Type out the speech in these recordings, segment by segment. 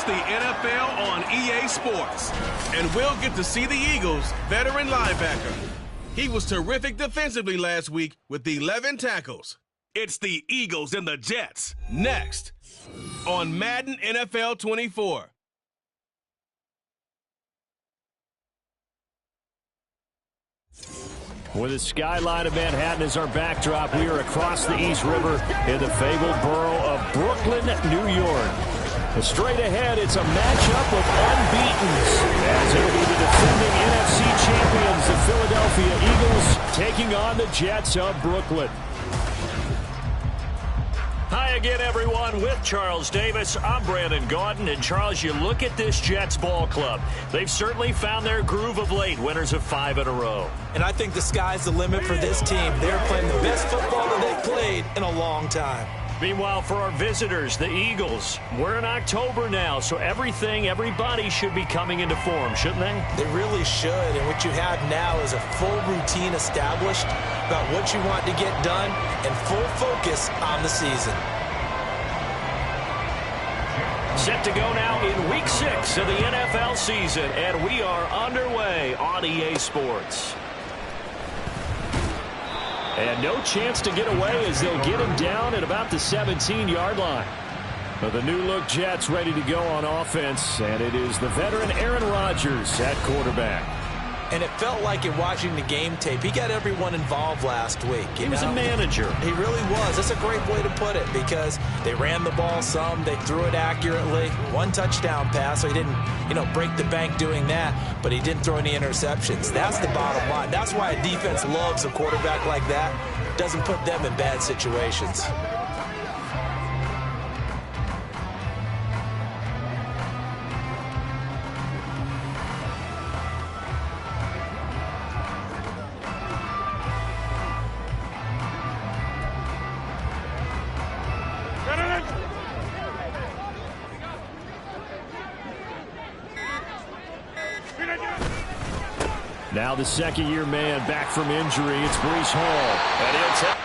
the NFL on EA Sports. And we'll get to see the Eagles' veteran linebacker. He was terrific defensively last week with 11 tackles. It's the Eagles and the Jets next on Madden NFL 24. With the skyline of Manhattan as our backdrop, we are across the East River in the fabled borough of Brooklyn, New York. And straight ahead, it's a matchup of unbeatens, as it will be the defending NFC champions, the Philadelphia Eagles, taking on the Jets of Brooklyn. Hi again, everyone. With Charles Davis, I'm Brandon Gaudin. And, Charles, you look at this Jets ball club. They've certainly found their groove of late, winners of 5 in a row. And I think the sky's the limit for this team. They're playing the best football that they've played in a long time. Meanwhile, for our visitors, the Eagles, we're in October now, so everybody should be coming into form, shouldn't they? They really should, and what you have now is a full routine established about what you want to get done and full focus on the season. Set to go now in Week 6 of the NFL season, and we are underway on EA Sports. And no chance to get away as they'll get him down at about the 17-yard line. But the new-look Jets ready to go on offense, and it is the veteran Aaron Rodgers at quarterback. And it felt like in watching the game tape, he got everyone involved last week. He was a manager. He really was. That's a great way to put it because they ran the ball some, they threw it accurately. 1 touchdown pass, so he didn't, break the bank doing that, but he didn't throw any interceptions. That's the bottom line. That's why a defense loves a quarterback like that. Doesn't put them in bad situations. Now the second-year man back from injury. It's Breece Hall. And he'll take.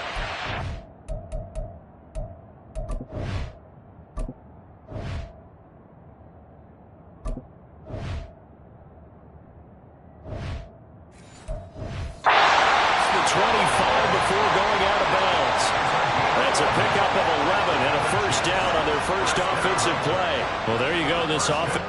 The 25 before going out of bounds. That's a pickup of 11 and a first down on their first offensive play. Well, there you go, this offense.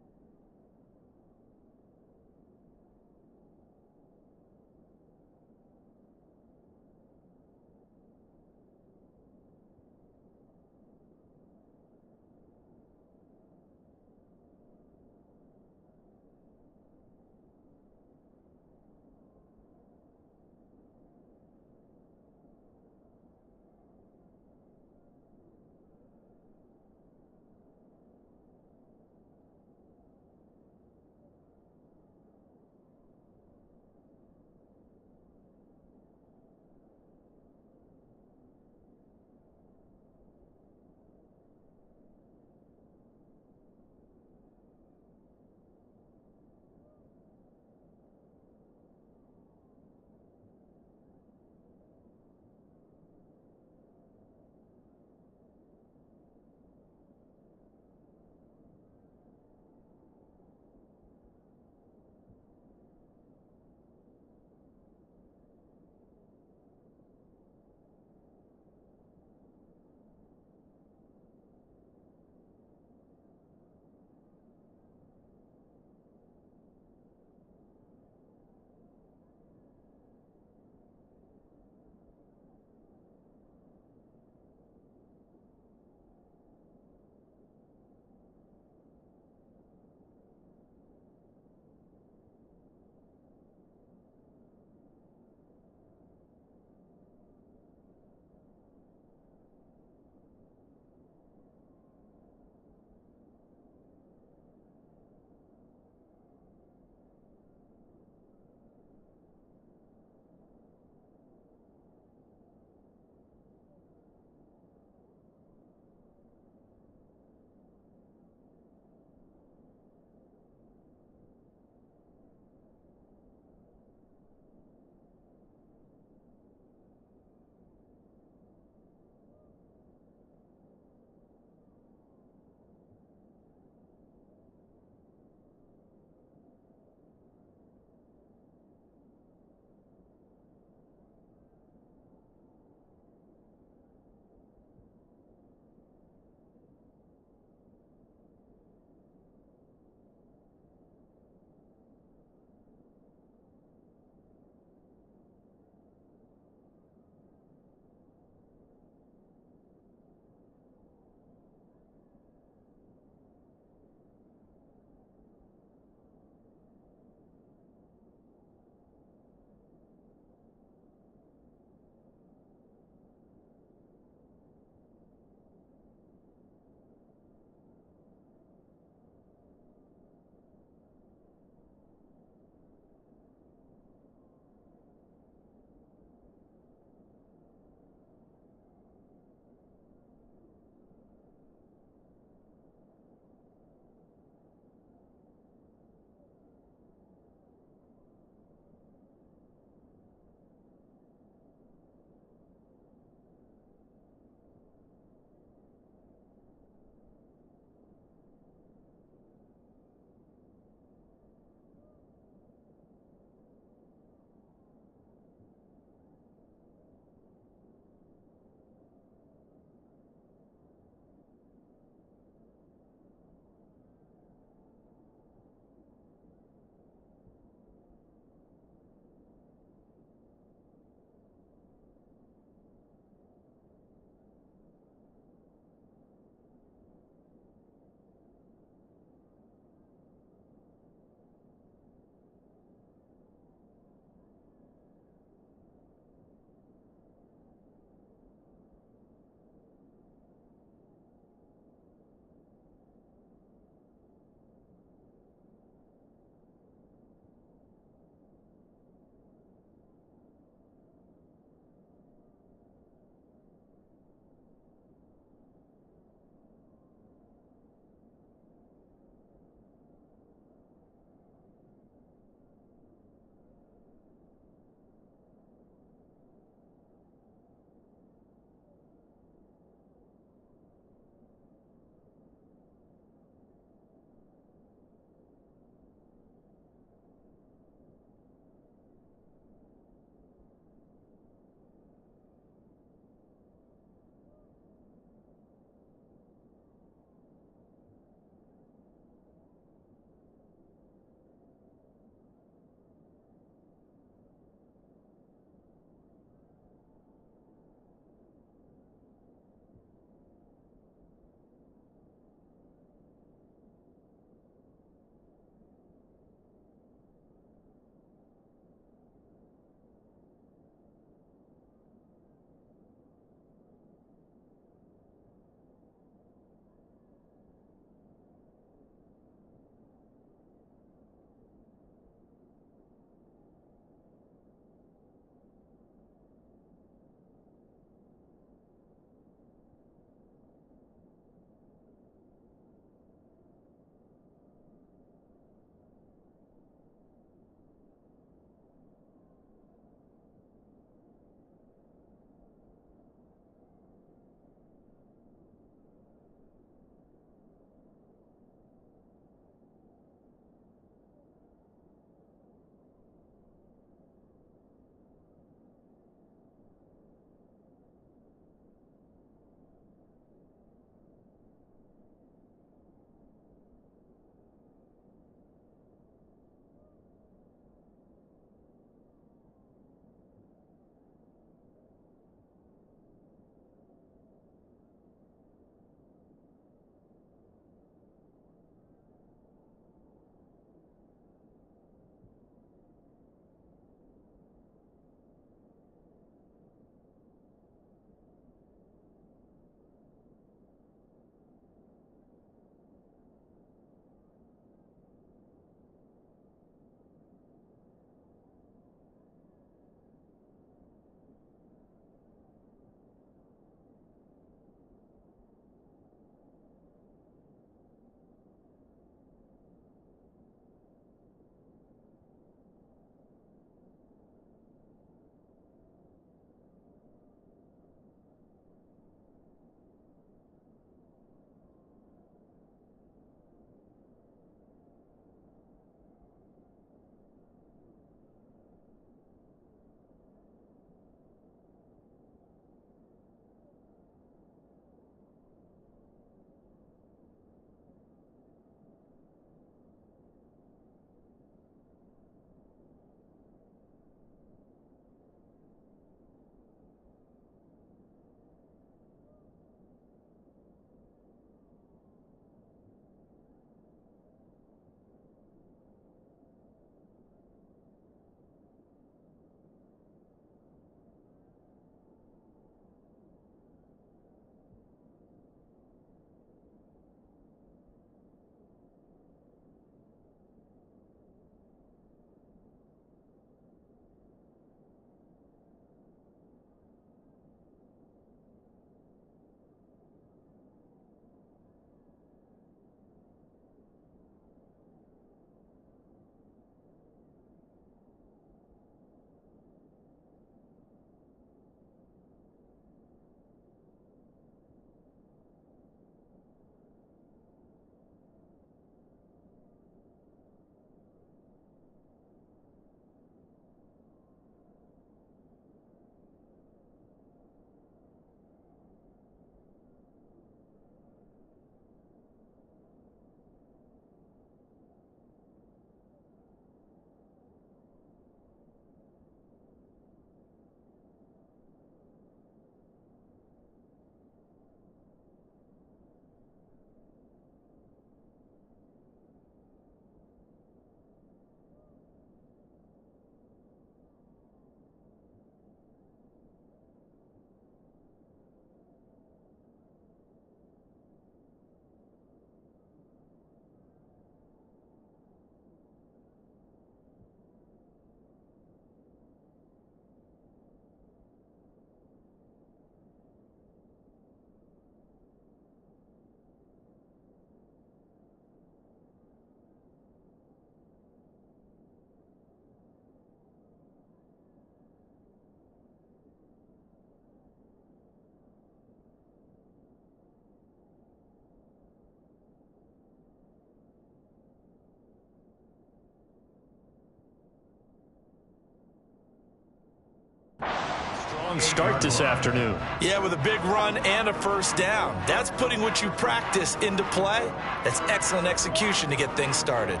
strong start this afternoon. Yeah, with a big run and a first down. That's putting what you practice into play. That's excellent execution to get things started.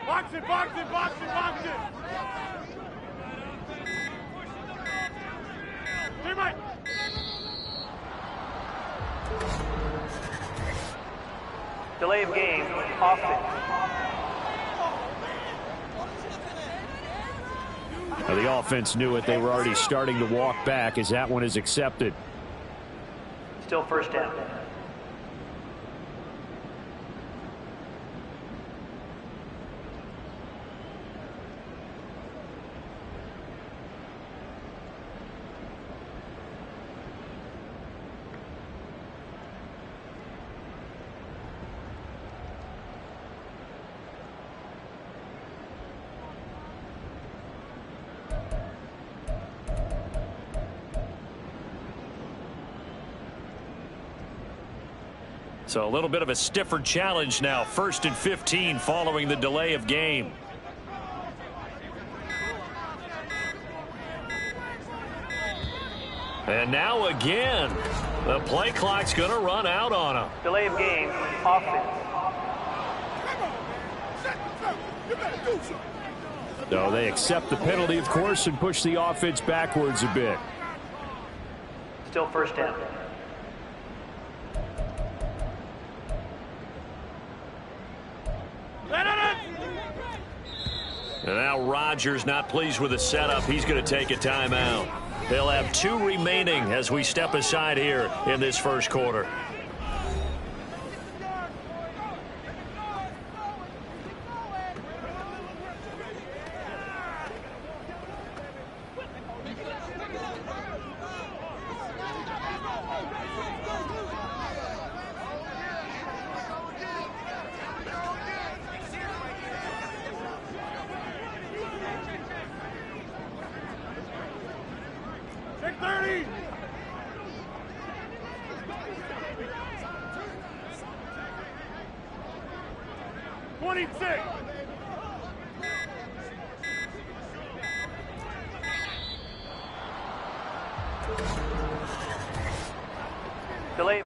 Box it, box it, box it, box it. Teammate. Delay of game, offense. Now, the offense knew it. They were already starting to walk back as that one is accepted. Still first down. So a little bit of a stiffer challenge now. 1st and 15 following the delay of game. And now again, the play clock's going to run out on him. Delay of game, offense. So they accept the penalty, of course, and push the offense backwards a bit. Still first down. And now Rodgers not pleased with the setup. He's going to take a timeout. They'll have 2 remaining as we step aside here in this first quarter. Delay.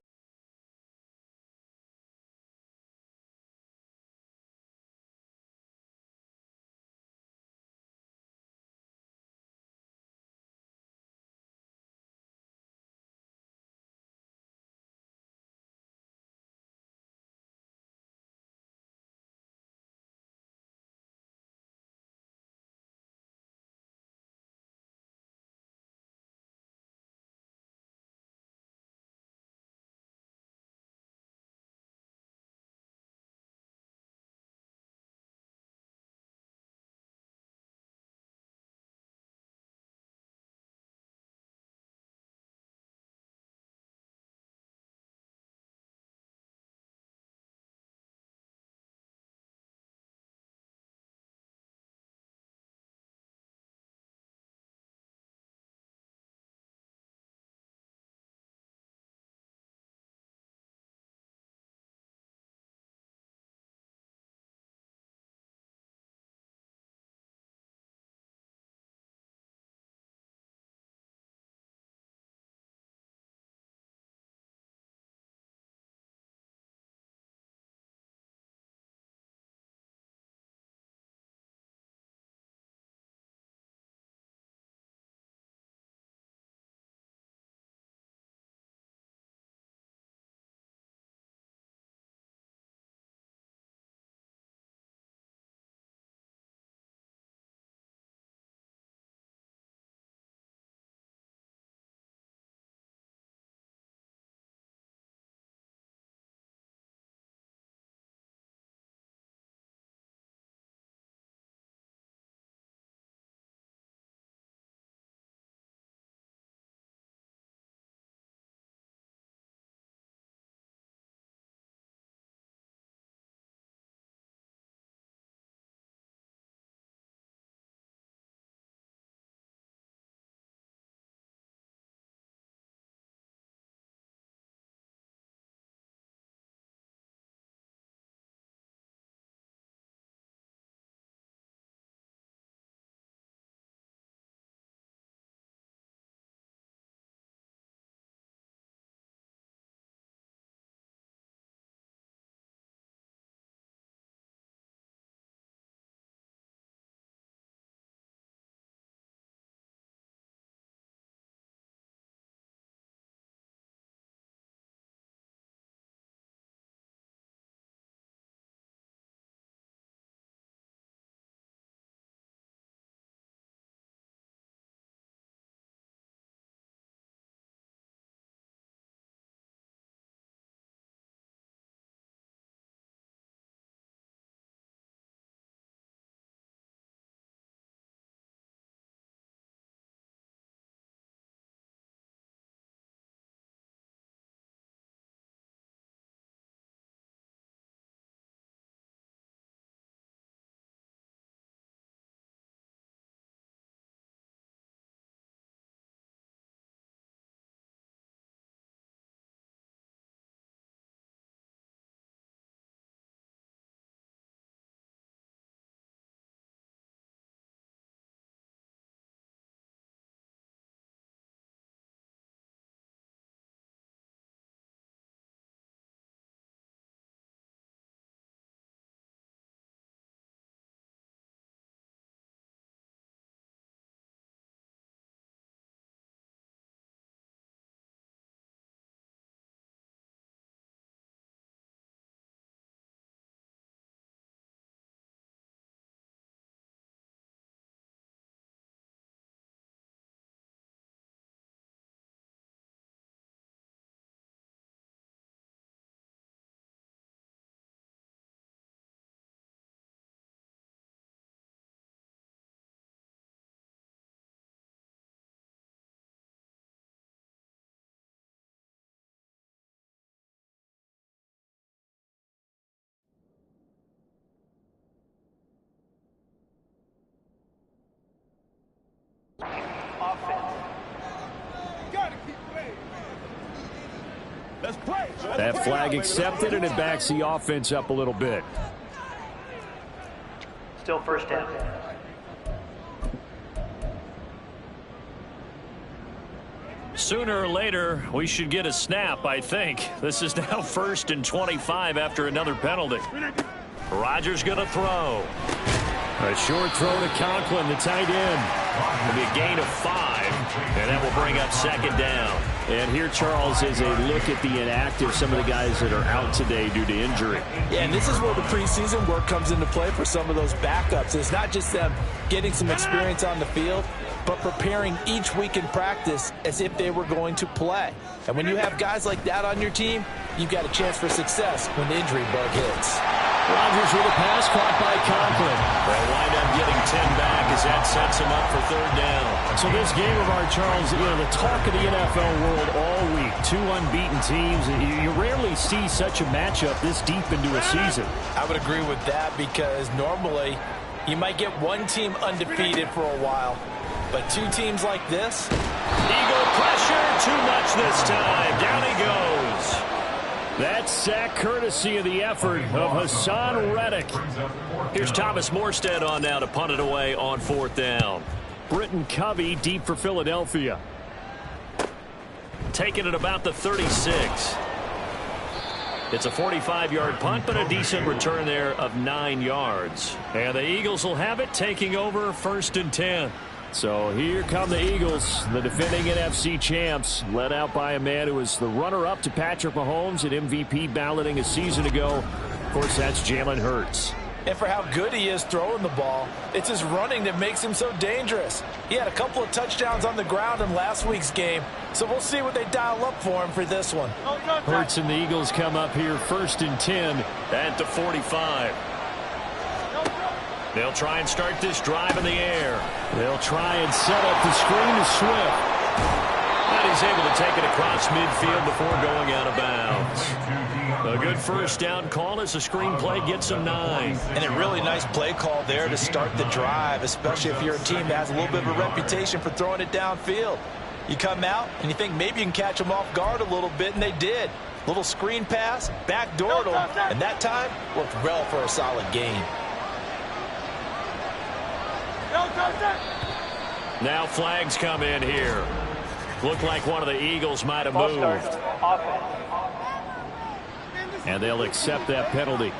That flag accepted, and it backs the offense up a little bit. Still first down. Sooner or later, we should get a snap, I think. This is now 1st and 25 after another penalty. Rodgers going to throw. A short throw to Conklin, the tight end. It'll be a gain of 5, and that will bring up 2nd down. And here, Charles, is a look at the inactive, some of the guys that are out today due to injury. Yeah, and this is where the preseason work comes into play for some of those backups. It's not just them getting some experience on the field, but preparing each week in practice as if they were going to play. And when you have guys like that on your team, you've got a chance for success when the injury bug hits. Rodgers with a pass caught by Conklin. They'll wind up getting 10 back as that sets him up for 3rd down. So this game of our, Charles, the talk of the NFL world all week. 2 unbeaten teams. You rarely see such a matchup this deep into a season. I would agree with that because normally you might get one team undefeated for a while. But 2 teams like this. Eagle pressure, too much this time. Down he goes. That sack courtesy of the effort of Hassan Reddick. Here's Thomas Morstead on now to punt it away on 4th down. Britton Covey deep for Philadelphia. Taking it about the 36. It's a 45-yard punt, but a decent return there of 9 yards. And the Eagles will have it, taking over 1st and 10. So here come the Eagles, the defending NFC champs, led out by a man who was the runner-up to Patrick Mahomes at MVP balloting a season ago. Of course, that's Jalen Hurts. And for how good he is throwing the ball, it's his running that makes him so dangerous. He had a couple of touchdowns on the ground in last week's game, so we'll see what they dial up for him for this one. Hurts and the Eagles come up here 1st and 10 at the 45. They'll try and start this drive in the air. They'll try and set up the screen to Swift. And he's able to take it across midfield before going out of bounds. A good 1st down call as the screen play gets him 9. And a really nice play call there to start the drive, especially if you're a team that has a little bit of a reputation for throwing it downfield. You come out and you think maybe you can catch them off guard a little bit, and they did. Little screen pass, backdoored them, and that time worked well for a solid gain. Now flags come in here. Looked like one of the Eagles might have moved. And they'll accept that penalty.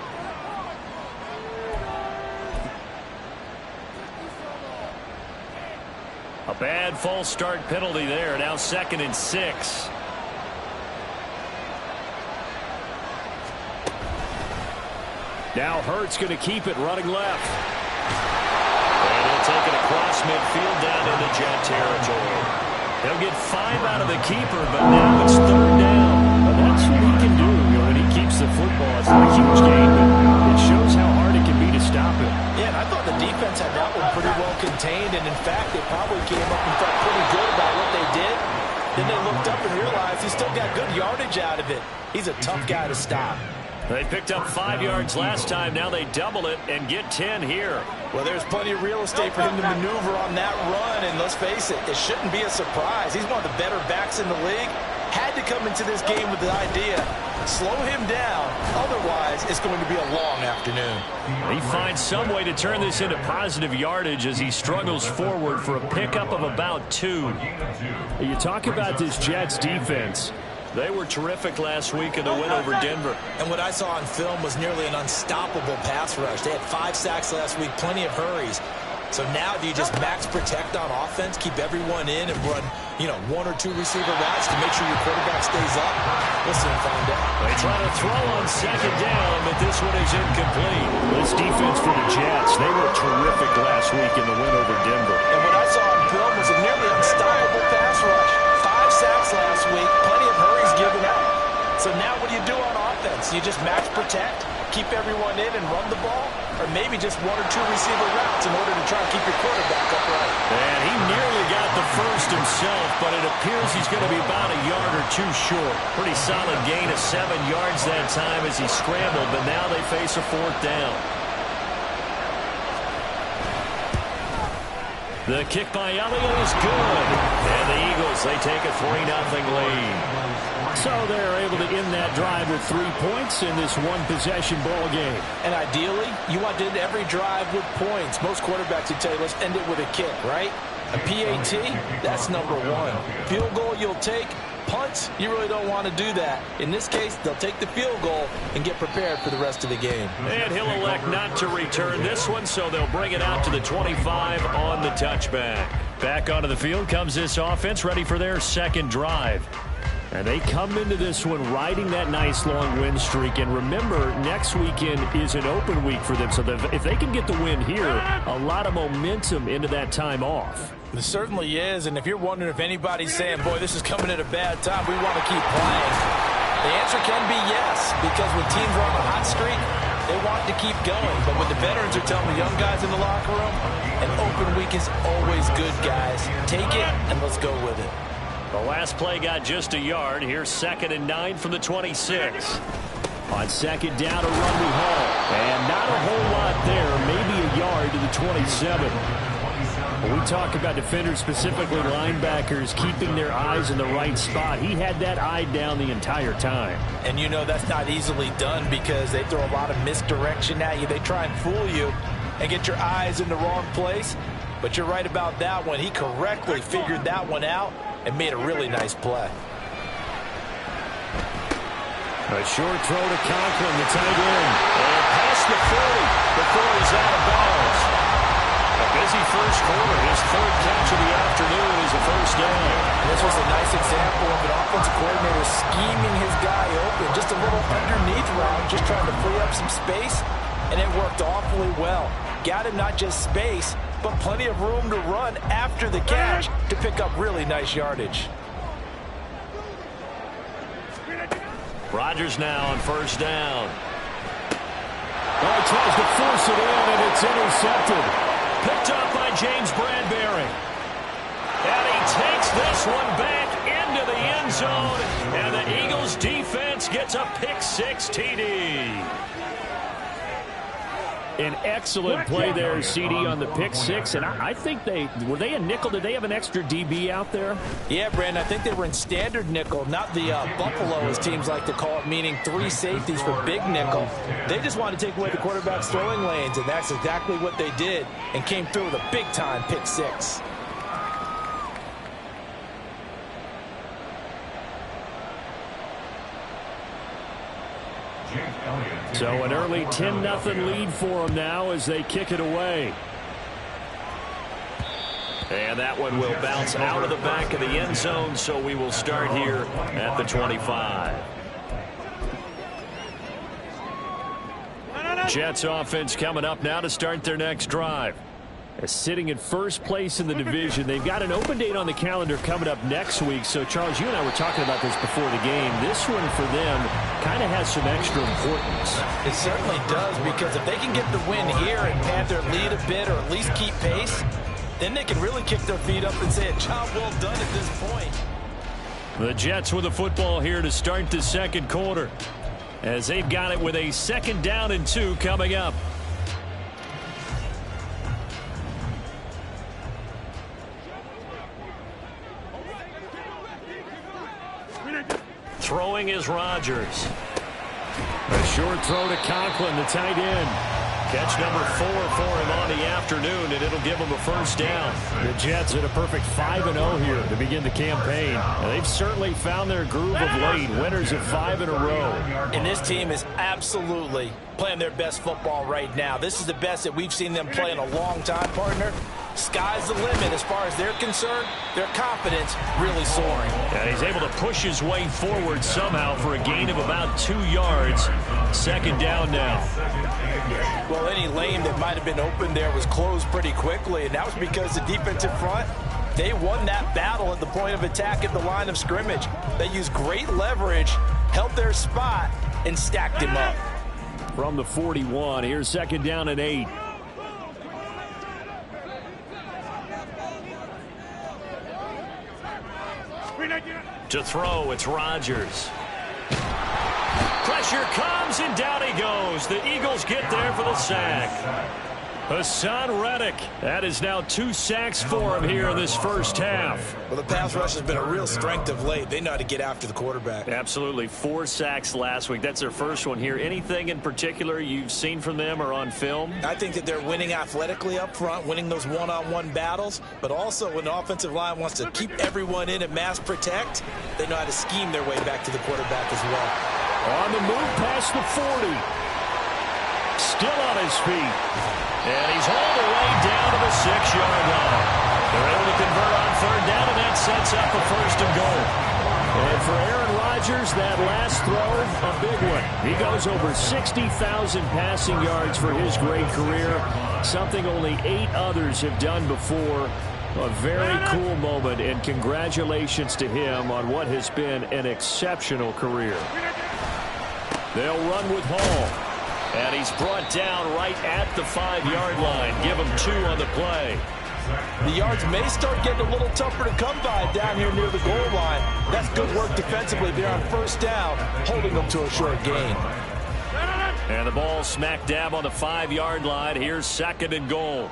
A bad false start penalty there. Now 2nd and 6. Now Hurts going to keep it running left. And he'll take it across midfield down into Jet territory. They'll get 5 out of the keeper, but now it's 3rd down. Well, that's what he can do when he keeps the football. It's not a huge game, but it shows how hard it can be to stop it. Yeah, and I thought the defense had that one pretty well contained, and in fact, they probably came up and felt pretty good about what they did. Then they looked up and realized he still got good yardage out of it. He's a tough guy to stop. They picked up 5 yards last time. Now they double it and get 10 here. Well, there's plenty of real estate for him to maneuver on that run, and let's face it, it shouldn't be a surprise. He's one of the better backs in the league. Had to come into this game with the idea, slow him down, otherwise it's going to be a long afternoon. He finds some way to turn this into positive yardage as he struggles forward for a pickup of about 2. You talk about this Jets defense. They were terrific last week in the win over Denver. And what I saw on film was nearly an unstoppable pass rush. They had 5 sacks last week, plenty of hurries. So now do you just max protect on offense, keep everyone in, and run, 1 or 2 receiver routes to make sure your quarterback stays up? We'll soon find out. They try to throw on 2nd down, but this one is incomplete. This defense for the Jets, they were terrific last week in the win over Denver. And what I saw on film was a nearly unstoppable pass rush. 5 sacks last week, plenty of hurries given up. So now what do you do on offense? You just max protect, keep everyone in and run the ball? Or maybe just 1 or 2 receiver routes in order to try and keep your quarterback upright? And he nearly got the first himself, but it appears he's going to be about a yard or 2 short. Pretty solid gain of 7 yards that time as he scrambled, but now they face a 4th down. The kick by Elliott is good. And the Eagles as they take a 3-0 lead. So they're able to end that drive with 3 points in this one-possession ball game. And ideally, you want to end every drive with points. Most quarterbacks would tell you, let's end it with a kick, right? A PAT, that's number one. Field goal you'll take. Punts, you really don't want to do that. In this case, they'll take the field goal and get prepared for the rest of the game. And he'll elect not to return this one, so they'll bring it out to the 25 on the touchback. Back onto the field comes this offense, ready for their second drive. And they come into this one riding that nice long win streak. And remember, next weekend is an open week for them. So if they can get the win here, a lot of momentum into that time off. It certainly is. And if you're wondering if anybody's saying, boy, this is coming at a bad time, we want to keep playing, the answer can be yes. Because when teams are on a hot streak, they want to keep going. But when the veterans are telling the young guys in the locker room, an open week is always good, guys. Take it and let's go with it. The last play got just a yard. Here's 2nd and 9 from the 26. On second down, a run we haul. And not a whole lot there. Maybe a yard to the 27. When we talk about defenders, specifically linebackers, keeping their eyes in the right spot, he had that eye down the entire time. And you know that's not easily done because they throw a lot of misdirection at you. They try and fool you and get your eyes in the wrong place. But you're right about that one. He correctly figured that one out and made a really nice play. A short throw to Conklin, the tight end. And past the 40 before he's out of bounds. A busy first quarter. His 3rd catch of the afternoon is a first down. This was a nice example of an offensive coordinator scheming his guy open. Just a little underneath route, just trying to free up some space, and it worked awfully well. Got him not just space, but plenty of room to run after the catch to pick up really nice yardage. Rodgers now on first down. Oh, he tries to force it in, and it's intercepted. Picked up by James Bradbury. And he takes this one back into the end zone, and the Eagles defense gets a pick-6 TD. An excellent play there, CD, on the pick-6. And I think were they a nickel? Did they have an extra DB out there? Yeah, Brandon, I think they were in standard nickel, not the Buffalo, as teams like to call it, meaning 3 safeties for big nickel. They just wanted to take away the quarterback's throwing lanes, and that's exactly what they did, and came through with a big-time pick-6. So an early 10-0 lead for them now as they kick it away. And that one will bounce out of the back of the end zone, so we will start here at the 25. Jets offense coming up now to start their next drive. Sitting in first place in the division. They've got an open date on the calendar coming up next week. So, Charles, you and I were talking about this before the game. This one for them kind of has some extra importance. It certainly does, because if they can get the win here and pad their lead a bit or at least keep pace, then they can really kick their feet up and say a job well done at this point. The Jets with the football here to start the second quarter, as they've got it with a 2nd down and 2 coming up. Throwing is Rodgers. A short throw to Conklin, the tight end. Catch number 4 for him on the afternoon, and it'll give him a first down. The Jets at a perfect 5-0 here to begin the campaign. And they've certainly found their groove of late. Winners of 5 in a row. And this team is absolutely playing their best football right now. This is the best that we've seen them play in a long time, partner. Sky's the limit as far as they're concerned. Their confidence really soaring. And he's able to push his way forward somehow for a gain of about 2 yards. 2nd down now. Well, any lane that might have been open there was closed pretty quickly, and that was because the defensive front, they won that battle at the point of attack at the line of scrimmage. They used great leverage, held their spot, and stacked him up. From the 41, here's 2nd down and 8. To throw, it's Rodgers. Pressure comes, and down he goes. The Eagles get there for the sack. Hassan Reddick. That is now 2 sacks for him here in this first half. Well, the pass rush has been a real strength of late. They know how to get after the quarterback. Absolutely. 4 sacks last week. That's their first one here. Anything in particular you've seen from them or on film? I think that they're winning athletically up front, winning those one-on-one battles, but also when the offensive line wants to keep everyone in and mass protect, they know how to scheme their way back to the quarterback as well. On the move past the 40. Still on his feet. And he's all the way down to the 6-yard line. They're able to convert on 3rd down, and that sets up a 1st and goal. And for Aaron Rodgers, that last throw, a big one. He goes over 60,000 passing yards for his great career, something only 8 others have done before. A very cool moment, and congratulations to him on what has been an exceptional career. They'll run with Hall. And he's brought down right at the 5-yard line. Give him 2 on the play. The yards may start getting a little tougher to come by down here near the goal line. That's good work defensively there on 1st down, holding them to a short gain. And the ball smack dab on the 5-yard line. Here's 2nd and goal.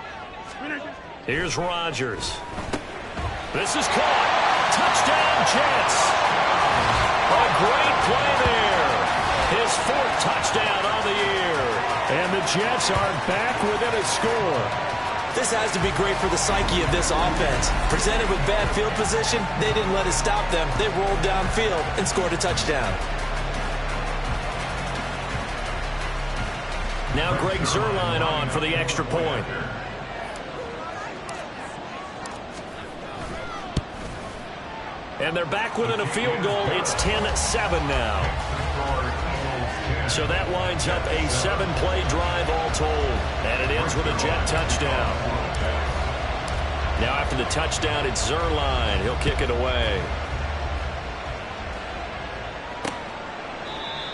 Here's Rodgers. This is caught. Touchdown, Jets. A great play there. His 4th touchdown on the year. And the Jets are back within a score. This has to be great for the psyche of this offense. Presented with bad field position, they didn't let it stop them. They rolled downfield and scored a touchdown. Now Greg Zuerlein on for the extra point. And they're back within a field goal. It's 10-7 now. So that winds up a 7-play drive all told. And it ends with a Jet touchdown. Now after the touchdown, it's Zuerlein. He'll kick it away.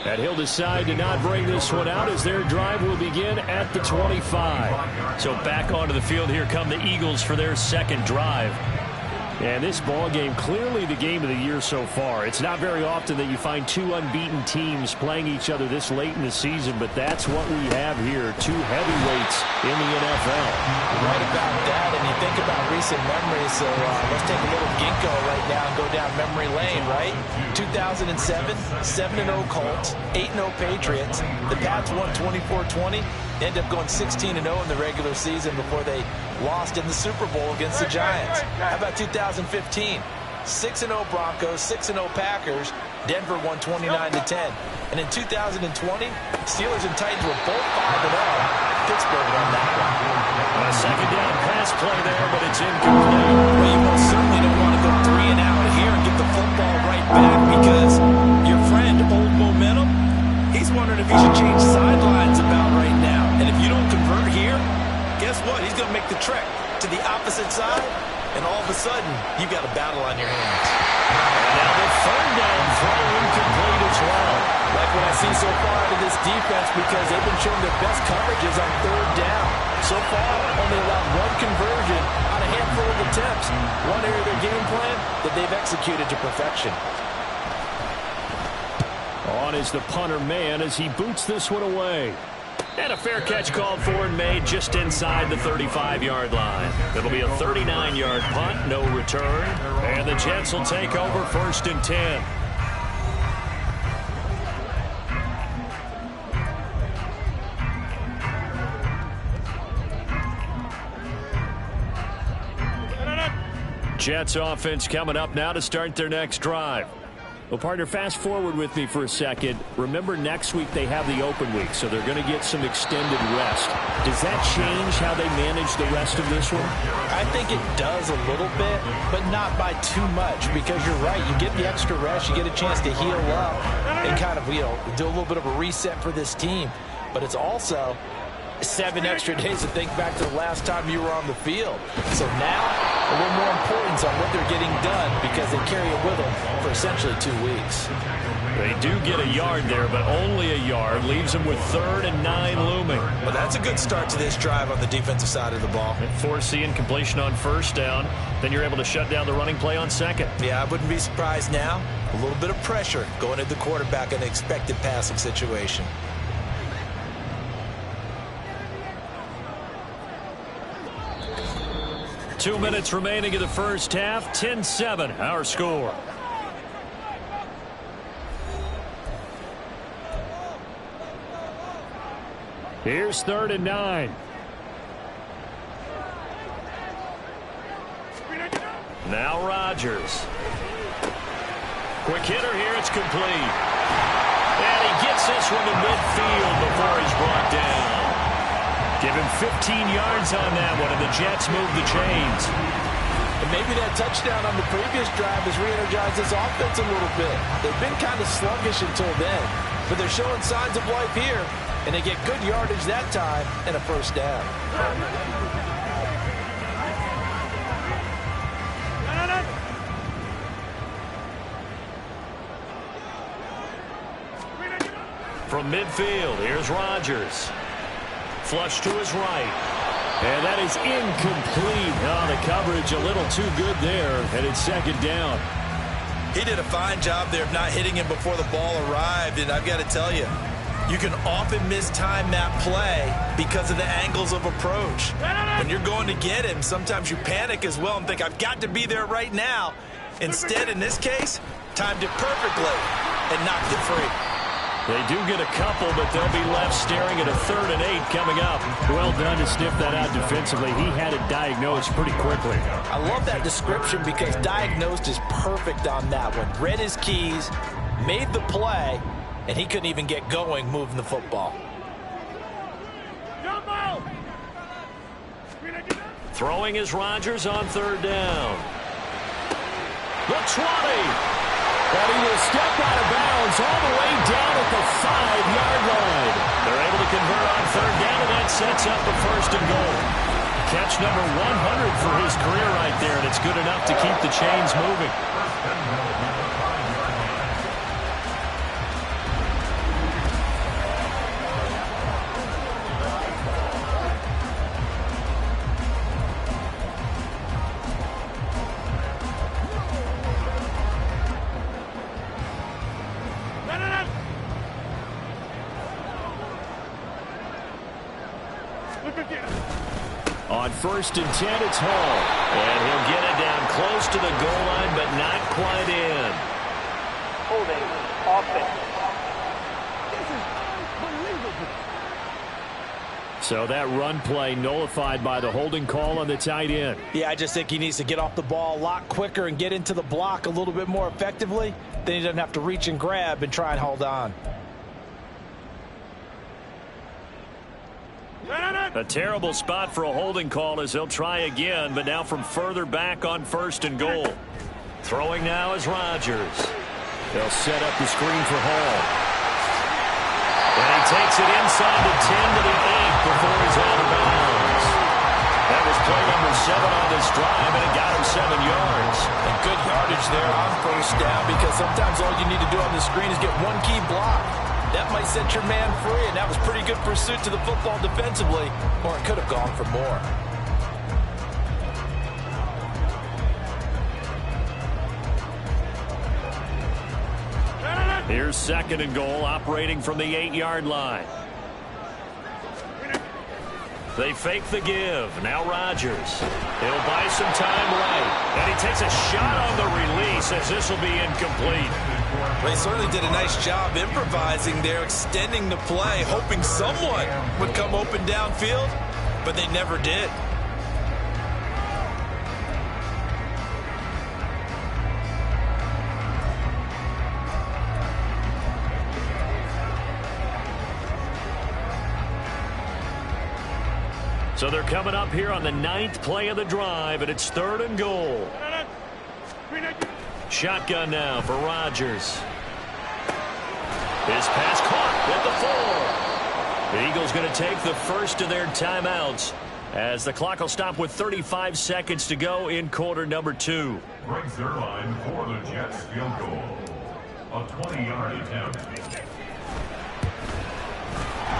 And he'll decide to not bring this one out as their drive will begin at the 25. So back onto the field, here come the Eagles for their 2nd drive. And this ball game, clearly the game of the year so far. It's not very often that you find 2 unbeaten teams playing each other this late in the season, but that's what we have here, 2 heavyweights in the NFL. You're right about that, and you think about recent memories, so let's take a little ginkgo right now and go down memory lane, right? 2007, 7-0 Colts, 8-0 Patriots. The Pats won 24-20. Ended up going 16-0 in the regular season before they lost in the Super Bowl against the Giants. How about 2015? 6-0 Broncos, 6-0 Packers. Denver won 29-10. And in 2020, Steelers and Titans were both 5-0. Pittsburgh won that one. A 2nd down pass play there, but it's incomplete. Well, you most certainly don't want to go 3 and out here and get the football right back because your friend, Old Momentum, he's wondering if he should change sidelines about right now. And if you don't convert here, guess what? He's going to make the trek to the opposite side, and all of a sudden, you've got a battle on your hands. And now the 3rd down throw incomplete as well. Like what I see so far out of this defense because they've been showing their best coverages on 3rd down. So far, only allowed 1 conversion on a handful of attempts. One area of their game plan that they've executed to perfection. On is the punter man as he boots this one away. And a fair catch called for and made just inside the 35-yard line. It'll be a 39-yard punt, no return. And the Jets will take over 1st and 10. Jets offense coming up now to start their next drive. Well, partner, fast forward with me for a second. Remember, next week they have the open week, so they're going to get some extended rest. Does that change how they manage the rest of this one? I think it does a little bit, but not by too much, because you're right. You get the extra rest, you get a chance to heal up and kind of, do a little bit of a reset for this team. But it's also 7 extra days to think back to the last time you were on the field. So now, a little more importance on what they're getting done because they carry it with them for essentially 2 weeks. They do get a yard there, but only a yard. Leaves them with 3rd and 9 looming. Well, that's a good start to this drive on the defensive side of the ball. Force the incompletion on 1st down. Then you're able to shut down the running play on 2nd. Yeah, I wouldn't be surprised now. A little bit of pressure going at the quarterback in an expected passing situation. 2 minutes remaining in the first half. 10-7, our score. Here's 3rd and 9. Now Rodgers. Quick hitter here. It's complete. And he gets this one to midfield before he's brought down. Give him 15 yards on that one, and the Jets move the chains. And maybe that touchdown on the previous drive has re-energized this offense a little bit. They've been kind of sluggish until then, but they're showing signs of life here, and they get good yardage that time and a first down. From midfield, here's Rodgers. Flush to his right. And that is incomplete. Oh, the coverage a little too good there, and it's 2nd down. He did a fine job there of not hitting him before the ball arrived, and I've got to tell you, you can often mistime that play because of the angles of approach. When you're going to get him, sometimes you panic as well and think, I've got to be there right now. Instead, in this case, timed it perfectly and knocked it free. They do get a couple, but they'll be left staring at a 3rd and 8 coming up. Well done to sniff that out defensively. He had it diagnosed pretty quickly. I love that description because diagnosed is perfect on that one. Read his keys, made the play, and he couldn't even get going moving the football. Throwing is Rodgers on 3rd down. The 20. But he will step out of bounds all the way down at the 5-yard line. They're able to convert on 3rd down, and that sets up a 1st and goal. Catch number 100 for his career right there, and it's good enough to keep the chains moving. On 1st and 10, it's Hall. And he'll get it down close to the goal line, but not quite in. Holding offense. So that run play nullified by the holding call on the tight end. Yeah, I just think he needs to get off the ball a lot quicker and get into the block a little bit more effectively. Then he doesn't have to reach and grab and try and hold on. A terrible spot for a holding call as he'll try again, but now from further back on 1st and goal. Throwing now is Rodgers. They'll set up the screen for Hall. And he takes it inside the 10 to the 8 before he's out of bounds. That was play number 7 on this drive, and it got him 7 yards. And good yardage there on 1st down because sometimes all you need to do on the screen is get one key block. That might set your man free, and that was pretty good pursuit to the football defensively, or it could have gone for more. Here's 2nd and goal, operating from the 8-yard line. They fake the give. Now Rodgers. He'll buy some time right. And he takes a shot on the release as this will be incomplete. They certainly did a nice job improvising there, extending the play, hoping someone would come open downfield, but they never did. So they're coming up here on the 9th play of the drive, and it's 3rd and goal. Shotgun now for Rodgers. His pass caught at the 4. The Eagles going to take the first of their timeouts as the clock will stop with 35 seconds to go in quarter number 2. Greg Zuerlein for the Jets field goal. A 20-yard attempt.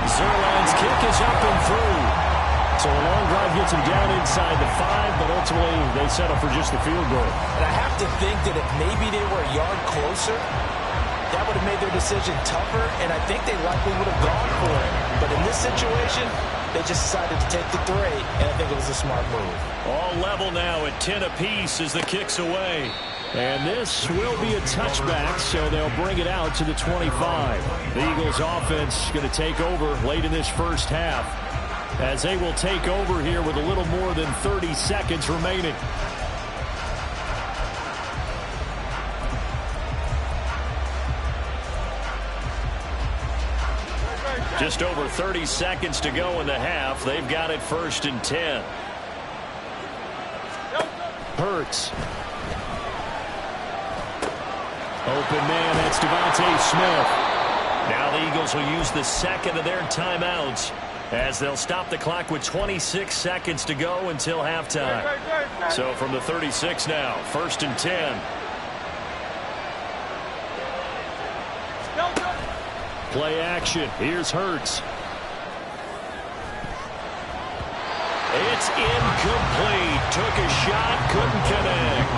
Zuerlein's kick is up and through. So a long drive gets him down inside the 5, but ultimately they settle for just the field goal. And I have to think that if maybe they were a yard closer, that would have made their decision tougher, and I think they likely would have gone for it. But in this situation, They just decided to take the 3, and I think it was a smart move. All level now at 10 apiece as the kick's away. And this will be a touchback, so they'll bring it out to the 25. The Eagles offense going to take over late in this first half, as they will take over here with a little more than 30 seconds remaining. Just over 30 seconds to go in the half. They've got it 1st and 10. Hurts. Open man, that's Devontae Smith. Now the Eagles will use the second of their timeouts as they'll stop the clock with 26 seconds to go until halftime. So from the 36 now, 1st and 10. Play action. Here's Hurts. It's incomplete. Took a shot, couldn't connect.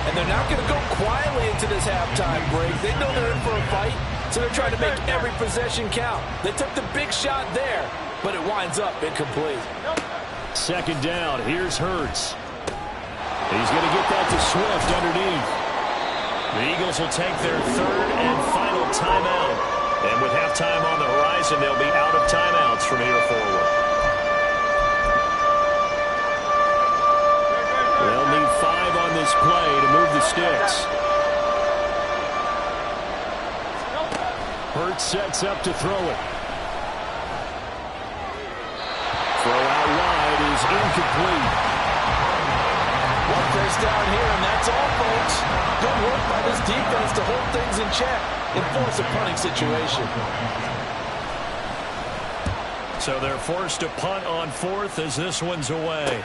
And they're not going to go quietly into this halftime break. They know they're in for a fight, so they're trying to make every possession count. They took the big shot there, but it winds up incomplete. 2nd down. Here's Hurts. He's going to get that to Swift underneath. The Eagles will take their 3rd and final timeout. And with halftime on the horizon, they'll be out of timeouts from here forward. They'll need 5 on this play to move the sticks. Hurts sets up to throw it. Throw out wide is incomplete. 1 first down here, and that's all, folks. Good work by this defense to hold things in check and force a punting situation. So they're forced to punt on 4th as this one's away.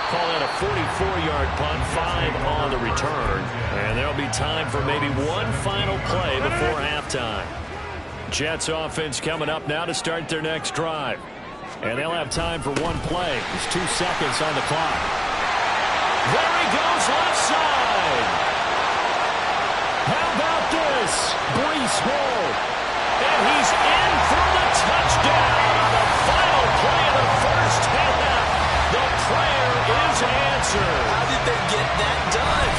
Call it a 44-yard punt, 5 on the return. And there'll be time for maybe one final play before halftime. Jets offense coming up now to start their next drive. And they'll have time for one play. There's 2 seconds on the clock. There he goes left side. How about this? Breece Hall. And he's in for the touchdown on the final play of the first half. The prayer is answered. How did they get that done?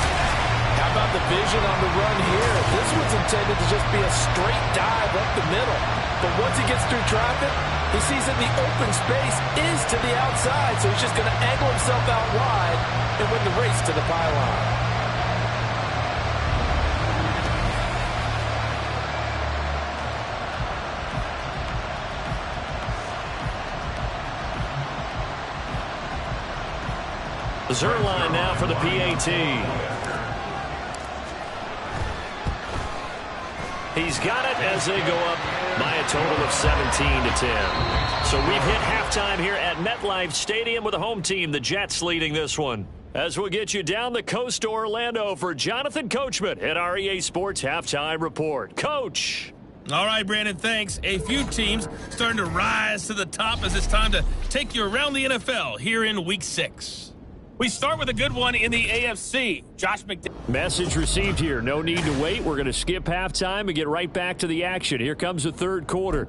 How about the vision on the run here? This was intended to just be a straight dive up the middle. But once he gets through traffic, he sees that the open space is to the outside, so he's just going to angle himself out wide and win the race to the pylon. Zuerlein now for the PAT. He's got it as they go up by a total of 17-10. So we've hit halftime here at MetLife Stadium with the home team, the Jets, leading this one. As we'll get you down the coast to Orlando for Jonathan Coachman at our EA Sports Halftime Report. Coach. All right, Brandon, thanks. A few teams starting to rise to the top as it's time to take you around the NFL here in Week 6. We start with a good one in the AFC. Josh McDaniels. Message received here. No need to wait. We're going to skip halftime and get right back to the action. Here comes the third quarter.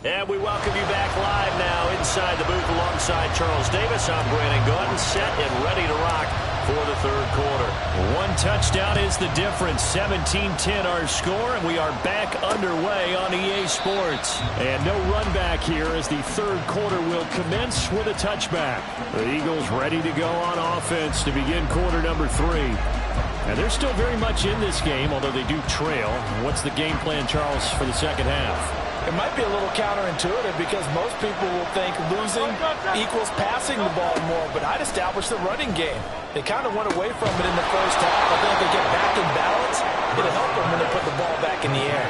And we welcome you back live now inside the booth alongside Charles Davis. I'm Brandon Gaudin, set and ready to rock for the third quarter. One touchdown is the difference. 17-10 our score, and we are back underway on EA Sports. And no run back here as the third quarter will commence with a touchback. The Eagles ready to go on offense to begin quarter number 3. And they're still very much in this game, although they do trail. What's the game plan, Charles, for the second half? It might be a little counterintuitive because most people will think losing equals passing the ball more, but I'd establish the running game. They kind of went away from it in the first half. I think if they get back in balance, it'll help them when they put the ball back in the air.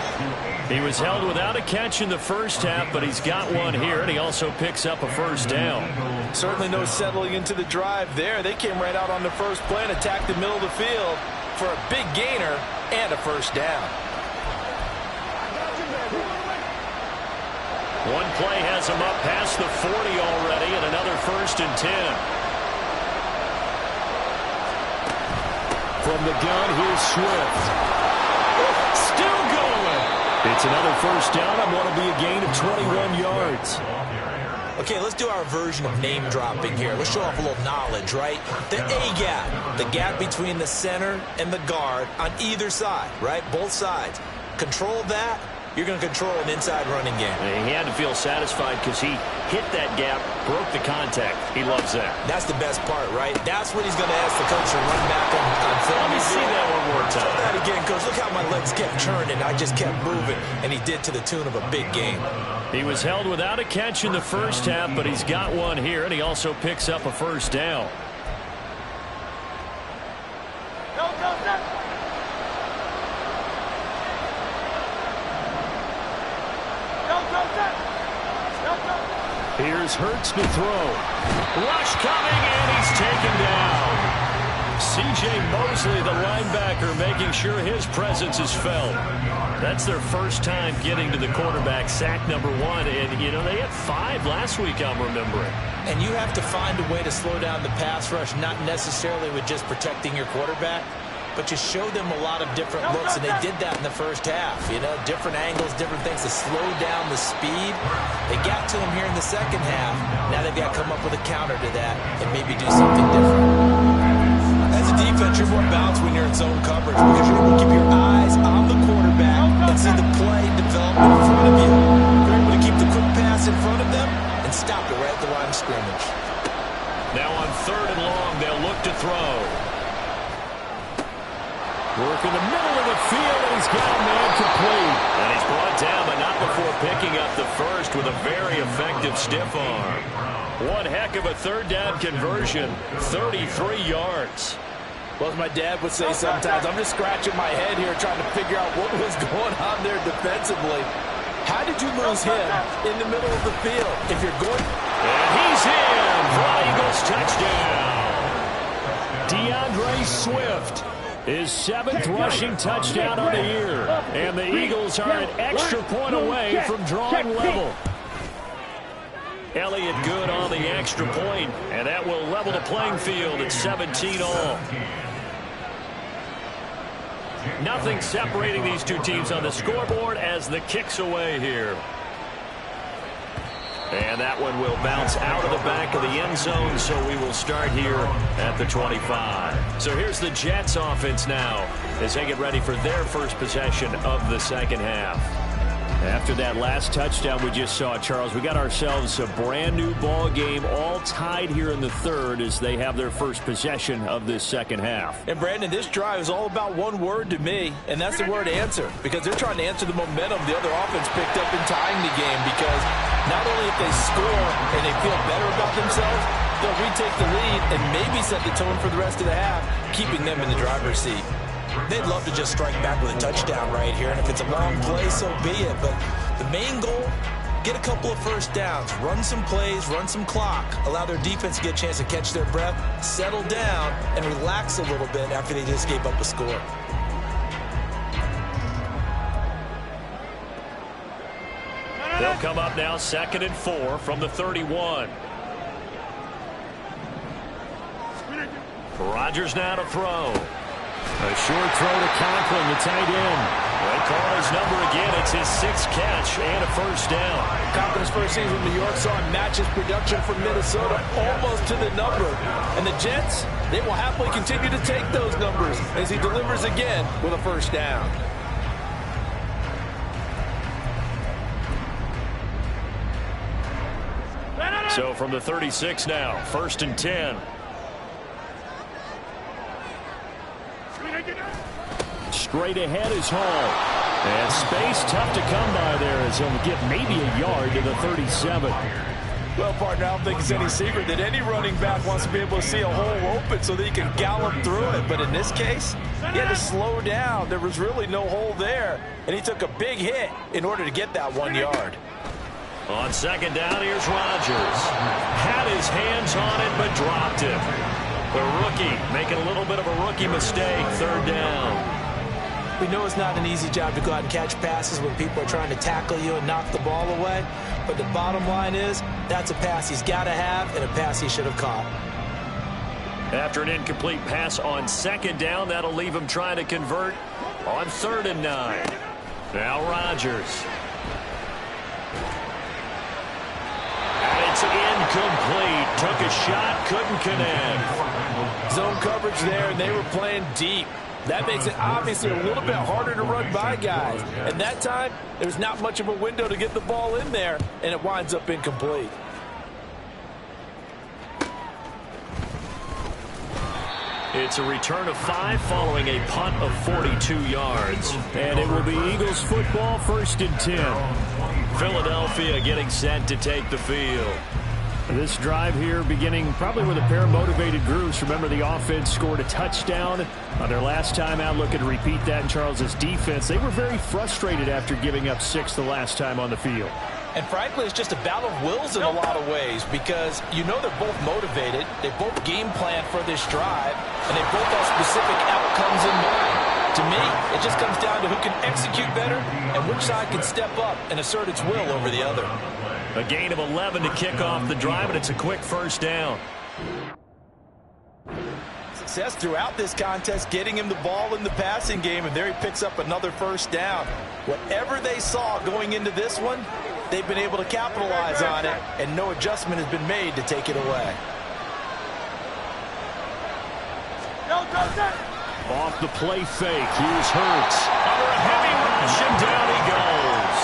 He was held without a catch in the first half, but he's got one here, and he also picks up a first down. Certainly no settling into the drive there. They came right out on the first play and attacked the middle of the field for a big gainer and a first down. One play has him up past the 40 already, and another 1st and 10. From the gun, here's Swift. Still going. It's another first down on what will be a gain of 21 yards. Okay, let's do our version of name dropping here. Let's show off a little knowledge, right? The A-gap, the gap between the center and the guard on either side, right? Both sides. Control that, you're going to control an inside running game. And he had to feel satisfied because he hit that gap, broke the contact. He loves that. That's the best part, right? That's what he's going to ask the coach to run back on film. Let me see that one more time. Try that again, coach. Look how my legs kept turning. I just kept moving, and he did to the tune of a big game. He was held without a catch in the first half, but he's got one here, and he also picks up a first down. Here's Hurts to throw. Rush coming, and he's taken down. C.J. Mosley, the linebacker, making sure his presence is felt. That's their first time getting to the quarterback, sack number 1. And, you know, they had 5 last week, I'm remembering. And you have to find a way to slow down the pass rush, not necessarily with just protecting your quarterback, but you show them a lot of different looks, and they did that in the first half. You know, different angles, different things to slow down the speed. They got to him here in the second half. Now they've got to come up with a counter to that and maybe do something different. As a defense, you're more balanced when you're in zone coverage because you're able to keep your eyes on the quarterback and see the play develop in front of you. You're able to keep the quick pass in front of them and stop it right at the line of scrimmage. Now on 3rd and long, they'll look to throw. Work in the middle of the field, and he's got a man complete. And he's brought down, but not before picking up the first with a very effective stiff arm. One heck of a 3rd down conversion, 33 yards. Well, as my dad would say sometimes, I'm just scratching my head here trying to figure out what was going on there defensively. How did you lose him in the middle of the field? If you're going... And he's in for an Eagles touchdown. DeAndre Swift. His 7th rushing touchdown on the year. And the Eagles are an extra point away from drawing level. Elliott good on the extra point, and that will level the playing field at 17 all. Nothing separating these two teams on the scoreboard as the kick's away here. And that one will bounce out of the back of the end zone, so we will start here at the 25. So here's the Jets offense now as they get ready for their first possession of the second half. After that last touchdown we just saw, Charles, we got ourselves a brand new ball game, all tied here in the 3rd as they have their first possession of this second half. And Brandon, this drive is all about one word to me, and that's the word answer, because they're trying to answer the momentum the other offense picked up in tying the game, because not only if they score and they feel better about themselves, they'll retake the lead and maybe set the tone for the rest of the half, keeping them in the driver's seat. They'd love to just strike back with a touchdown right here, and if it's a long play, so be it. But the main goal, get a couple of first downs, run some plays, run some clock, allow their defense to get a chance to catch their breath, settle down, and relax a little bit after they just gave up a score. They'll come up now 2nd and 4 from the 31. Rodgers now to throw. A short throw to Conklin, the tight end. They call his number again. It's his 6th catch and a first down. Conklin's first season in New York saw him match his production from Minnesota almost to the number. And the Jets, they will happily continue to take those numbers as he delivers again with a first down. So from the 36 now, 1st and 10. Straight ahead is Hall. And space tough to come by there as he'll get maybe a yard to the 37. Well, partner, I don't think it's any secret that any running back wants to be able to see a hole open so that he can gallop through it. But in this case, he had to slow down. There was really no hole there, and he took a big hit in order to get that 1 yard. On 2nd down, here's Rodgers. Had his hands on it, but dropped it. The rookie making a little bit of a rookie mistake, 3rd down. We know it's not an easy job to go out and catch passes when people are trying to tackle you and knock the ball away. But the bottom line is, that's a pass he's got to have and a pass he should have caught. After an incomplete pass on second down, that'll leave him trying to convert on 3rd and 9. Now Rodgers. And it's incomplete. Took a shot, couldn't connect. Zone coverage there, and they were playing deep. That makes it obviously a little bit harder to run by guys. And that time, there's not much of a window to get the ball in there, and it winds up incomplete. It's a return of 5 following a punt of 42 yards. And it will be Eagles football, 1st and 10. Philadelphia getting set to take the field. This drive here beginning probably with a pair of motivated groups. Remember, the offense scored a touchdown on their last time out. Looking to repeat that in Charles' defense. They were very frustrated after giving up 6 the last time on the field. And frankly, it's just a battle of wills in a lot of ways because you know they're both motivated. They both game plan for this drive, and they both have specific outcomes in mind. To me, it just comes down to who can execute better and which side can step up and assert its will over the other. A gain of 11 to kick off the drive, and it's a quick 1st down. Success throughout this contest, getting him the ball in the passing game, and there he picks up another 1st down. Whatever they saw going into this one, they've been able to capitalize on it, and no adjustment has been made to take it away. Off the play fake. Here's Hurts. Under a heavy rush, and down he goes.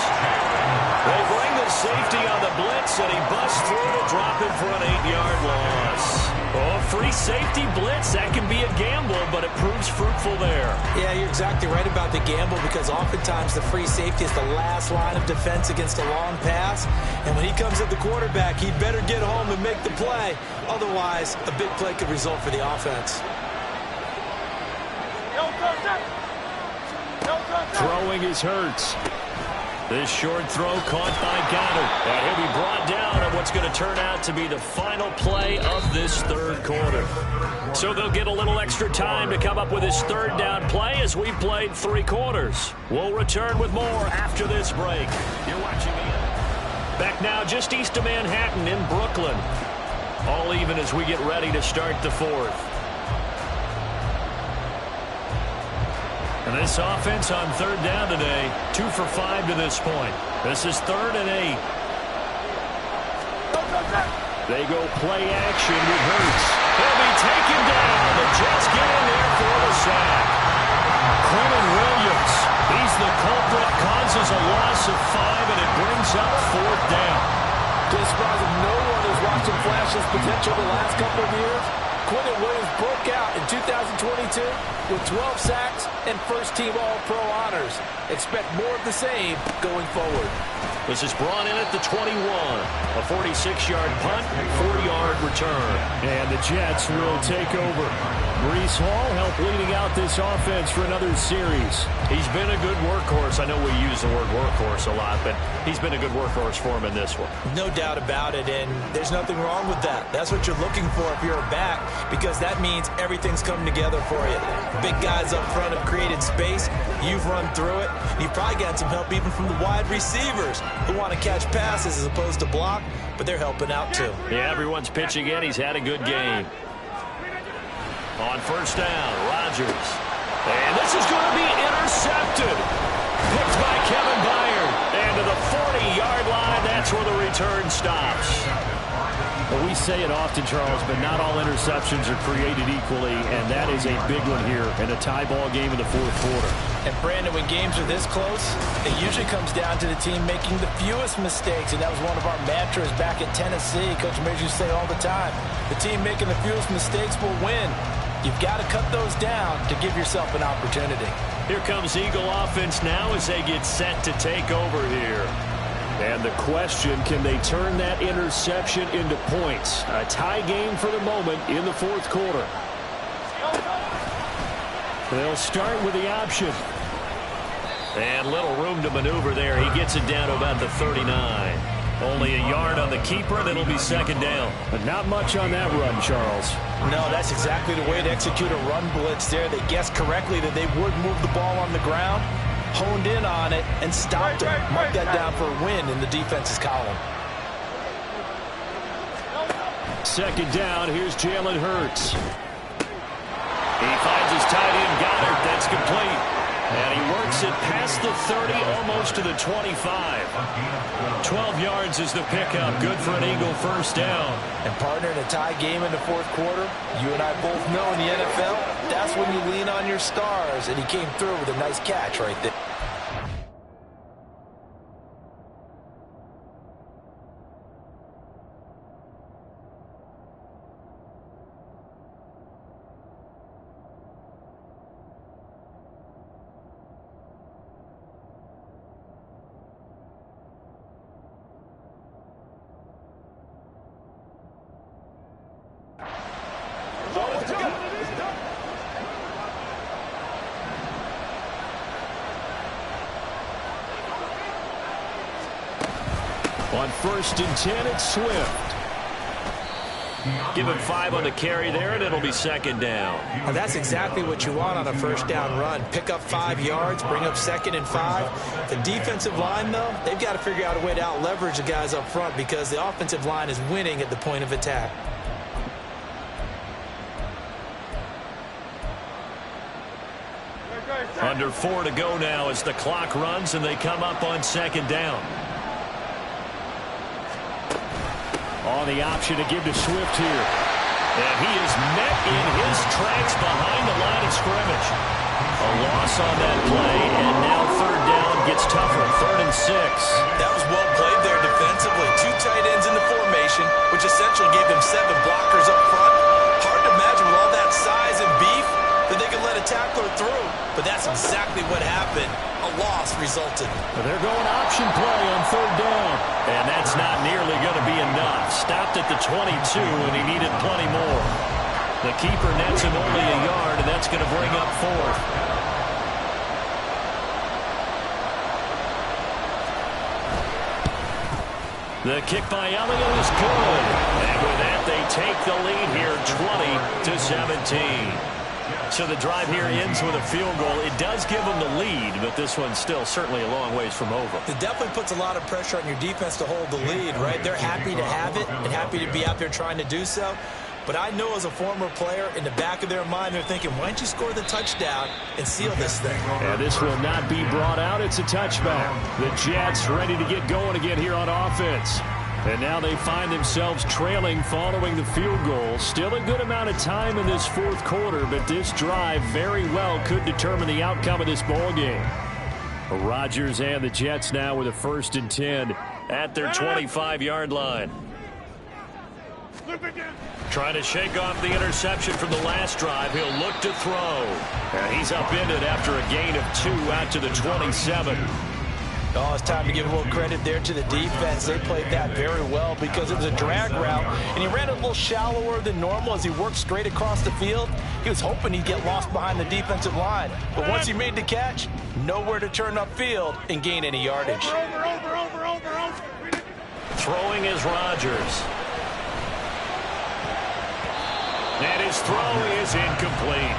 They bring the safety on the blitz, and he busts through to drop him for an 8-yard loss. Oh, free safety blitz, that can be a gamble, but it proves fruitful there. Yeah, you're exactly right about the gamble because oftentimes the free safety is the last line of defense against a long pass. And when he comes at the quarterback, he'd better get home and make the play. Otherwise, a big play could result for the offense. Throwing is Hurts. This short throw caught by Goddard. And he'll be brought down on what's going to turn out to be the final play of this 3rd quarter. So they'll get a little extra time to come up with his 3rd down play as we've played 3 quarters. We'll return with more after this break. You're watching me. Back now just east of Manhattan in Brooklyn. All even as we get ready to start the 4th. And this offense on 3rd down today, 2 for 5 to this point. This is 3rd and 8. They go play action with Hurts. He'll be taken down. The Jets get in there for the sack. Quentin Williams, he's the culprit, causes a loss of 5, and it brings up 4th down. Just surprised if no one has watched him flash his potential the last couple of years. Quentin Williams broke out in 2022 with 12 sacks and first-team All-Pro honors. Expect more of the same going forward. This is brought in at the 21. A 46-yard punt, 4-yard return. And the Jets will take over. Breece Hall helped leading out this offense for another series. He's been a good workhorse. I know we use the word workhorse a lot, but he's been a good workhorse for him in this one. No doubt about it, and there's nothing wrong with that. That's what you're looking for if you're a back, because that means everything's come together for you. Big guys up front have created space. You've run through it. You've probably got some help even from the wide receivers who want to catch passes as opposed to block, but they're helping out too. Yeah, everyone's pitching in. He's had a good game. On 1st down, Rodgers. And this is going to be intercepted. Picked by Kevin Byard. And to the 40-yard line, that's where the return stops. Well, we say it often, Charles, but not all interceptions are created equally, and that is a big one here in a tie ball game in the 4th quarter. And Brandon, when games are this close, it usually comes down to the team making the fewest mistakes, and that was one of our mantras back at Tennessee. Coach Major used to say all the time, the team making the fewest mistakes will win. You've got to cut those down to give yourself an opportunity. Here comes Eagle offense now as they get set to take over here. And the question, can they turn that interception into points? A tie game for the moment in the 4th quarter. They'll start with the option. And little room to maneuver there. He gets it down to about the 39. Only a yard on the keeper, and it'll be 2nd down. But not much on that run, Charles. No, that's exactly the way to execute a run blitz there. They guessed correctly that they would move the ball on the ground, honed in on it, and stopped it. Mark that down for a win in the defense's column. 2nd down, here's Jalen Hurts. He finds his tight end, Goddard. That's complete. And he works it past the 30, almost to the 25. 12 yards is the pickup. Good for an Eagle first down. And partner, in a tie game in the fourth quarter, you and I both know in the NFL, that's when you lean on your stars. And he came through with a nice catch right there. On 1st and 10, it's Swift. Give him 5 on the carry there, and it'll be second down. Now that's exactly what you want on a first down run. Pick up 5 yards, bring up 2nd and 5. The defensive line, though, they've got to figure out a way to out-leverage the guys up front because the offensive line is winning at the point of attack. Under 4 to go now as the clock runs, and they come up on second down. On the option to give to Swift here. And he is met in his tracks behind the line of scrimmage. A loss on that play, and now third down gets tougher. 3rd and 6. That was well played there defensively. 2 tight ends in the formation, which essentially gave them 7 blockers up front. Hard to imagine with all that size and beef that they could let a tackler through. But that's exactly what happened. A loss resulted. They're going option play on 3rd down. And that's not nearly going to be enough. Stopped at the 22, and he needed plenty more. The keeper nets him only a yard, and that's going to bring up 4th. The kick by Elliott is good. And with that, they take the lead here, 20-17. So the drive here ends with a field goal. It does give them the lead, but this one's still certainly a long ways from over. It definitely puts a lot of pressure on your defense to hold the lead, right? They're happy to have it and happy to be out there trying to do so. But I know as a former player, in the back of their mind, they're thinking, why don't you score the touchdown and seal this thing? And this will not be brought out. It's a touchback. The Jets ready to get going again here on offense. And now they find themselves trailing following the field goal. Still a good amount of time in this fourth quarter, but this drive very well could determine the outcome of this ball game. Rodgers and the Jets now with a 1st and 10 at their 25-yard line. Trying to shake off the interception from the last drive. He'll look to throw. And he's upended after a gain of 2 out to the 27. Oh, it's time to give a little credit there to the defense. They played that very well because it was a drag route, and he ran a little shallower than normal as he worked straight across the field. He was hoping he'd get lost behind the defensive line. But once he made the catch, nowhere to turn upfield and gain any yardage. Over. Throwing is Rodgers. And his throw is incomplete.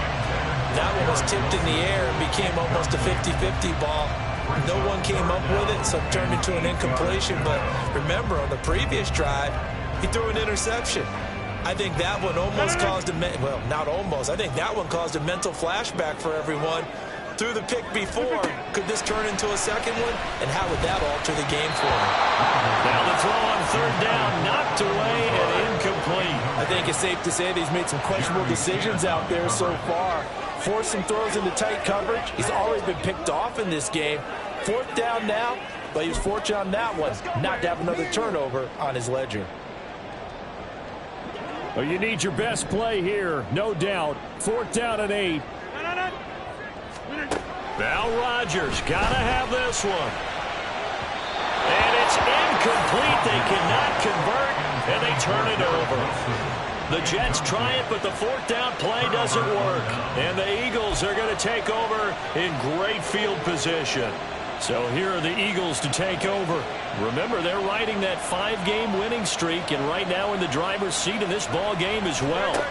That one was tipped in the air and became almost a 50-50 ball. No one came up with it, so it turned into an incompletion. But remember, on the previous drive, he threw an interception. I think that one almost caused a well, not almost. I think that one caused a mental flashback for everyone. Threw the pick before. Could this turn into a second one? And how would that alter the game for him? Now the throw on 3rd down, knocked away and incomplete. I think it's safe to say that he's made some questionable decisions out there so far. Forced some throws into tight coverage. He's already been picked off in this game. 4th down now, but he was fortunate on that one not to have another turnover on his ledger. Well, you need your best play here, no doubt. 4th down and 8. Now Rodgers got to have this one. And it's incomplete. They cannot convert, and they turn it over. The Jets try it, but the 4th down play doesn't work. And the Eagles are going to take over in great field position. So here are the Eagles to take over. Remember, they're riding that 5-game winning streak, and right now in the driver's seat in this ball game as well.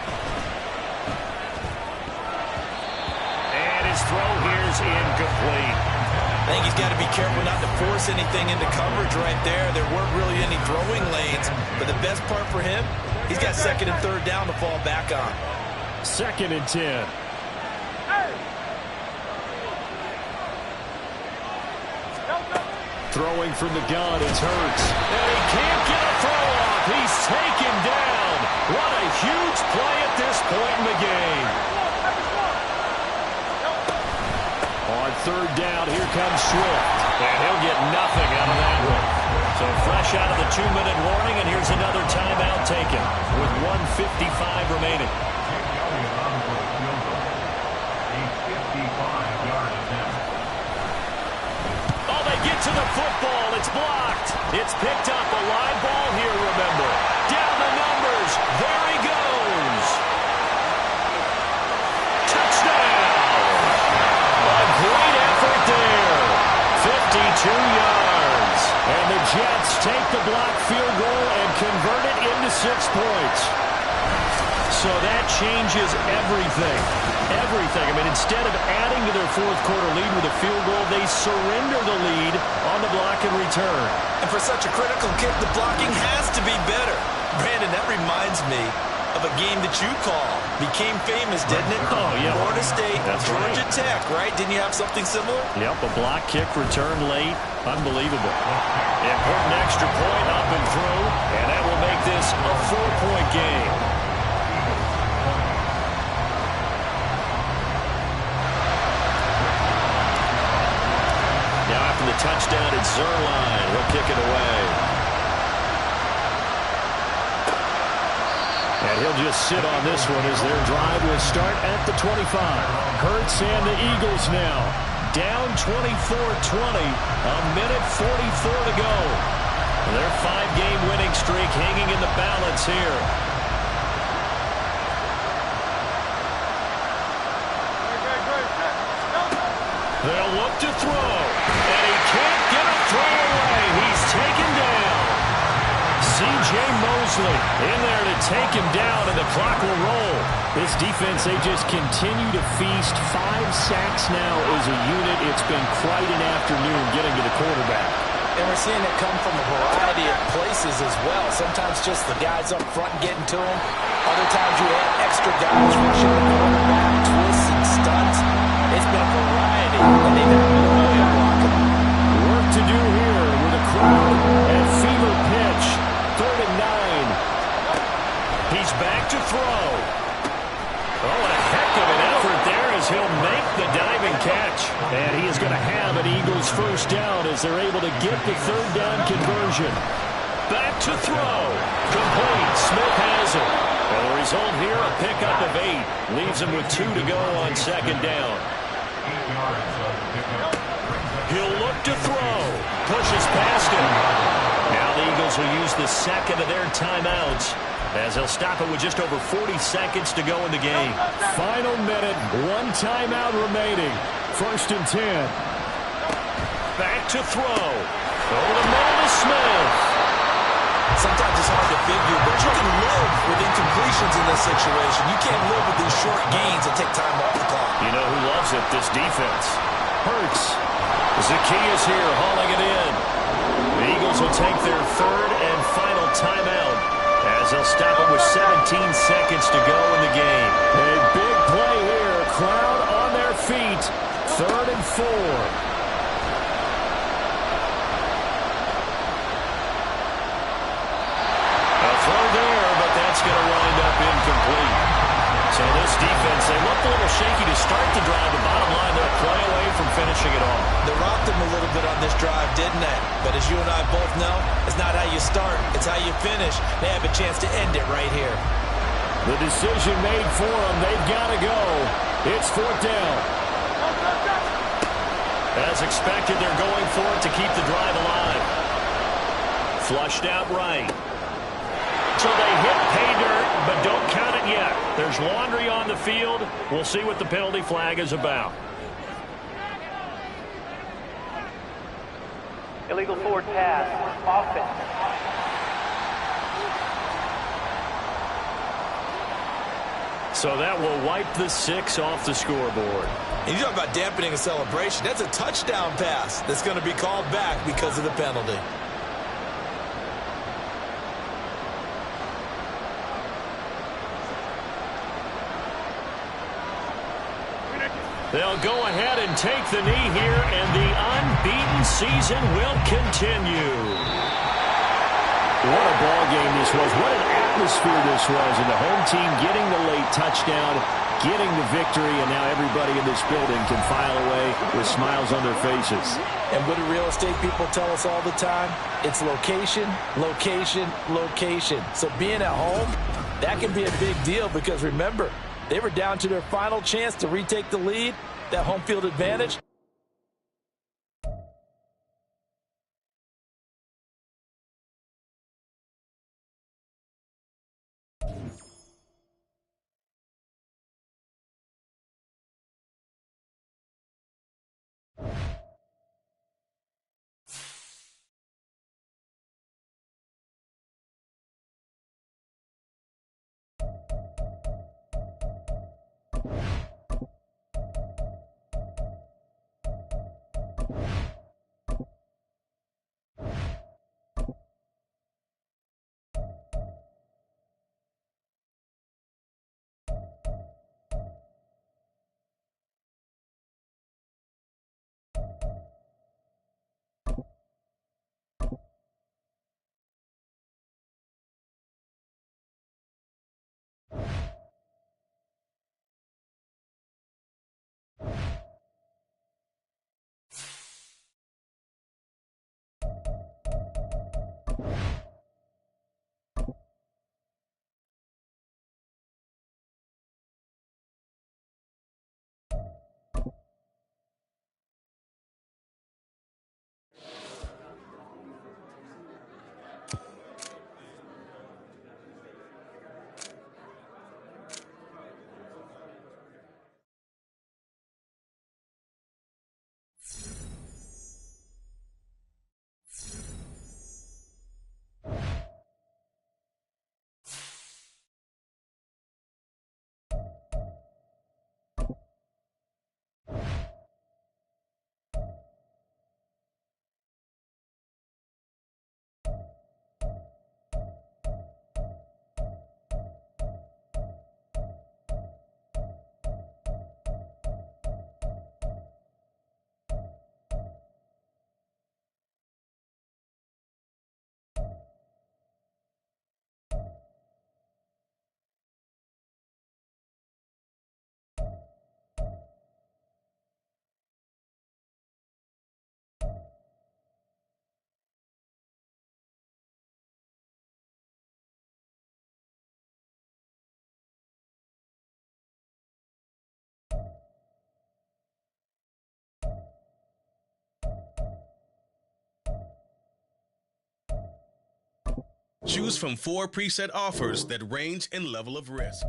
And his throw here is incomplete. I think he's got to be careful not to force anything into coverage right there. There weren't really any throwing lanes, but the best part for him, he's got 2nd and 3rd down to fall back on. 2nd and 10. Throwing from the gun, it's Hurts. And he can't get a throw off. He's taken down. What a huge play at this point in the game. On third down, here comes Swift. And he'll get nothing out of that one. So fresh out of the 2-minute warning, and here's another timeout taken with 1:55 remaining. Oh, they get to the football. It's blocked. It's picked up. A live ball here, remember. Down the numbers. There he goes. Touchdown. A great effort there. 52 yards. And the Jets take the blocked field goal and convert it into 6 points. So that changes everything. Everything. I mean, instead of adding to their fourth quarter lead with a field goal, they surrender the lead on the block and return. And for such a critical kick, the blocking has to be better. Brandon, that reminds me of a game that you call. Became famous, didn't it? Oh, yeah. Florida State, That's Georgia right. Tech, right? Didn't you have something similar? Yep, a block kick return late. Unbelievable. Important extra point up and through, and that will make this a 4-point game. Now after the touchdown, it's Zuerlein. He'll kick it away. And he'll just sit on this one as their drive will start at the 25. Hurts and the Eagles now down 24-20. A minute 44 to go. Their 5-game winning streak hanging in the balance here. They'll look to throw. And he can't get a throw away. He's taken down. C.J. Mosley in there to take him down, and the clock will roll. This defense, they just continue to feast. 5 sacks now as a unit. It's been quite an afternoon getting to the quarterback. And we're seeing it come from a variety of places as well. Sometimes just the guys up front getting to him. Other times you have extra guys rushing the quarterback, twists and stunts. It's been a variety, and they've had no way of blocking them. Work to do here with a crowd at fever pitch. 3rd and 9. He's back to throw. Oh, and a heck of an effort there as he'll make the diving catch. And he is going to have an Eagles first down as they're able to get the 3rd down conversion. Back to throw. Complete. Smith has it. And the result here, a pickup of 8. Leaves him with 2 to go on 2nd down. He'll look to throw. Pushes past him. Now the Eagles will use the second of their timeouts as they'll stop it with just over 40 seconds to go in the game. Final minute, 1 timeout remaining. 1st and 10. Back to throw. Over the middle to Smith. Sometimes it's hard to figure, but you can live with incompletions in this situation. You can't live with these short gains that take time off the clock. You know who loves it? This defense. Hurts. Zaccheaus here hauling it in. The Eagles will take their 3rd and final timeout as they'll stop it with 17 seconds to go in the game. A big play here. Crowd on their feet. 3rd and 4. Throw there, but that's going to wind up incomplete. So this defense, they looked a little shaky to start the drive. The bottom line, they're a play away from finishing it off. They rocked them a little bit on this drive, didn't they? But as you and I both know, it's not how you start, it's how you finish. They have a chance to end it right here. The decision made for them. They've got to go. It's 4th down. As expected, they're going for it to keep the drive alive. Flushed out right. So they hit pay dirt, but don't count it yet. There's laundry on the field. We'll see what the penalty flag is about. Illegal forward pass. Offense. So that will wipe the 6 off the scoreboard. And you talk about dampening a celebration. That's a touchdown pass that's going to be called back because of the penalty. They'll go ahead and take the knee here, and the unbeaten season will continue. What a ball game this was. What an atmosphere this was. And the home team getting the late touchdown, getting the victory, and now everybody in this building can file away with smiles on their faces. And what do real estate people tell us all the time? It's location, location, location. So being at home, that can be a big deal because remember, they were down to their final chance to retake the lead, that home field advantage. Choose from 4 preset offers that range in level of risk.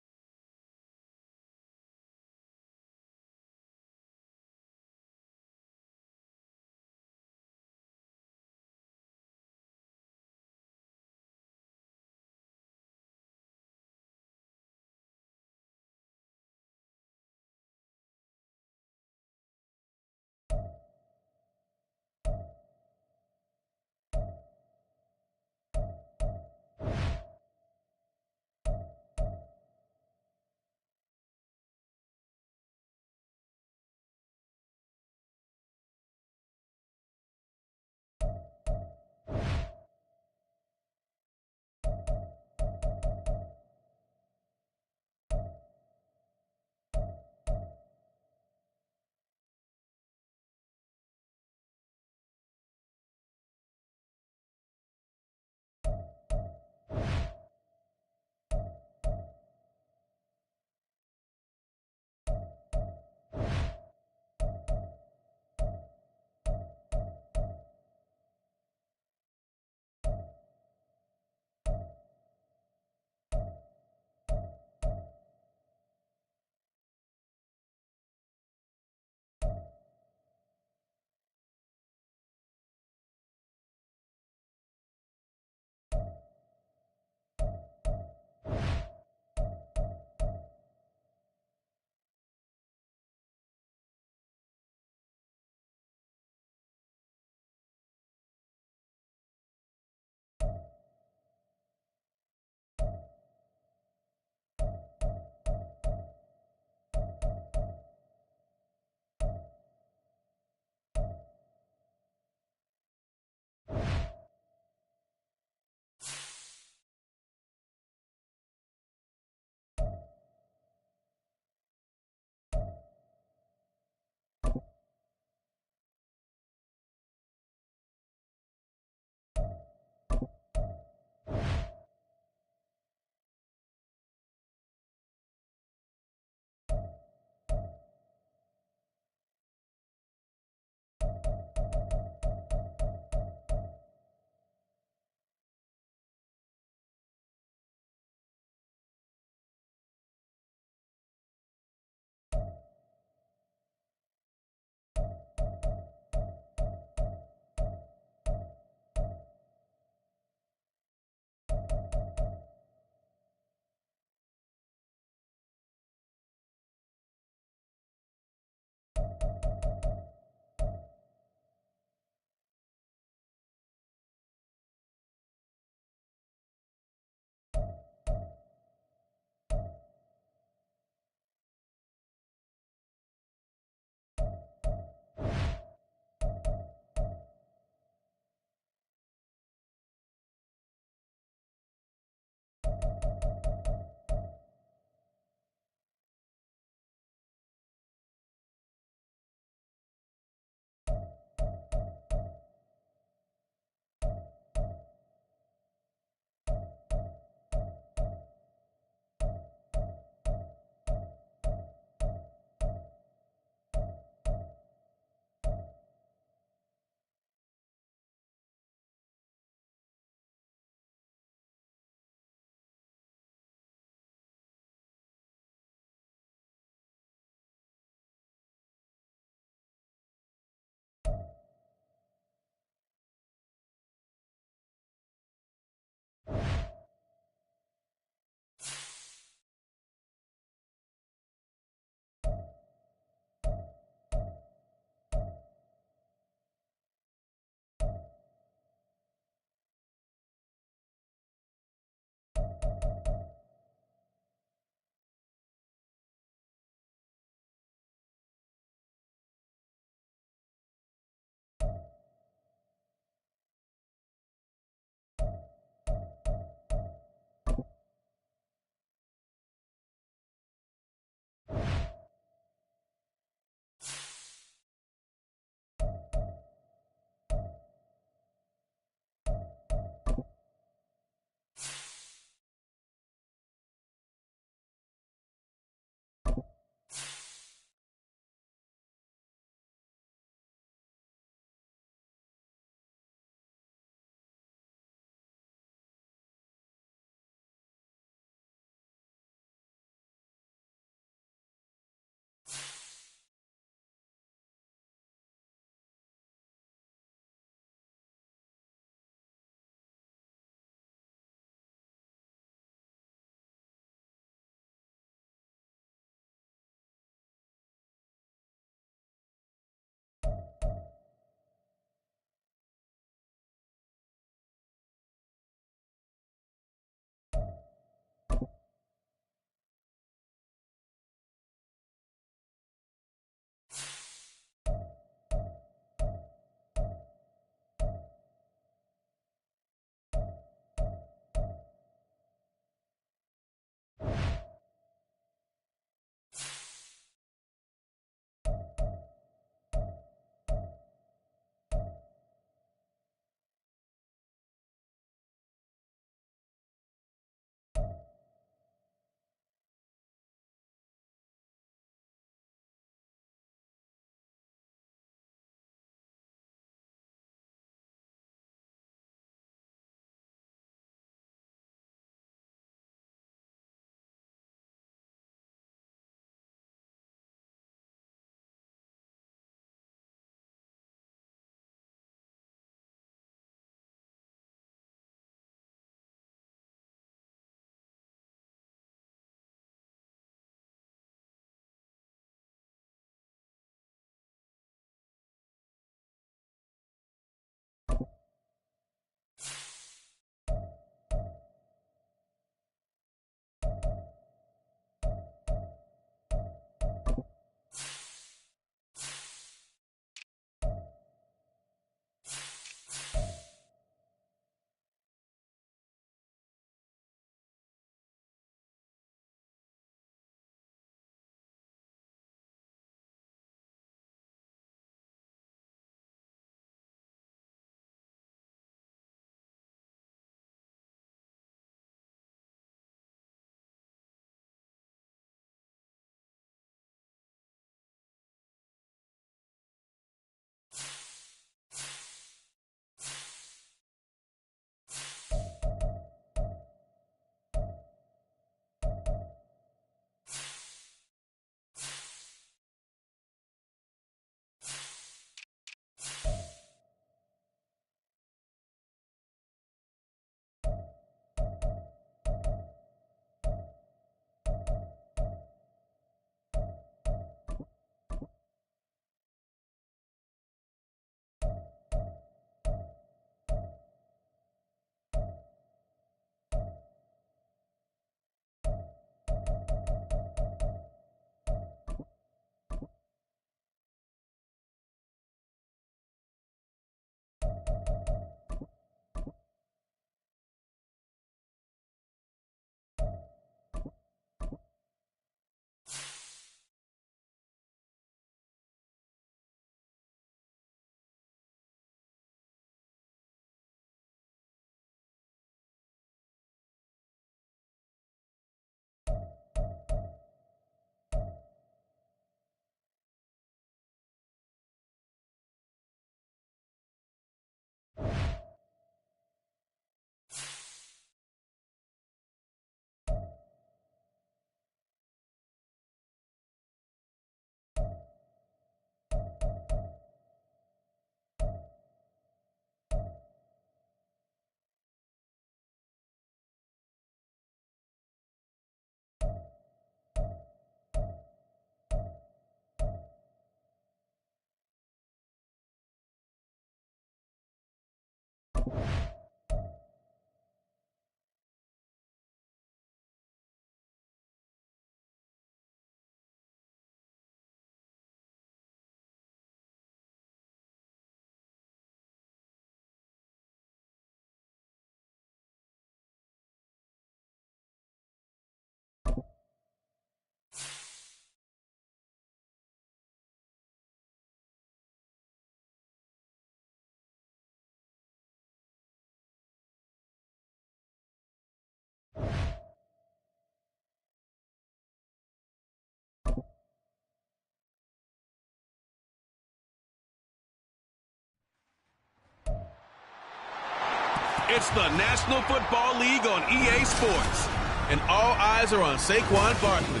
It's the National Football League on EA Sports. And all eyes are on Saquon Barkley.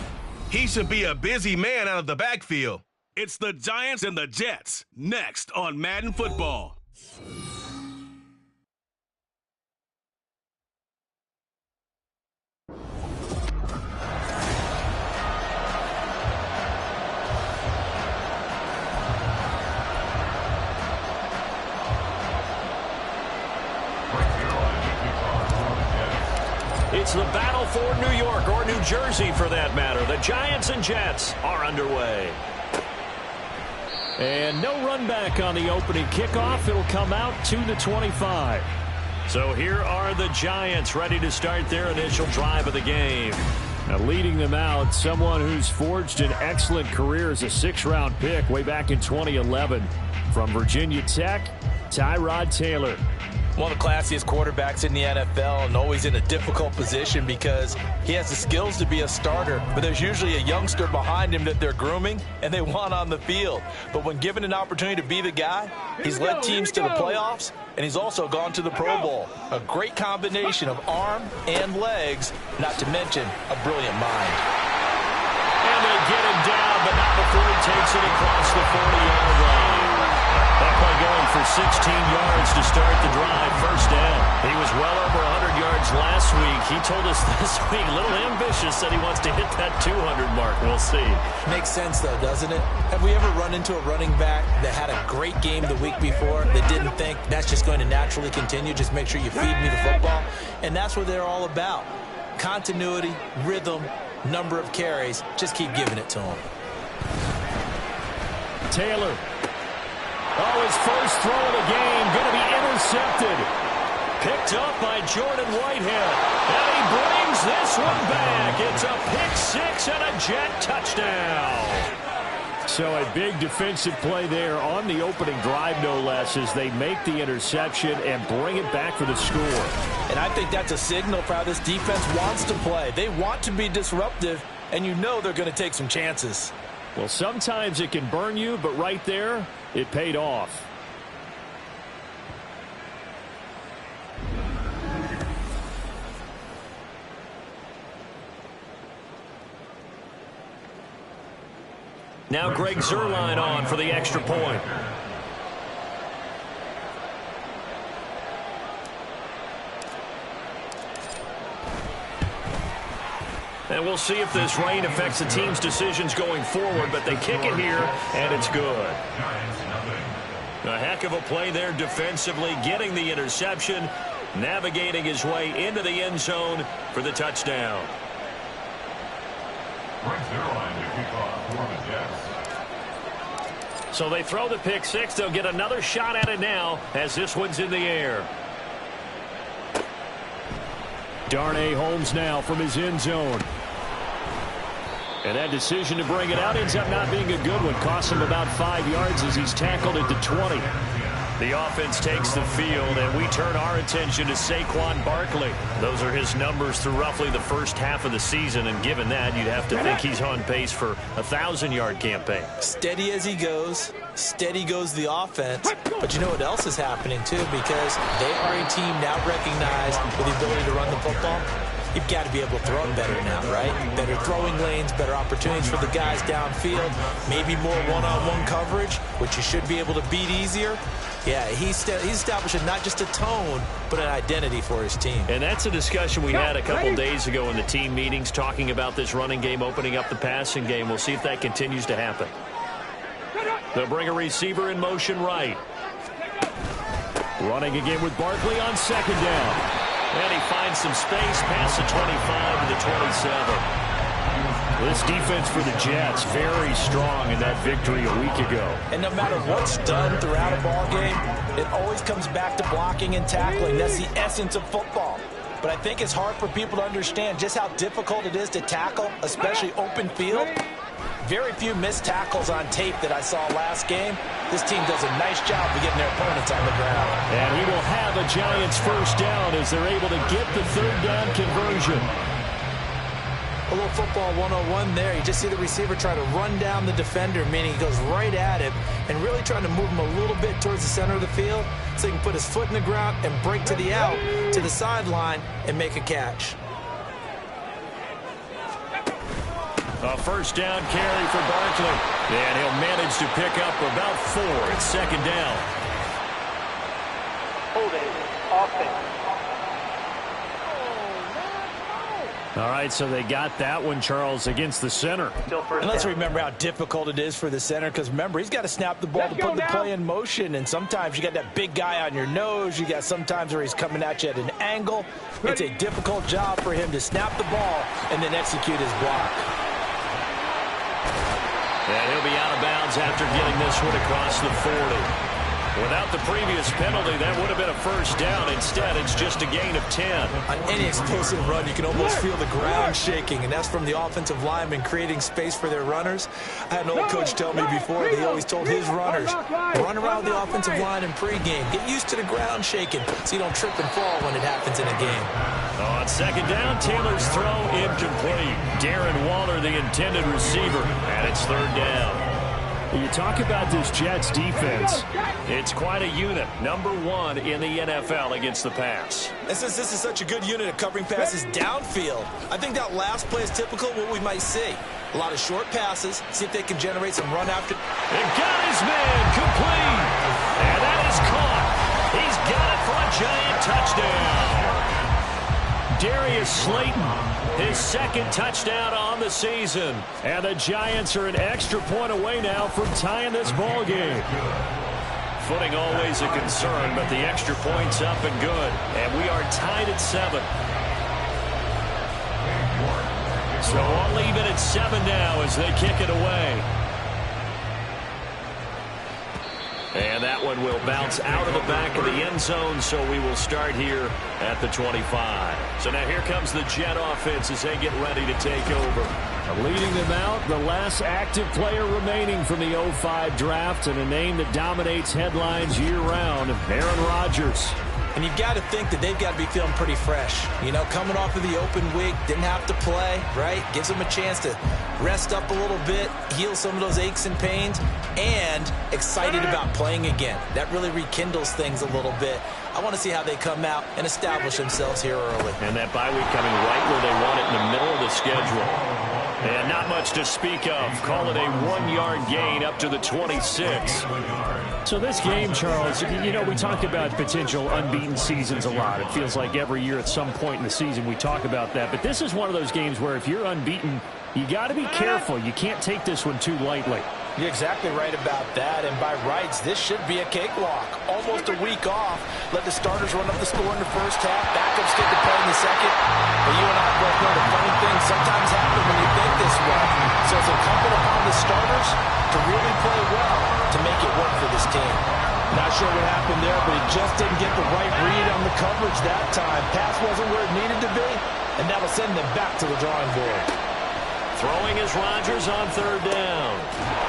He should be a busy man out of the backfield. It's the Giants and the Jets, next on Madden Football. It's the battle for New York, or New Jersey for that matter. The Giants and Jets are underway. And no run back on the opening kickoff. It'll come out to the 25. So here are the Giants ready to start their initial drive of the game. Now leading them out, someone who's forged an excellent career as a 6th-round pick way back in 2011 from Virginia Tech, Tyrod Taylor. One of the classiest quarterbacks in the NFL and always in a difficult position because he has the skills to be a starter, but there's usually a youngster behind him that they're grooming and they want on the field. But when given an opportunity to be the guy, he's led teams to the playoffs and he's also gone to the Pro Bowl. A great combination of arm and legs, not to mention a brilliant mind. And they get him down, but not before he takes it across the 40-yard line. That play going for 16 yards to start the drive. First down. He was well over 100 yards last week. He told us this week, a little ambitious, that he wants to hit that 200 mark. We'll see. Makes sense, though, doesn't it? Have we ever run into a running back that had a great game the week before that didn't think that's just going to naturally continue? Just make sure you feed me the football. And that's what they're all about. Continuity, rhythm, number of carries. Just keep giving it to him. Taylor. Oh, his first throw of the game going to be intercepted. Picked up by Jordan Whitehead. And he brings this one back. It's a pick-6 and a Jet touchdown. So a big defensive play there on the opening drive, no less, as they make the interception and bring it back for the score. And I think that's a signal for how this defense wants to play. They want to be disruptive, and you know they're going to take some chances. Well, sometimes it can burn you, but right there, it paid off. Now Greg Zuerlein on for the extra point. And we'll see if this rain affects the team's decisions going forward, but they kick it here, and it's good. A heck of a play there defensively, getting the interception, navigating his way into the end zone for the touchdown. So they throw the pick six. They'll get another shot at it now as this one's in the air. Darnay Holmes now from his end zone. And that decision to bring it out ends up not being a good one. Costs him about 5 yards as he's tackled at the 20. The offense takes the field, and we turn our attention to Saquon Barkley. Those are his numbers through roughly the first half of the season, and given that, you'd have to think he's on pace for a 1,000-yard campaign. Steady as he goes, steady goes the offense. But you know what else is happening, too, because they are a team now recognized with the ability to run the football. You've got to be able to throw it better now, right? Better throwing lanes, better opportunities for the guys downfield, maybe more one-on-one coverage, which you should be able to beat easier. Yeah, he's establishing not just a tone, but an identity for his team. And that's a discussion we had a couple days ago in the team meetings, talking about this running game, opening up the passing game. We'll see if that continues to happen. They'll bring a receiver in motion right. Running again with Barkley on second down. And he finds some space past the 25 to the 27. This defense for the Jets, very strong in that victory a week ago. And no matter what's done throughout a ball game, it always comes back to blocking and tackling. That's the essence of football. But I think it's hard for people to understand just how difficult it is to tackle, especially open field. Very few missed tackles on tape that I saw last game. This team does a nice job of getting their opponents on the ground. And he will have a Giants first down as they're able to get the third down conversion. A little football 101 there. You just see the receiver try to run down the defender, meaning he goes right at him and really trying to move him a little bit towards the center of the field so he can put his foot in the ground and break to the out, to the sideline, and make a catch. A first down carry for Barkley. And he'll manage to pick up about 4. It's second down. Holding, offense. All right, so they got that one, Charles, against the center. And let's remember how difficult it is for the center, because remember, he's got to snap the ball to put the play in motion, and sometimes you got that big guy on your nose. You got sometimes where he's coming at you at an angle. It's a difficult job for him to snap the ball and then execute his block. And he'll be out of bounds after getting this one across the 40. Without the previous penalty, that would have been a first down. Instead, it's just a gain of 10. On any explosive run, you can almost feel the ground shaking, and that's from the offensive linemen creating space for their runners. I had an old coach tell me before that he always told his runners, run around the offensive line in pregame. Get used to the ground shaking so you don't trip and fall when it happens in a game. On second down, Taylor's throw incomplete. Darren Waller, the intended receiver, and it's third down. You talk about this Jets defense. It's quite a unit. Number 1 in the NFL against the pass. And since this is such a good unit of covering passes downfield, I think that last play is typical of what we might see. A lot of short passes, see if they can generate some run after. And got his man complete. And that is caught. He's got it for a giant touchdown. Darius Slayton, his second touchdown on the season. And the Giants are an extra point away now from tying this ball game. Footing always a concern, but the extra point's up and good. And we are tied at 7. So all even at 7 now as they kick it away. And that one will bounce out of the back of the end zone, so we will start here at the 25. So now here comes the Jet offense as they get ready to take over. Leading them out, the last active player remaining from the 05 draft, and a name that dominates headlines year-round, Aaron Rodgers. And you've got to think that they've got to be feeling pretty fresh. You know, coming off of the open week, didn't have to play, right? Gives them a chance to rest up a little bit, heal some of those aches and pains, and excited about playing again. That really rekindles things a little bit. I want to see how they come out and establish themselves here early. And that bye week coming right where they want it in the middle of the schedule. And not much to speak of. Call it a 1-yard gain up to the 26. So this game, Charles, you know, we talk about potential unbeaten seasons a lot. It feels like every year at some point in the season we talk about that. But this is one of those games where if you're unbeaten, you got to be careful. You can't take this one too lightly. You're exactly right about that, and by rights, this should be a cakewalk. Almost a week off. Let the starters run up the score in the first half. Backups get the play in the second. But you and I both know the funny things sometimes happen when you think this way. So it's incumbent upon the starters to really play well to make it work for this team. Not sure what happened there, but he just didn't get the right read on the coverage that time. Pass wasn't where it needed to be, and that'll send them back to the drawing board. Throwing is Rodgers on third down.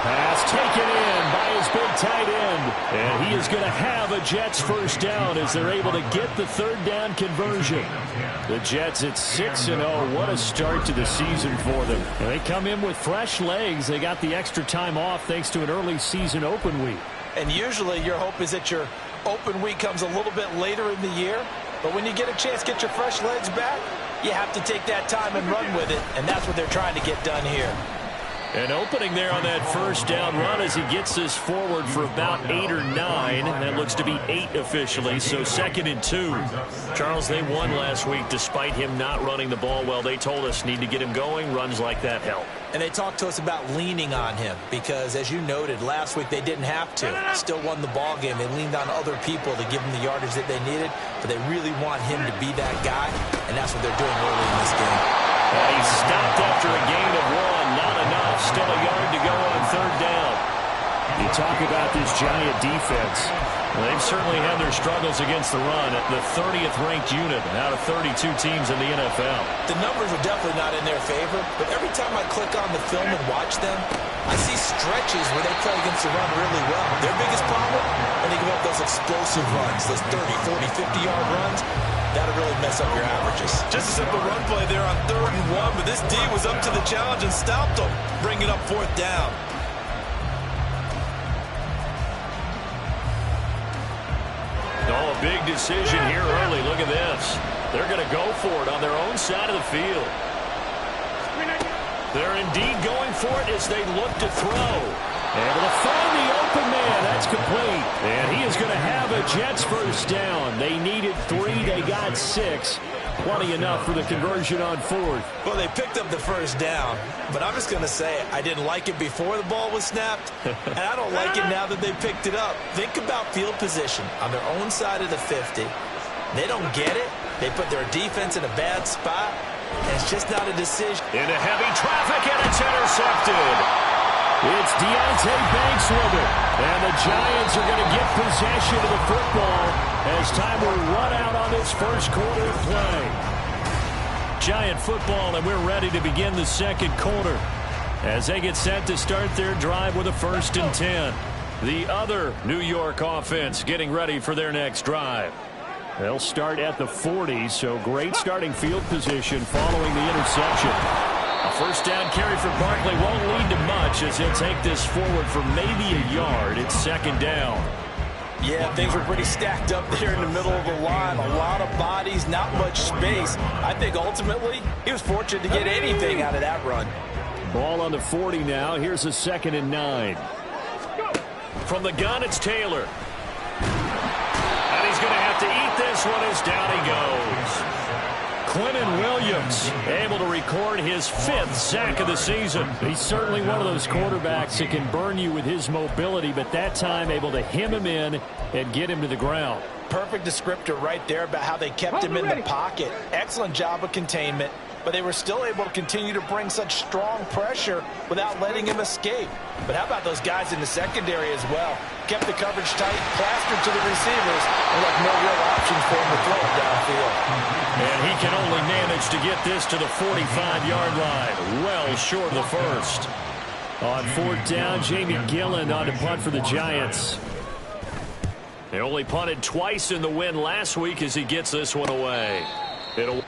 Pass taken in by his big tight end. And he is going to have a Jets first down as they're able to get the third down conversion. The Jets at 6-0. What a start to the season for them. And they come in with fresh legs. They got the extra time off thanks to an early season open week. And usually your hope is that your open week comes a little bit later in the year. But when you get a chance to get your fresh legs back, you have to take that time and run with it, and that's what they're trying to get done here. An opening there on that first down run as he gets this forward for about 8 or 9. That looks to be 8 officially, so 2nd and 2. Charles, they won last week despite him not running the ball well. They told us need to get him going. Runs like that help. And they talked to us about leaning on him because, as you noted, last week they didn't have to. Still won the ball game. They leaned on other people to give them the yardage that they needed, but they really want him to be that guy, and that's what they're doing early in this game. And he stopped after a gain of 1. Not enough. Still a yard to go on third down. You talk about this Giant defense. Well, they've certainly had their struggles against the run. At the 30th ranked unit out of 32 teams in the NFL. The numbers are definitely not in their favor, but every time I click on the film and watch them, I see stretches where they play against the run really well. Their biggest problem, when they give up those explosive runs, those 30, 40, 50-yard runs, that'll really mess up your averages. Just a simple run play there on 3rd and 1, but this D was up to the challenge and stopped them, bringing up 4th down. Oh, a big decision here early. Look at this. They're going to go for it on their own side of the field. They're indeed going for it as they look to throw. Able to find the open man. That's complete. And he is going to have a Jets first down. They needed 3. They got 6. Plenty enough for the conversion on 4th. Well, they picked up the first down, but I'm just going to say I didn't like it before the ball was snapped, and I don't like it now that they picked it up. Think about field position on their own side of the 50. They don't get it. They put their defense in a bad spot, and it's just not a decision. Into heavy traffic, and it's intercepted. It's Deonte Banks with it. And the Giants are going to get possession of the football as time will run out on this first quarter of play. Giant football, and we're ready to begin the second quarter as they get set to start their drive with a 1st and 10. The other New York offense getting ready for their next drive. They'll start at the 40, so great starting field position following the interception. A first down carry for Barkley won't lead to much as he'll take this forward for maybe a yard. It's 2nd down. Yeah, things were pretty stacked up there in the middle of the line. A lot of bodies, not much space. I think ultimately he was fortunate to get anything out of that run. Ball on the 40 now. Here's a 2nd and 9. From the gun, it's Taylor. And he's going to have to eat this one as down he goes. Quinnen Williams able to record his 5th sack of the season. He's certainly one of those quarterbacks that can burn you with his mobility, but that time able to hem him in and get him to the ground. Perfect descriptor right there about how they kept him in the pocket. Excellent job of containment, but they were still able to continue to bring such strong pressure without letting him escape. But how about those guys in the secondary as well? Kept the coverage tight, plastered to the receivers, and left no real options for him to throw it downfield. And he can only manage to get this to the 45-yard line, well short of the first. On 4th down, Jamie Gillen on to punt for the Giants. They only punted twice in the win last week as he gets this one away. It'll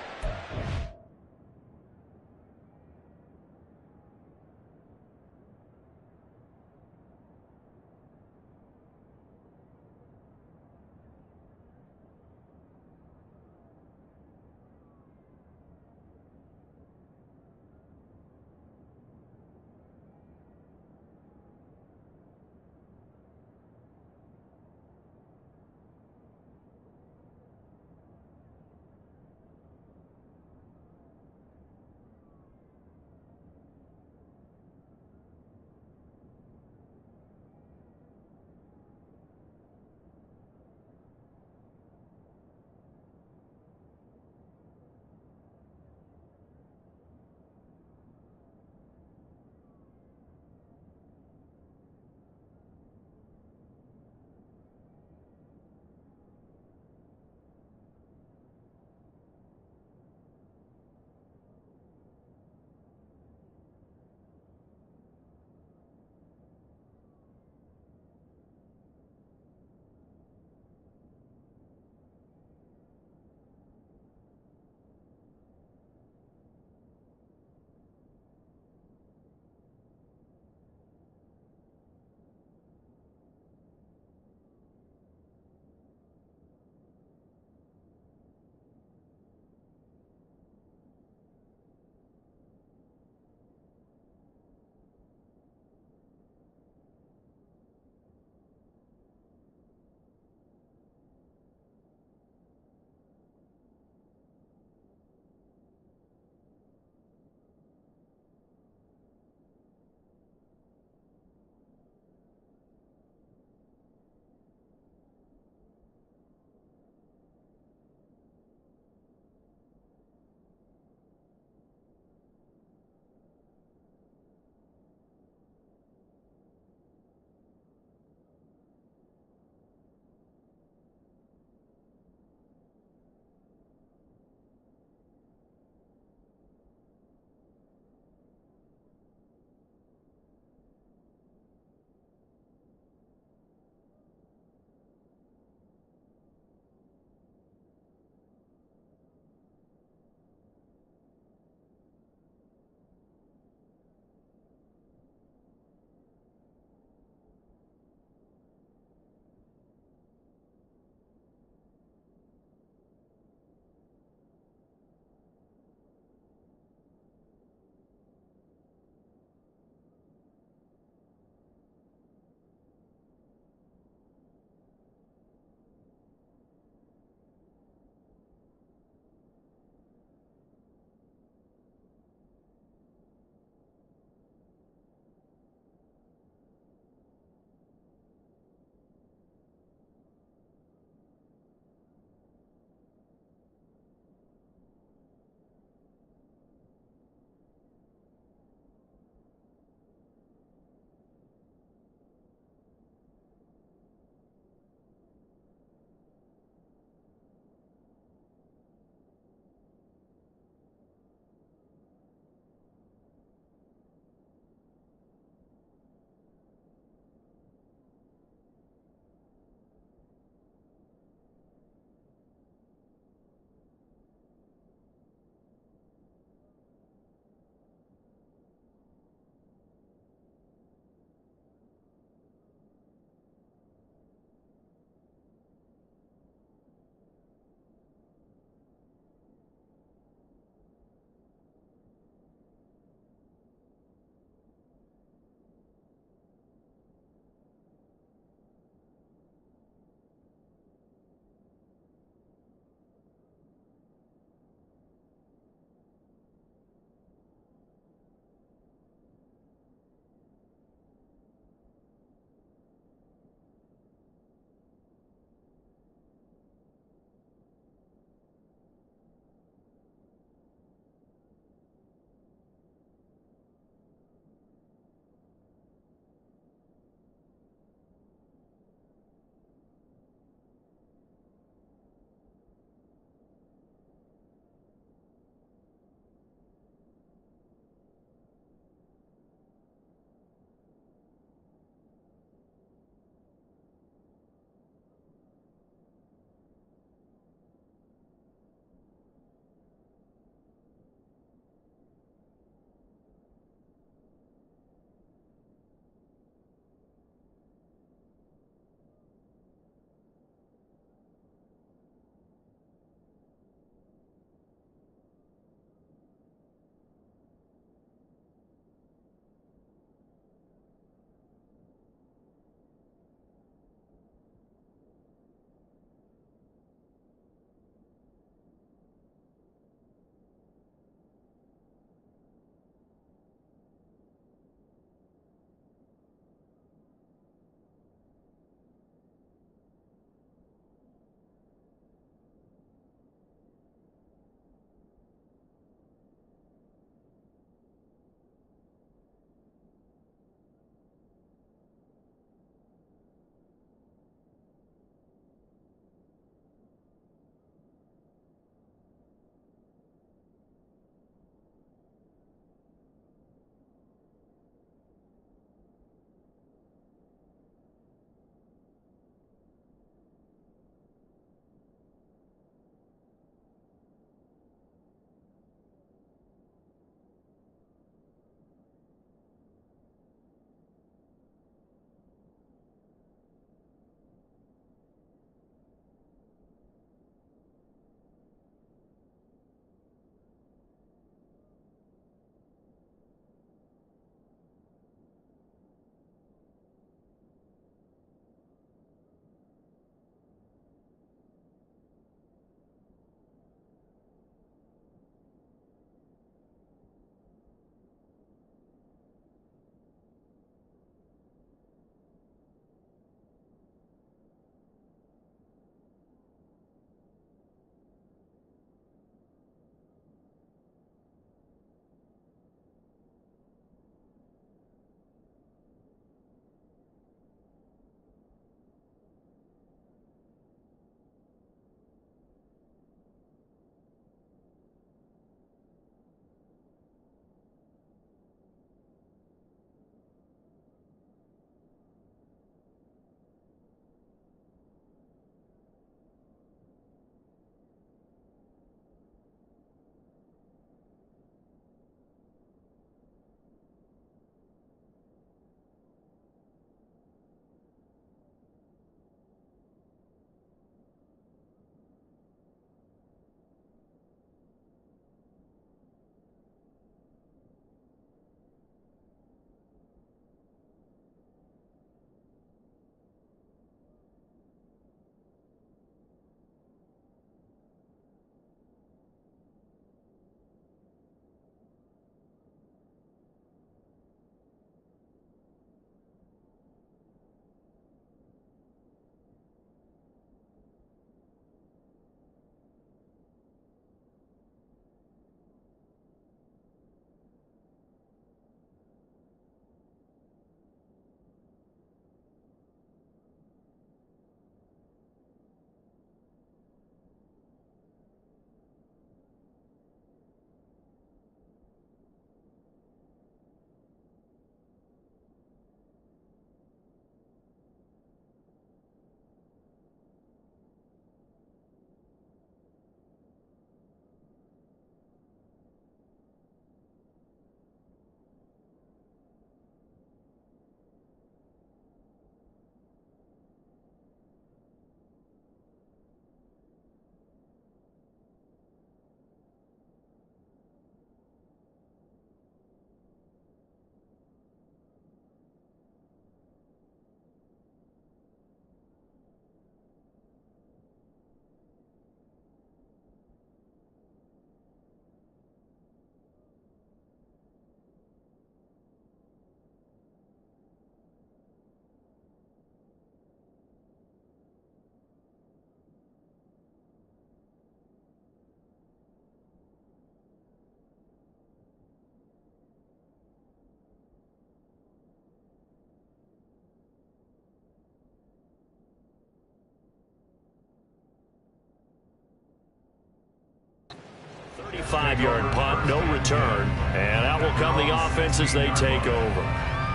35-yard punt, no return. And out will come the offense as they take over.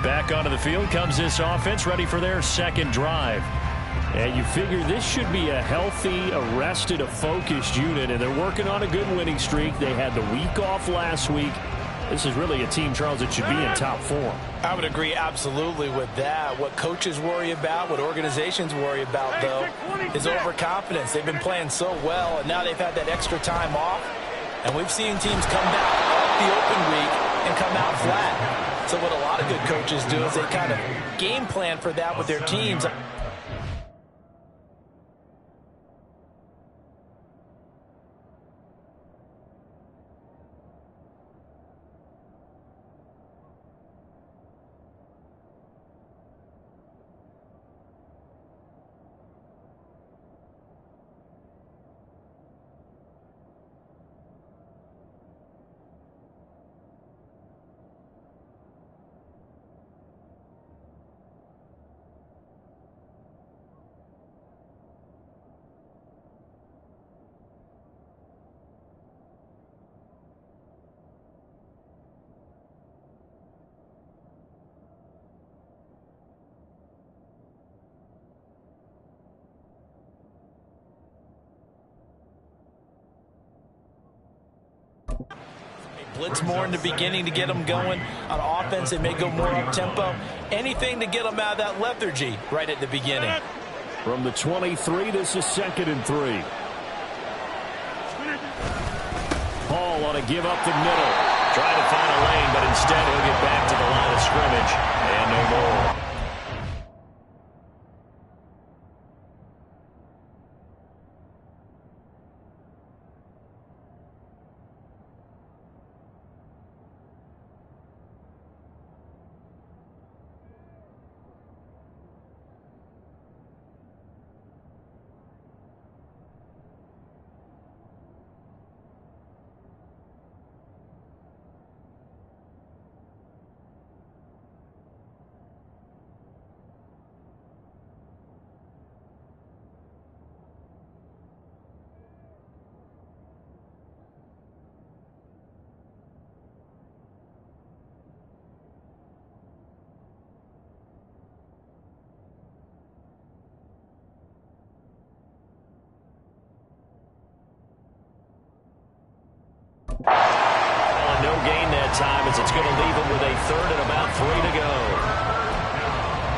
Back onto the field comes this offense, ready for their second drive. And you figure this should be a healthy, a rested, a focused unit, and they're working on a good winning streak. They had the week off last week. This is really a team, Charles, that should be in top form. I would agree absolutely with that. What coaches worry about, what organizations worry about, though, is overconfidence. They've been playing so well, and now they've had that extra time off. And we've seen teams come back off the open week and come out flat. So what a lot of good coaches do is they kind of game plan for that with their teams. Blitz more in the beginning to get them going. On offense, they may go more up-tempo. Anything to get them out of that lethargy right at the beginning. From the 23, this is 2nd and 3. Hall ought to give up the middle. Trying to find a lane, but instead he'll get back to the line of scrimmage. And no more. No gain that time as it's going to leave him with a 3rd and about 3 to go.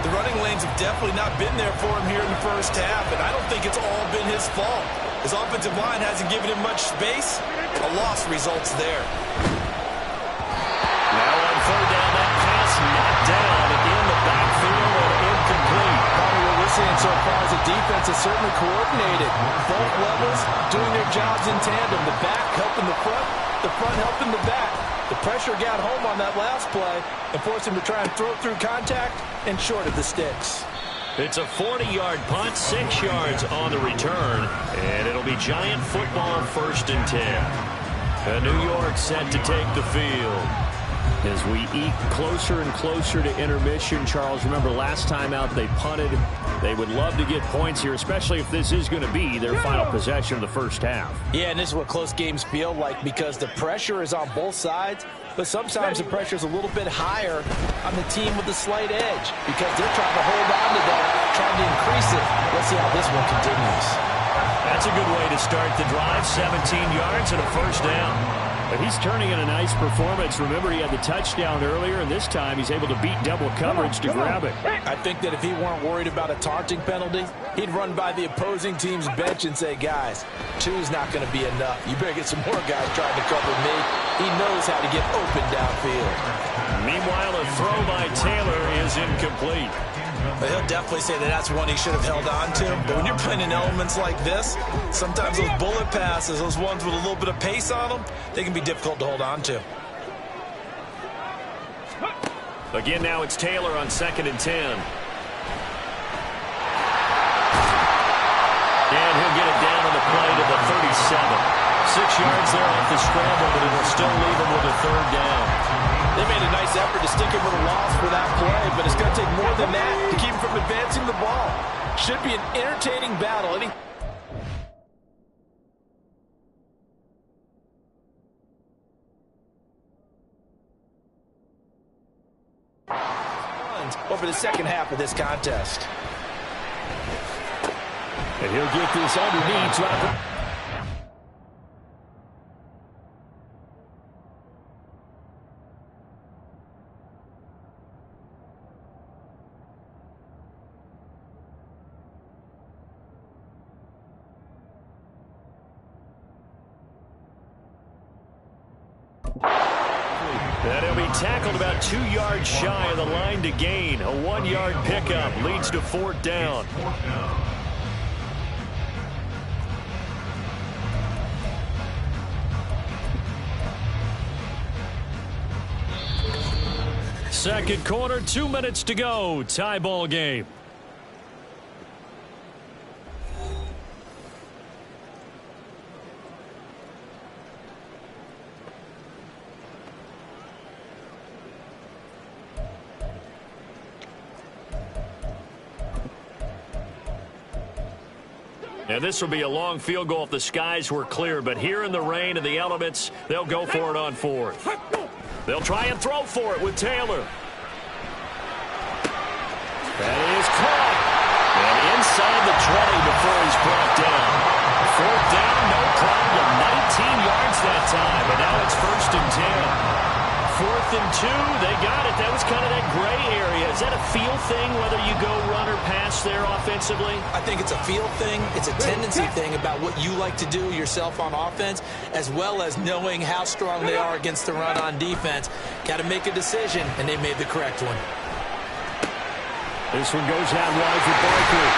The running lanes have definitely not been there for him here in the first half, and I don't think it's all been his fault. His offensive line hasn't given him much space. A loss results there. Now on 3rd down, that pass knocked down in the backfield and incomplete. What we're seeing so far is the defense is certainly coordinated. Both levels doing their jobs in tandem. The back helping the front helping the back. The pressure got home on that last play and forced him to try and throw through contact and short of the sticks. It's a 40-yard punt, 6 yards on the return, and it'll be Giant football 1st and 10. And New York set to take the field. As we eke closer and closer to intermission, Charles, remember last time out they punted. They would love to get points here, especially if this is going to be their final possession of the first half. Yeah, and this is what close games feel like because the pressure is on both sides, but sometimes the pressure is a little bit higher on the team with the slight edge because they're trying to hold on to that, trying to increase it. Let's see how this one continues. That's a good way to start the drive, 17 yards and a 1st down. But he's turning in a nice performance. Remember, he had the touchdown earlier, and this time he's able to beat double coverage to grab it. I think that if he weren't worried about a taunting penalty, he'd run by the opposing team's bench and say, guys, 2's not going to be enough. You better get some more guys trying to cover me. He knows how to get open downfield. Meanwhile, a throw by Taylor is incomplete. But he'll definitely say that that's one he should have held on to. But when you're playing in elements like this, sometimes those bullet passes, those ones with a little bit of pace on them, they can be difficult to hold on to. Again, now it's Taylor on 2nd and 10. And he'll get it down on the play to the 37. 6 yards there off the scramble, but it'll still leave him with a 3rd down. They made a nice effort to stick him with a loss for that play, but it's going to take more than that to keep him from advancing the ball. Should be an entertaining battle. over the second half of this contest. And he'll get this underneath. And he'll be tackled about 2 yards shy of the line to gain. A 1-yard pickup leads to 4th down. Second quarter, 2 minutes to go. Tie ball game. And this will be a long field goal if the skies were clear. But here in the rain and the elements, they'll go for it on 4th. They'll try and throw for it with Taylor. That is caught. And inside the 20 before he's brought down. 4th down, no problem. 19 yards that time. And now it's 1st and 10. 4th and 2, they got it. That was kind of that gray area. Is that a feel thing, whether you go run or pass there offensively? I think it's a feel thing. It's a tendency thing about what you like to do yourself on offense, as well as knowing how strong they are against the run on defense. Got to make a decision, and they made the correct one. This one goes out wide for Barkley.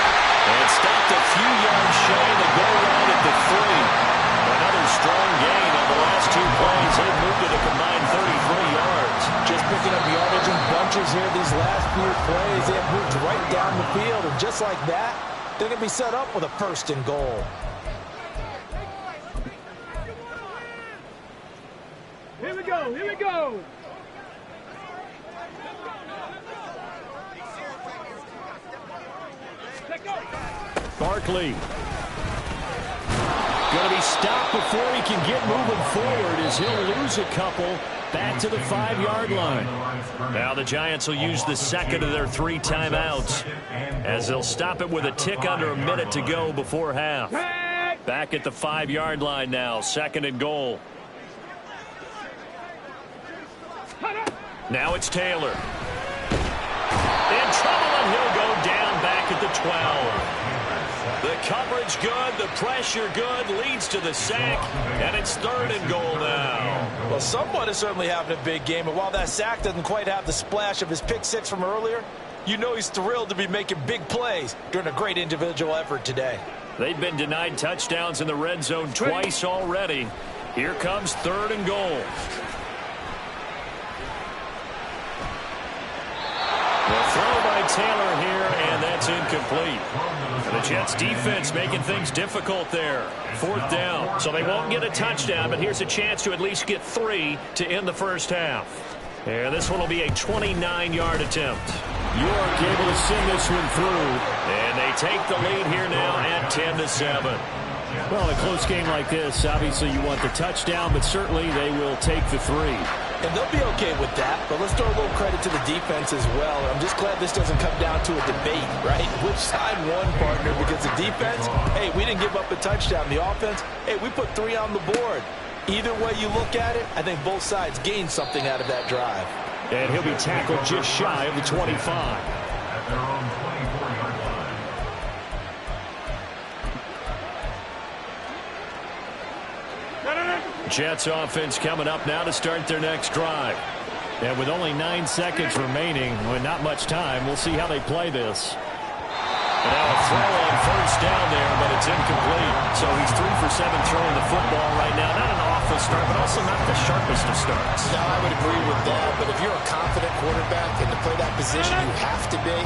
And stopped a few yards shy of the goal line at the 3. Another strong gain on the last 2 plays. They've moved it a combined 33 yards. Just picking up yardage in bunches here these last few plays. They have moved right down the field, and just like that, they're going to be set up with a 1st and goal. Here we go, here we go. Barkley. Going to be stopped before he can get moving forward as he'll lose a couple back to the 5-yard line. Now the Giants will use the second of their 3 timeouts as they'll stop it with a tick under a minute to go before half. Back at the 5-yard line now, 2nd and goal. Now it's Taylor. In trouble, and he'll go down back at the 12. The coverage good, the pressure good, leads to the sack, and it's 3rd and goal now. Well, someone is certainly having a big game, and while that sack doesn't quite have the splash of his pick 6 from earlier, you know he's thrilled to be making big plays during a great individual effort today. They've been denied touchdowns in the red zone twice already. Here comes 3rd and goal. The throw by Taylor here, and that's incomplete. And the Jets defense making things difficult there. 4th down. So they won't get a touchdown, but here's a chance to at least get 3 to end the first half. And this one will be a 29-yard attempt. York able to send this one through. And they take the lead here now at 10-7. Well, in a close game like this, obviously you want the touchdown, but certainly they will take the 3. And they'll be okay with that, but let's throw a little credit to the defense as well. I'm just glad this doesn't come down to a debate, right? Which side won, partner? Because the defense, hey, we didn't give up a touchdown. The offense, hey, we put 3 on the board. Either way you look at it, I think both sides gained something out of that drive. And he'll be tackled just shy of the 25. At their own 24-yard line. Jets offense coming up now to start their next drive. And with only 9 seconds remaining, with not much time, we'll see how they play this. And now a throw on 1st down there, but it's incomplete. So he's 3 for 7 throwing the football right now. Not an awful start, but also not the sharpest of starts. No, I would agree with that. But if you're a confident quarterback and to play that position, you have to be.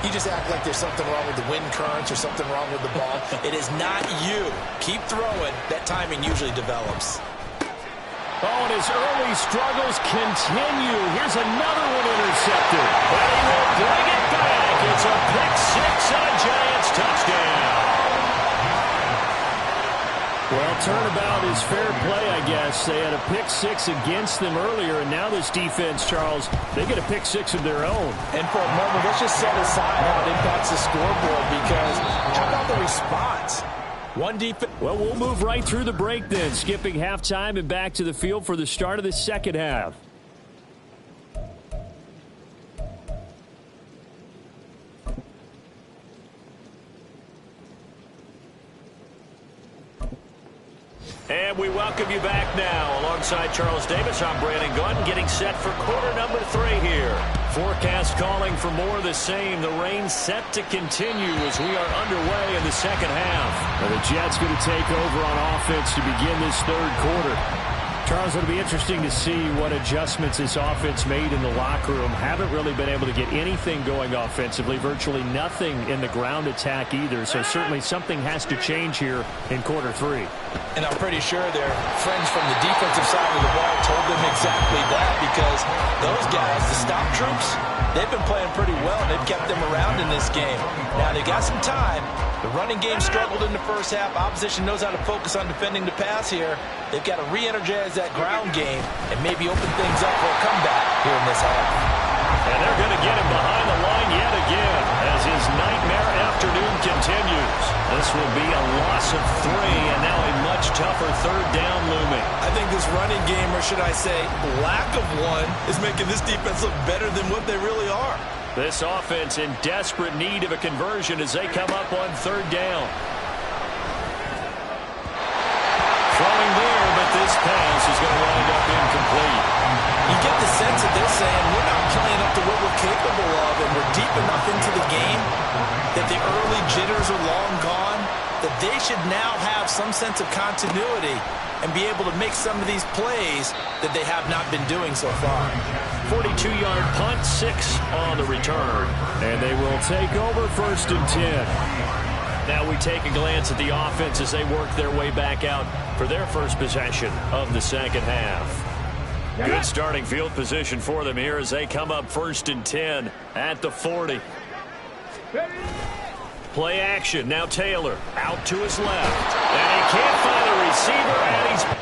You just act like there's something wrong with the wind currents or something wrong with the ball. It is not you. Keep throwing. That timing usually develops. Oh, and his early struggles continue. Here's another one intercepted. But he will bring it back. It's a pick 6 and a Giants touchdown. Well, turnabout is fair play, I guess. They had a pick six against them earlier, and now this defense, Charles, they get a pick six of their own. And for a moment, let's just set aside how it impacts the scoreboard, because how about the response? One defense. Well, we'll move right through the break then, skipping halftime and back to the field for the start of the second half. And we welcome you back now. Alongside Charles Davis, I'm Brandon Gaudin, getting set for quarter number 3 here. Forecast calling for more of the same. The rain set to continue as we are underway in the second half. And the Jets going to take over on offense to begin this third quarter. Charles, it'll be interesting to see what adjustments this offense made in the locker room. Haven't really been able to get anything going offensively, virtually nothing in the ground attack either. So certainly something has to change here in quarter 3. And I'm pretty sure their friends from the defensive side of the ball told them exactly that, because those guys, the stop troops, they've been playing pretty well. They've kept them around in this game. Now they got some time. The running game struggled in the first half. Opposition knows how to focus on defending the pass here. They've got to re-energize that ground game and maybe open things up for a comeback here in this half. And they're going to get him behind the line yet again as his nightmare afternoon continues. This will be a loss of 3, and now a much tougher third down looming. I think this running game, or should I say lack of one, is making this defense look better than what they really are. This offense in desperate need of a conversion as they come up on third down. Throwing there, but this pass is going to wind up incomplete. You get the sense that they're saying we're not playing up to what we're capable of, and we're deep enough into the game that the early jitters are long gone, that they should now have some sense of continuity and be able to make some of these plays that they have not been doing so far. 42-yard punt, 6 on the return. And they will take over 1st and 10. Now we take a glance at the offense as they work their way back out for their first possession of the second half. Good starting field position for them here as they come up 1st and 10 at the 40. Play action. Now Taylor out to his left. And he can't find a receiver, and he's...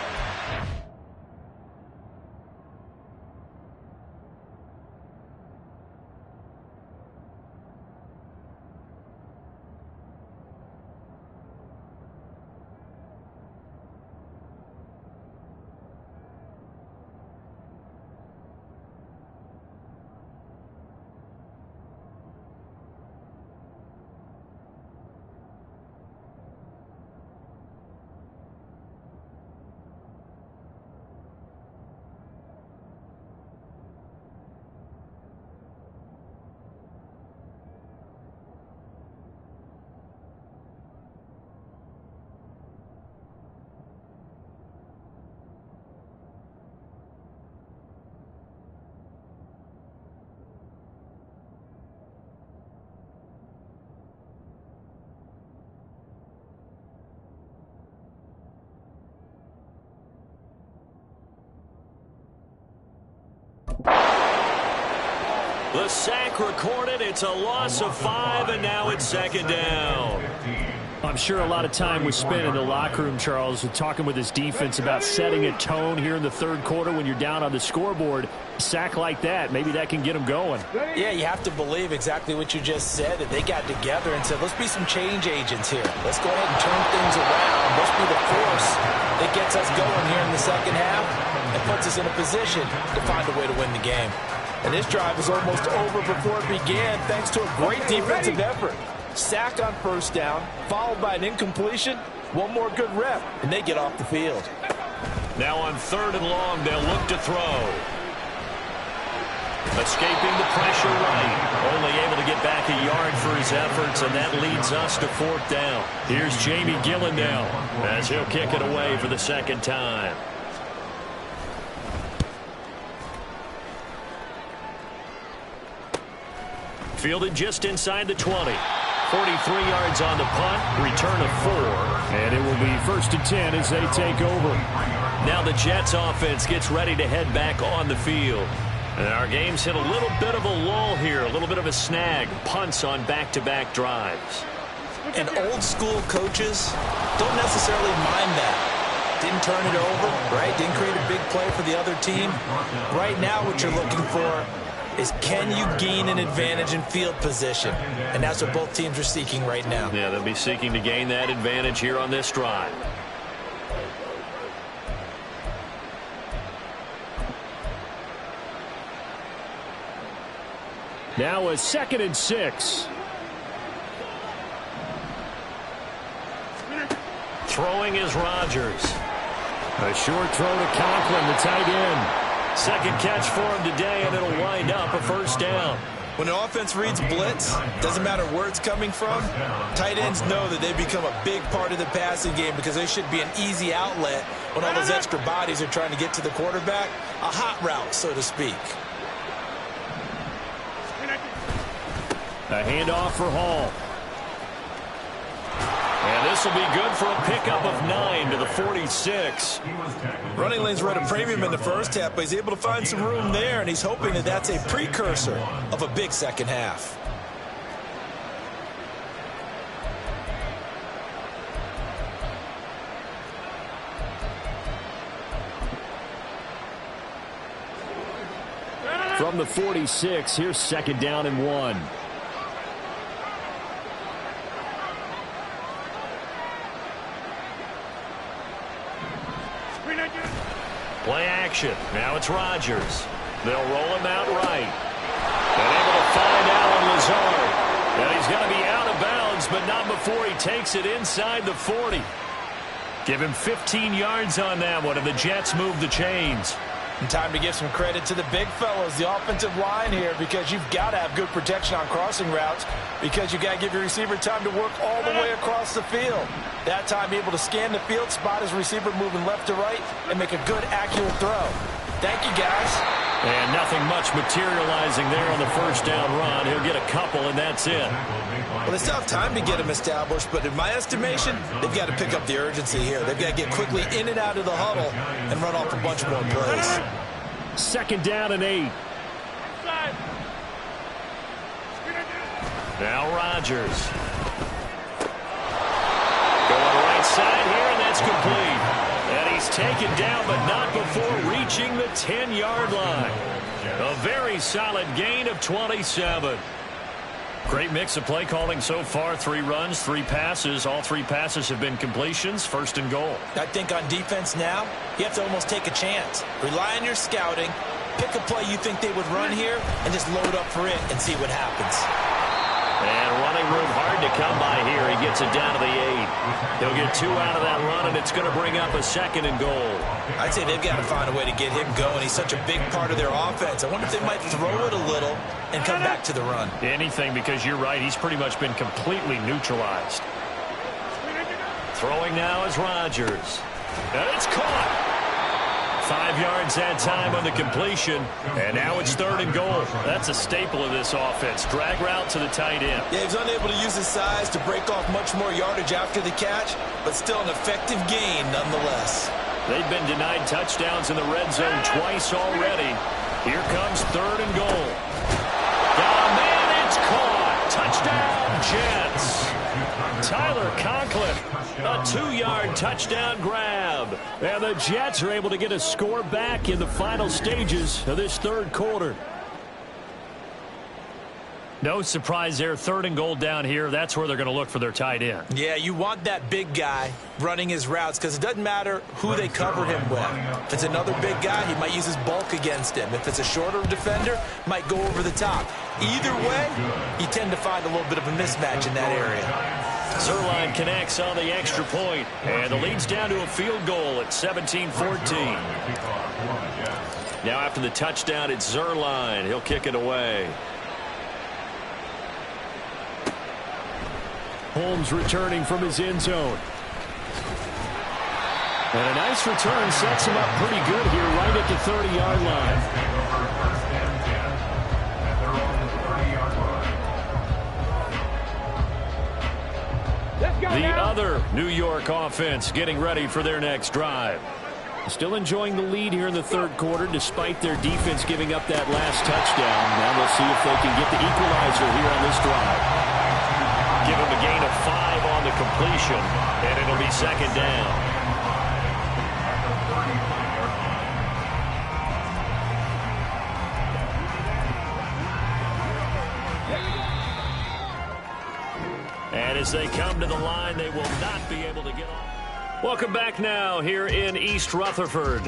The sack recorded. It's a loss of 5, and now it's 2nd down. I'm sure a lot of time was spent in the locker room, Charles, talking with his defense about setting a tone here in the third quarter when you're down on the scoreboard. A sack like that, maybe that can get them going. Yeah, you have to believe exactly what you just said, that they got together and said, let's be some change agents here. Let's go ahead and turn things around. Let's be the force that gets us going here in the second half and puts us in a position to find a way to win the game. And this drive was almost over before it began, thanks to a great defensive effort. Sack on 1st down, followed by an incompletion. One more good rep, and they get off the field. Now on 3rd and long, they'll look to throw. Escaping the pressure right. Only able to get back a yard for his efforts, and that leads us to 4th down. Here's Jamie Gillen now as he'll kick it away for the 2nd time. Fielded just inside the 20. 43 yards on the punt, return of 4. And it will be 1st and 10 as they take over. Now the Jets offense gets ready to head back on the field. And our game's hit a little bit of a lull here, a little bit of a snag. Punts on back-to-back drives. And old school coaches don't necessarily mind that. Didn't turn it over, right? Didn't create a big play for the other team. Right now what you're looking for is, can you gain an advantage in field position? And that's what both teams are seeking right now. Yeah, they'll be seeking to gain that advantage here on this drive. Now a 2nd and 6. Throwing is Rodgers. A short throw to Conklin, the tight end. Second catch for him today, and it'll wind up a first down. When an offense reads blitz, doesn't matter where it's coming from, tight ends know that they become a big part of the passing game because they should be an easy outlet when all those extra bodies are trying to get to the quarterback. A hot route, so to speak. A handoff for Hall. And this will be good for a pickup of 9 to the 46. Running lanes were at a premium in the first half, but he's able to find some room there, and he's hoping that that's a precursor of a big second half. From the 46, here's 2nd down and 1. Play action. Now it's Rodgers. They'll roll him out right. And able to find Allen Lazard. And he's going to be out of bounds, but not before he takes it inside the 40. Give him 15 yards on that one, and the Jets move the chains. And time to give some credit to the big fellas, the offensive line here, because you've got to have good protection on crossing routes, because you've got to give your receiver time to work all the way across the field. That time able to scan the field, spot his receiver moving left to right, and make a good, accurate throw. Thank you, guys. And nothing much materializing there on the first down run. He'll get a couple, and that's it. Well, they still have time to get him established, but in my estimation, they've got to pick up the urgency here. They've got to get quickly in and out of the huddle and run off a bunch more plays. 2nd down and 8. Now Rodgers. Going right side here, and that's complete. And he's taken down, but not before reaching the 10-yard line. A very solid gain of 27. Great mix of play calling so far. 3 runs, 3 passes. All 3 passes have been completions. 1st and goal. I think on defense now, you have to almost take a chance. Rely on your scouting. Pick a play you think they would run here and just load up for it and see what happens. And running room hard to come by here. He gets it down to the 8. He'll get 2 out of that run, and it's going to bring up a 2nd and goal. I'd say they've got to find a way to get him going. He's such a big part of their offense. I wonder if they might throw it a little and come back to the run. Anything, because you're right. He's pretty much been completely neutralized. Throwing now is Rodgers. And it's caught. 5 yards that time on the completion, and now it's 3rd and goal. That's a staple of this offense. Drag route to the tight end. Yeah, he's unable to use his size to break off much more yardage after the catch, but still an effective gain nonetheless. They've been denied touchdowns in the red zone twice already. Here comes 3rd and goal. Got a man, it's caught. Touchdown, Jets. Tyler Conklin, a 2-yard touchdown grab. And the Jets are able to get a score back in the final stages of this 3rd quarter. No surprise there. 3rd and goal down here. That's where they're going to look for their tight end. Yeah, you want that big guy running his routes because it doesn't matter who they cover him with. If it's another big guy, he might use his bulk against him. If it's a shorter defender, might go over the top. Either way, you tend to find a little bit of a mismatch in that area. Zuerlein connects on the extra point, and the lead's down to a field goal at 17-14. Now after the touchdown, it's Zuerlein. He'll kick it away. Holmes returning from his end zone. And a nice return sets him up pretty good here right at the 30-yard line. The other New York offense getting ready for their next drive. Still enjoying the lead here in the 3rd quarter despite their defense giving up that last touchdown. Now we'll see if they can get the equalizer here on this drive. Give him a gain of 5 completion, and it'll be second down. And as they come to the line, they will not be able to get on. Welcome back now here in East Rutherford.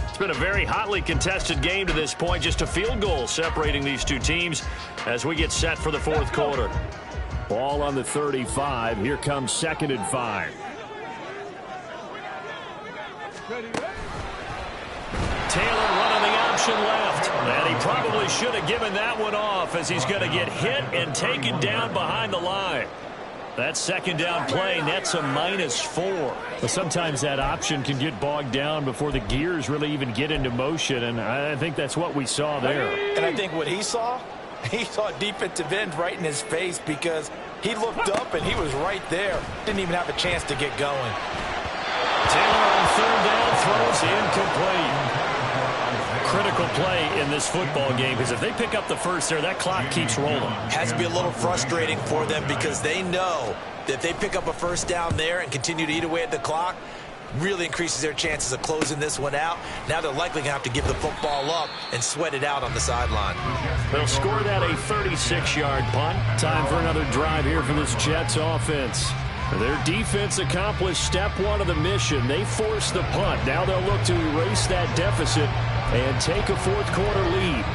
It's been a very hotly contested game to this point. Just a field goal separating these two teams as we get set for the fourth quarter. Ball on the 35. Here comes 2nd and 5. Taylor running the option left. And he probably should have given that one off as he's going to get hit and taken down behind the line. That second down play, that's a -4. But sometimes that option can get bogged down before the gears really even get into motion, and I think that's what we saw there. And I think what he saw defensive end right in his face because he looked up and he was right there. Didn't even have a chance to get going. Taylor on 3rd down throws incomplete. Critical play in this football game because if they pick up the first there, that clock keeps rolling. Has to be a little frustrating for them because they know that if they pick up a first down there and continue to eat away at the clock, really increases their chances of closing this one out. Now they're likely going to have to give the football up and sweat it out on the sideline. They'll score that a 36-yard punt. Time for another drive here for this Jets offense. Their defense accomplished step one of the mission. They forced the punt. Now they'll look to erase that deficit and take a fourth quarter lead.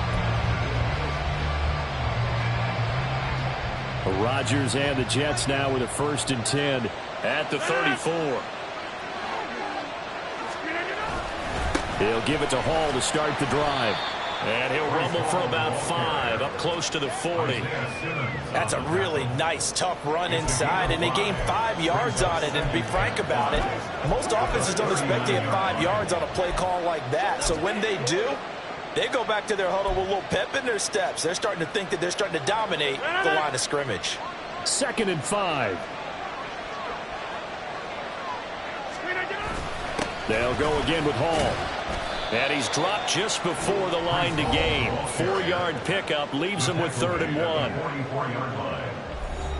Rodgers and the Jets now with a 1st and 10 at the 34. He'll give it to Hall to start the drive. And he'll rumble for about 5, up close to the 40. That's a really nice, tough run inside, and they gained 5 yards on it. And to be frank about it, most offenses don't expect to get 5 yards on a play call like that. So when they do, they go back to their huddle with a little pep in their steps. They're starting to think that they're starting to dominate the line of scrimmage. 2nd and 5. They'll go again with Hall. And he's dropped just before the line to gain. 4-yard pickup leaves him with 3rd and 1. 44-yard line.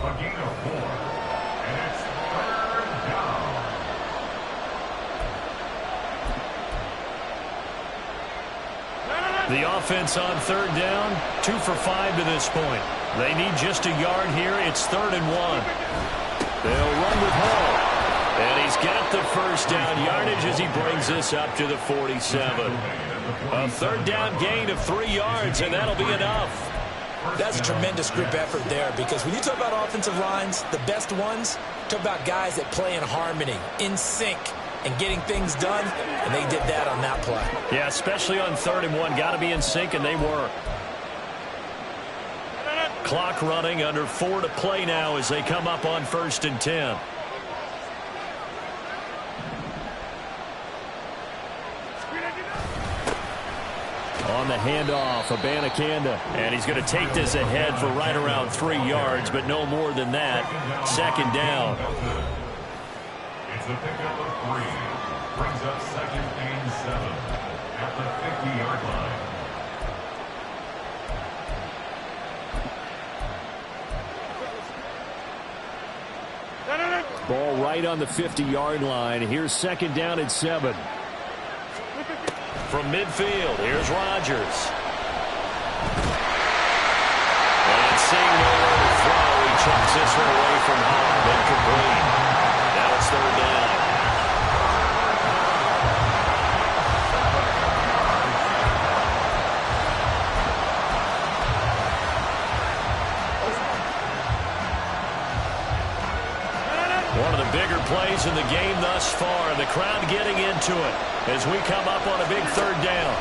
A gain of 4. And it's 3rd down. The offense on 3rd down, 2 for 5 to this point. They need just a yard here. It's 3rd and 1. They'll run with Hall. And he's got the first down yardage as he brings this up to the 47. A 3rd down gain of 3 yards, and that'll be enough. That's a tremendous group effort there because when you talk about offensive lines, the best ones, talk about guys that play in harmony, in sync, and getting things done, and they did that on that play. Yeah, especially on 3rd and 1. Got to be in sync, and they were. Clock running, under 4 to play now as they come up on 1st and 10. On the handoff, Abanikanda. And he's going to take this ahead for right around 3 yards, but no more than that. 2nd down. It's a pickup of 3. Brings up 2nd and 7 at the 50-yard line. Ball right on the 50-yard line. Here's 2nd down and 7. From midfield, here's Rodgers. And seeing nowhere to throw, he chucks this one away from home. Incomplete. Now it's 3rd down. One of the bigger plays in the game thus far. The crowd getting into it as we come up on a big 3rd down.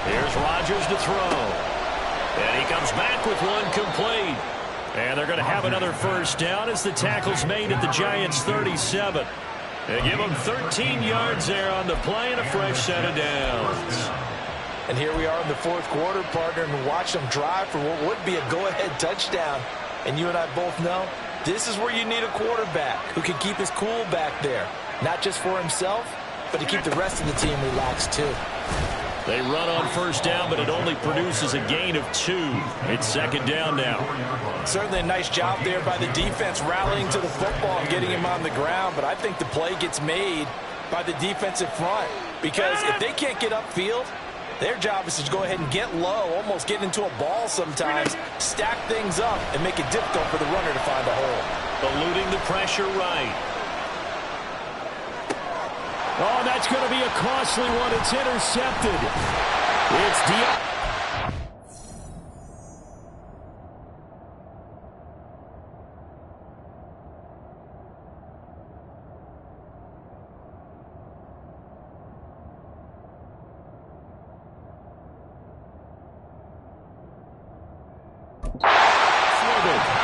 Here's Rodgers to throw. And he comes back with one complete. And they're going to have another first down as the tackle's made at the Giants' 37. They give them 13 yards there on the play and a fresh set of downs. And here we are in the fourth quarter, partner, and watch them drive for what would be a go-ahead touchdown. And you and I both know this is where you need a quarterback who can keep his cool back there. Not just for himself, but to keep the rest of the team relaxed too. They run on first down, but it only produces a gain of 2. It's second down now. Certainly a nice job there by the defense rallying to the football and getting him on the ground, but I think the play gets made by the defensive front because if they can't get upfield, their job is to go ahead and get low, almost get into a ball sometimes, stack things up, and make it difficult for the runner to find a hole. Eluding the pressure right. Oh, that's going to be a costly one. It's intercepted. It's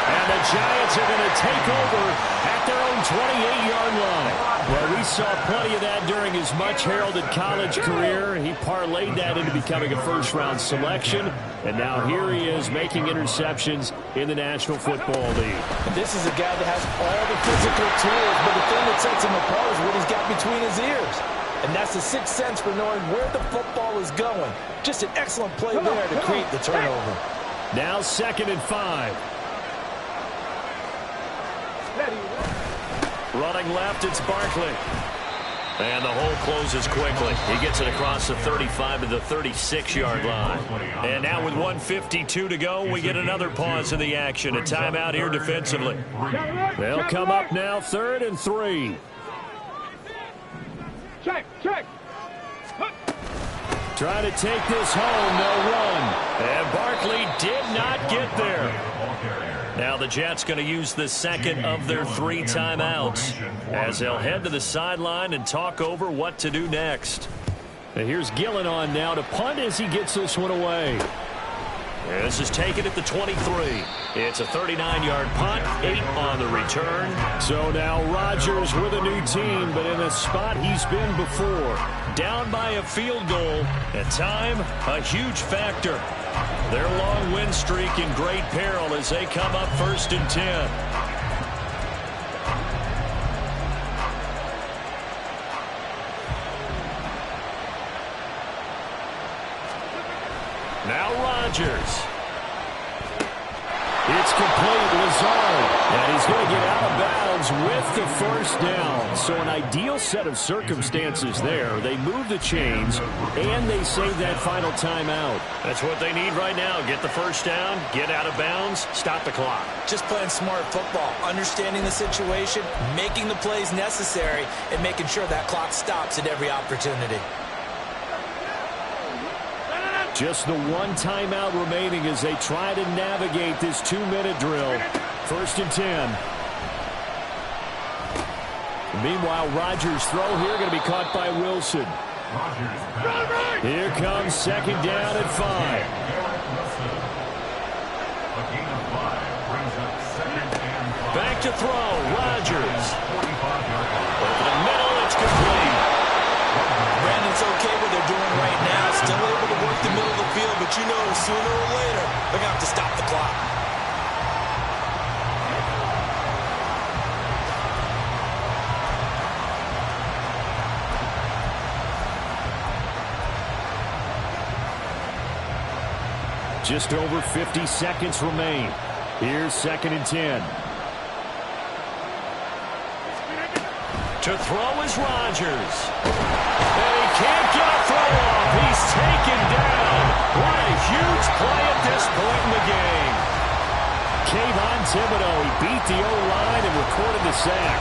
and the Giants are going to take over at their own 28-yard line. Well, we saw plenty of that during his much-heralded college career. He parlayed that into becoming a first-round selection, and now here he is making interceptions in the National Football League. And this is a guy that has all the physical tools, but the thing that sets him apart is what he's got between his ears. And that's the sixth sense for knowing where the football is going. Just an excellent play there to create the turnover. Now 2nd and 5. Running left, it's Barkley. And the hole closes quickly. He gets it across the 35 to the 36-yard line. And now with 1:52 to go, we get another pause in the action. A timeout here defensively. They'll come up now 3rd and 3. Check. Trying to take this home, no run. And Barkley did not get there. Now the Jets going to use the second of their 3 timeouts as they'll head to the sideline and talk over what to do next. And here's Gillen on now to punt as he gets this one away. This is taken at the 23. It's a 39-yard punt, 8 on the return. So now Rodgers with a new team, but in a spot he's been before. Down by a field goal. At time, a huge factor. Their long win streak in great peril as they come up 1st and 10. Now Rodgers. It's complete, Lazard, and he's going to get out of bounds with the first down. So an ideal set of circumstances there. They move the chains, and they save that final timeout. That's what they need right now. Get the first down, get out of bounds, stop the clock. Just playing smart football, understanding the situation, making the plays necessary, and making sure that clock stops at every opportunity. Just the one timeout remaining as they try to navigate this 2-minute drill. 1st and 10. Meanwhile, Rodgers' throw here going to be caught by Wilson. Here comes 2nd down at 5. Back to throw, Rodgers. Over the middle, it's complete. Brandon's okay what they're doing right now. Still able to work the middle of the field, but you know sooner or later they're going to have to stop the clock. Just over 50 seconds remain. Here's 2nd and 10. To throw is Rodgers. And he can't get a throw off. He's taken down. What a huge play at this point in the game. Kayvon Thibodeau, he beat the O-line and recorded the sack.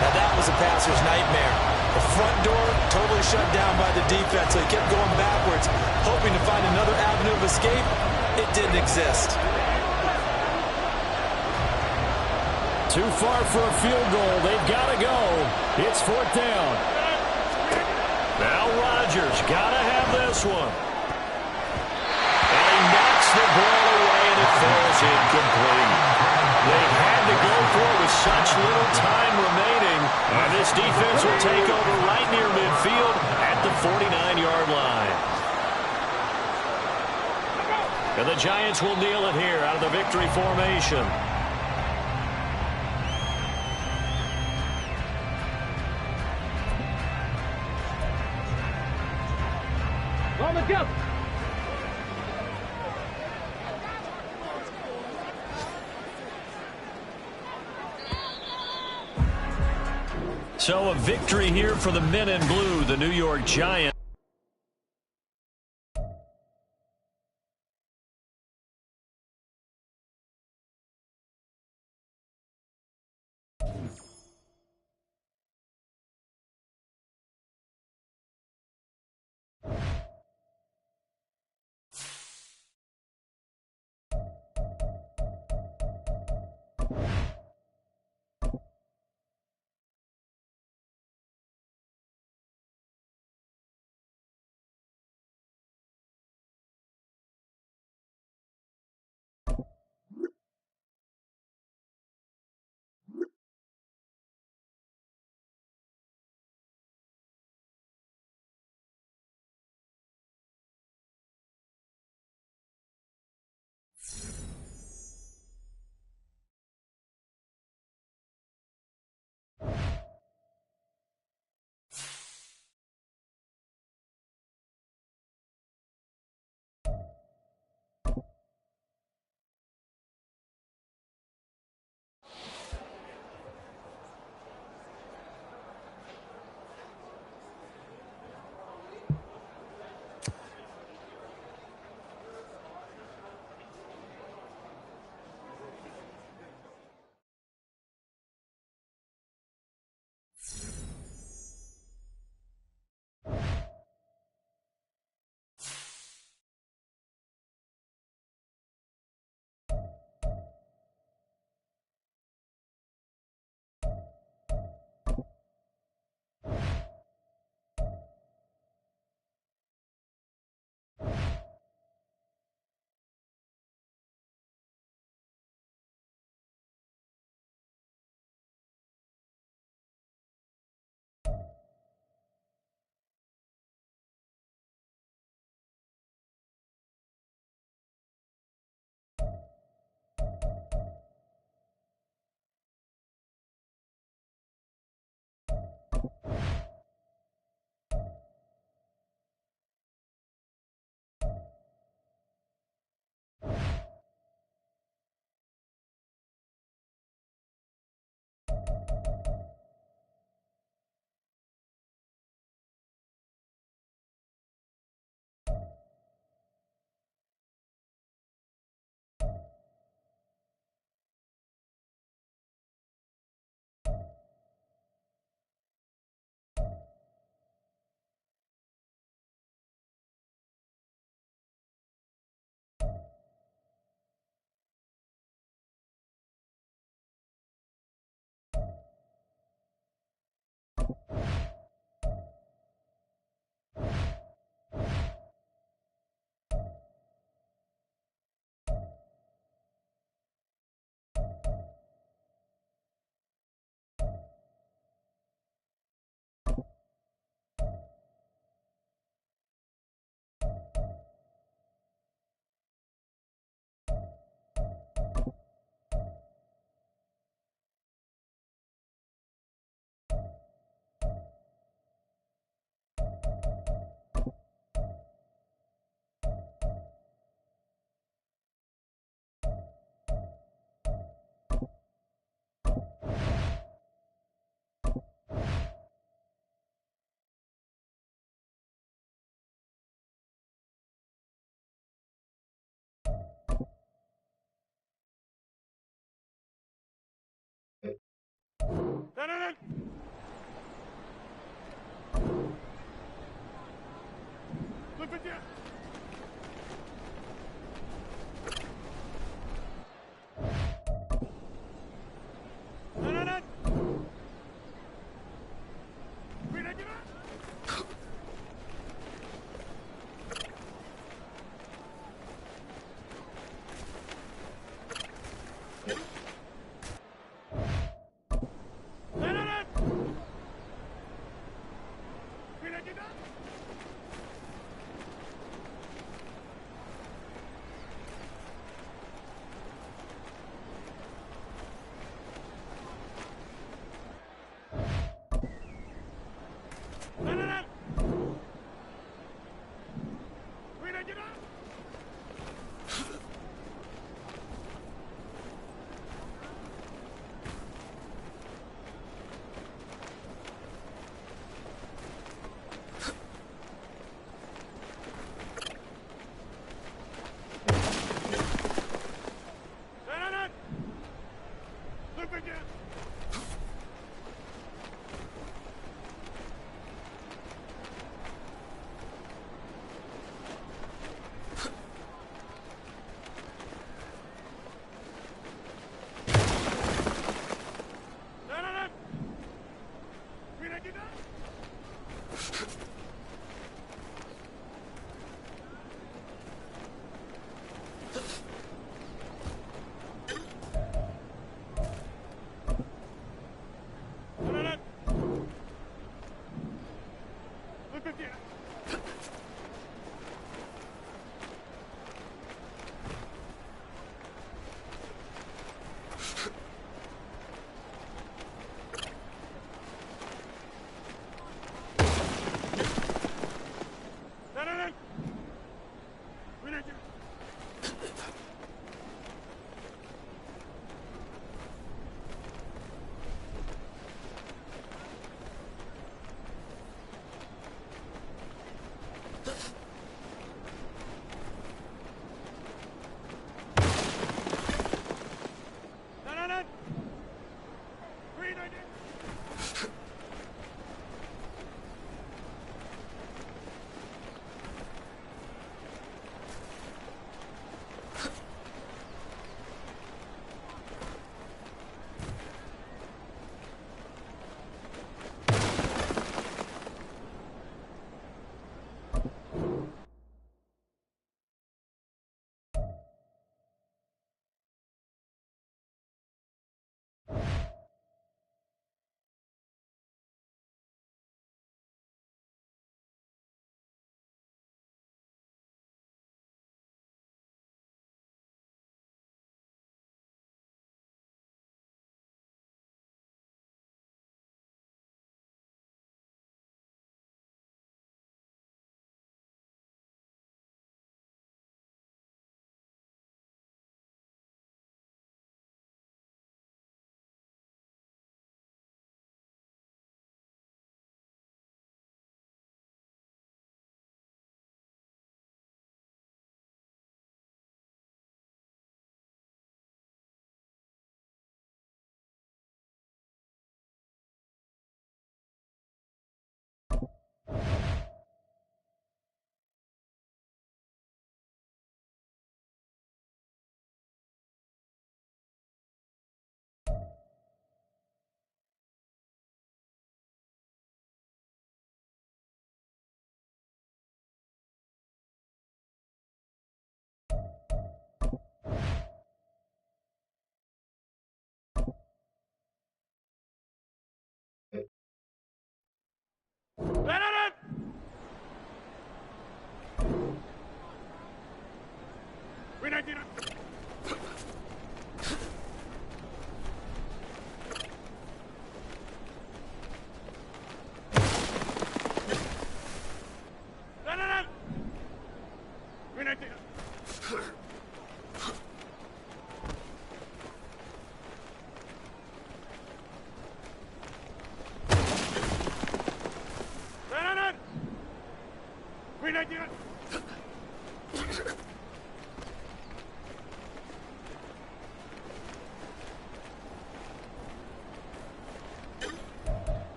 Now that was a passer's nightmare. The front door totally shut down by the defense, so he kept going backwards, hoping to find another avenue of escape. It didn't exist. Too far for a field goal. They've got to go. It's 4th down. Now Rodgers got to have this one. And he knocks the ball away, and it falls incomplete. They had to go for it with such little time remaining. And this defense will take over right near midfield at the 49-yard line. And the Giants will kneel it here out of the victory formation. On the go. So a victory here for the men in blue, the New York Giants.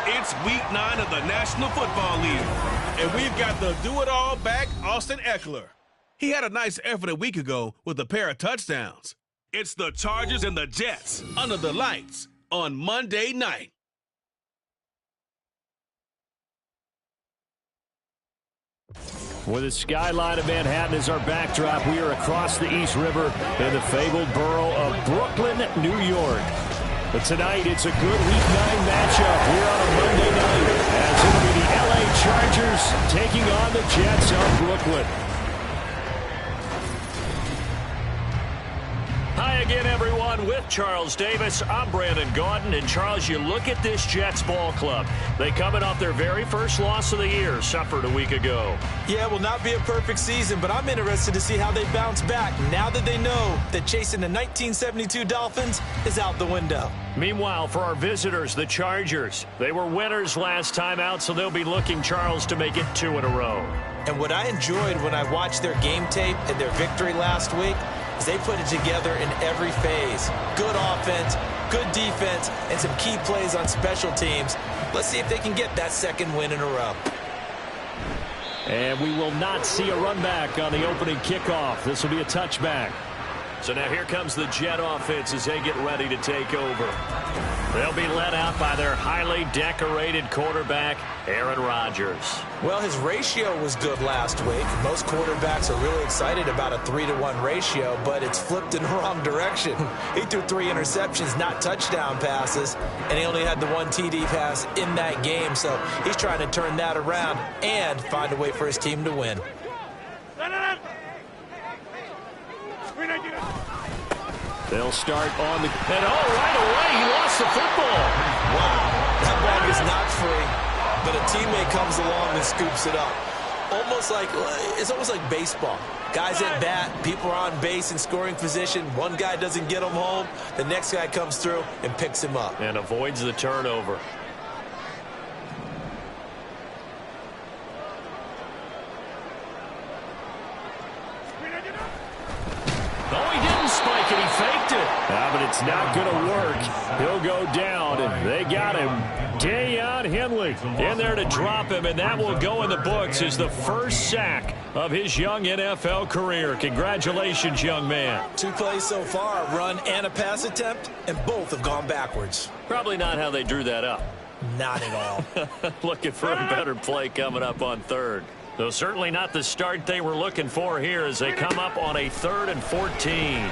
It's week 9 of the National Football League, and we've got the do-it-all back, Austin Ekeler. He had a nice effort a week ago with a pair of touchdowns. It's the Chargers and the Jets under the lights on Monday night. With the skyline of Manhattan as our backdrop, we are across the East River in the fabled borough of Brooklyn, New York. But tonight, it's a good Week 9 matchup here on a Monday night, as it'll be the LA Chargers taking on the Jets of Brooklyn. Hi again, everyone. With Charles Davis, I'm Brandon Gaudin. And, Charles, you look at this Jets ball club. They coming off their very first loss of the year, suffered a week ago. Yeah, will not be a perfect season, but I'm interested to see how they bounce back now that they know that chasing the 1972 Dolphins is out the window. Meanwhile, for our visitors, the Chargers, they were winners last time out, so they'll be looking, Charles, to make it 2 in a row. And what I enjoyed when I watched their game tape and their victory last week is they put it together in every phase. Good offense, good defense, and some key plays on special teams. Let's see if they can get that second win in a row. And we will not see a run back on the opening kickoff. This will be a touchback. So now here comes the Jet offense as they get ready to take over. They'll be led out by their highly decorated quarterback, Aaron Rodgers. Well, his ratio was good last week. Most quarterbacks are really excited about a 3-to-1 ratio, but it's flipped in the wrong direction. He threw 3 interceptions, not touchdown passes, and he only had the 1 TD pass in that game, so he's trying to turn that around and find a way for his team to win. They'll start on the... And right away, he lost the football. Wow, that ball is not free, but a teammate comes along and scoops it up. It's almost like baseball. Guys at bat, people are on base in scoring position. One guy doesn't get him home. The next guy comes through and picks him up. And avoids the turnover. Oh, he didn't spike it. He faked it. But it's not going to work. He'll go down, and they got him. Daiyan Henley in there to drop him, and that will go in the books as the first sack of his young NFL career. Congratulations, young man. 2 plays so far, a run and a pass attempt, and both have gone backwards. Probably not how they drew that up. Not at all. Looking for a better play coming up on 3rd. Though certainly not the start they were looking for here as they come up on a 3rd and 14.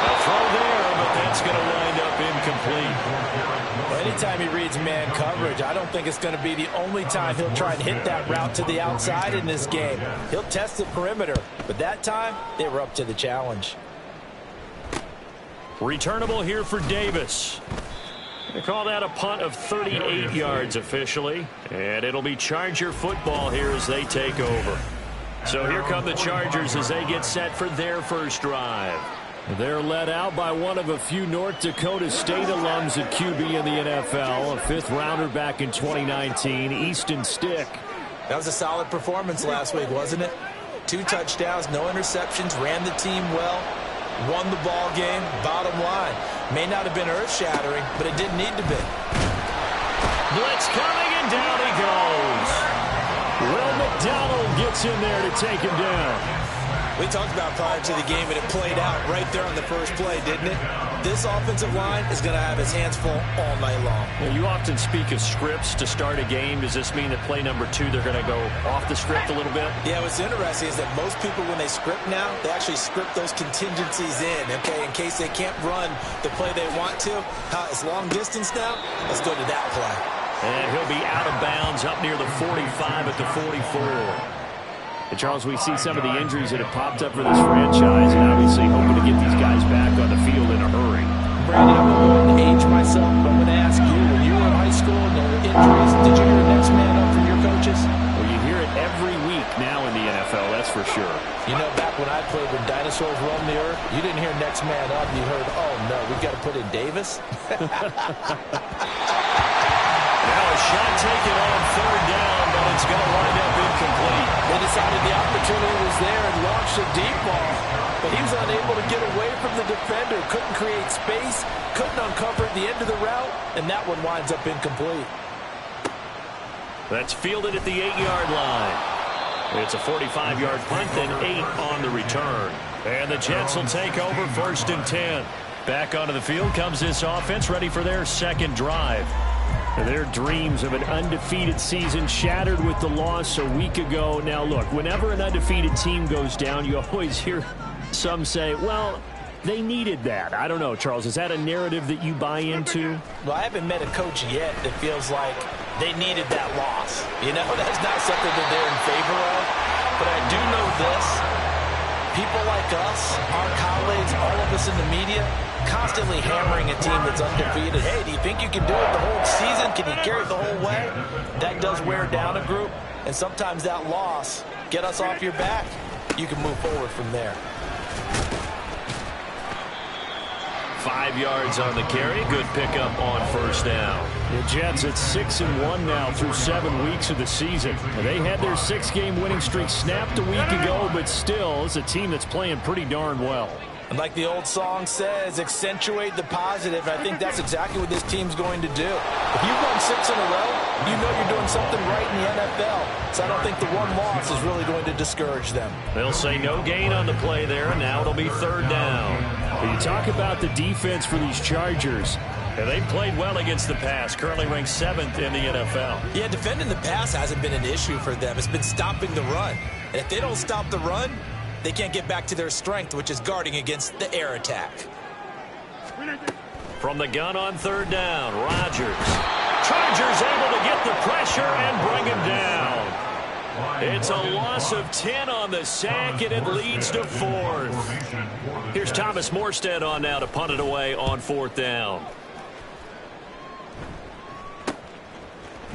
A throw there, but that's going to wind up incomplete. Well, anytime he reads man coverage, I don't think it's going to be the only time he'll try and hit that route to the outside in this game. He'll test the perimeter, but that time they were up to the challenge. Returnable here for Davis. They call that a punt of 38 yards officially, and it'll be Charger football here as they take over. So here come the Chargers as they get set for their first drive. They're led out by one of a few North Dakota State alums at QB in the NFL, a 5th rounder back in 2019, Easton Stick. That was a solid performance last week, wasn't it? 2 touchdowns, no interceptions, ran the team well, won the ball game. Bottom line, may not have been earth-shattering, but it didn't need to be. Blitz coming, and down he goes. Will McDonald gets in there to take him down. We talked about prior to the game, and it played out right there on the first play, didn't it? This offensive line is going to have his hands full all night long. Well, you often speak of scripts to start a game. Does this mean that play number 2, they're going to go off the script a little bit? Yeah, what's interesting is that most people, when they script now, they actually script those contingencies in, okay, in case they can't run the play they want to. It's long distance now. Let's go to that play. And he'll be out of bounds up near the 45 at the 44. And Charles, we see some of the injuries that have popped up for this franchise, and obviously hoping to get these guys back on the field in a hurry. Brandon, I'm going to age myself, but I'm going to ask you, when you were in high school and there were injuries, did you hear next man up from your coaches? Well, you hear it every week now in the NFL, that's for sure. You know, back when I played when dinosaurs roamed the earth, you didn't hear next man up. You heard, oh, no, we've got to put in Davis. Now a shot taken on 3rd down, but it's going to wind up incomplete. They decided the opportunity was there and launched a deep ball, but he was unable to get away from the defender, couldn't create space, couldn't uncover the end of the route, and that one winds up incomplete. That's fielded at the 8-yard line. It's a 45-yard punt, then 8 on the return. And the Jets will take over 1st and 10. Back onto the field comes this offense, ready for their second drive. And their dreams of an undefeated season shattered with the loss a week ago. Now, look, whenever an undefeated team goes down, you always hear some say, well, they needed that. I don't know, Charles. Is that a narrative that you buy into? Well, I haven't met a coach yet that feels like they needed that loss. You know, that's not something that they're in favor of. But I do know this. People like us, our colleagues, all of us in the media, constantly hammering a team that's undefeated. Hey, do you think you can do it the whole season? Can you carry it the whole way? That does wear down a group. And sometimes that loss, get us off your back, you can move forward from there. 5 yards on the carry. Good pickup on 1st down. The Jets at 6-1 now through 7 weeks of the season. They had their 6-game winning streak snapped a week ago, but still, it's a team that's playing pretty darn well. And like the old song says, accentuate the positive. I think that's exactly what this team's going to do. If you've won 6 in a row, you know you're doing something right in the NFL. So I don't think the one loss is really going to discourage them. They'll say no gain on the play there. Now it'll be 3rd down. You talk about the defense for these Chargers. And they've played well against the pass, currently ranked 7th in the NFL. Yeah, defending the pass hasn't been an issue for them. It's been stopping the run. And if they don't stop the run, they can't get back to their strength, which is guarding against the air attack. From the gun on 3rd down, Rodgers. Chargers able to get the pressure and bring him down. It's a loss of 10 on the sack, and it leads to 4th. Here's Thomas Morstead on now to punt it away on 4th down.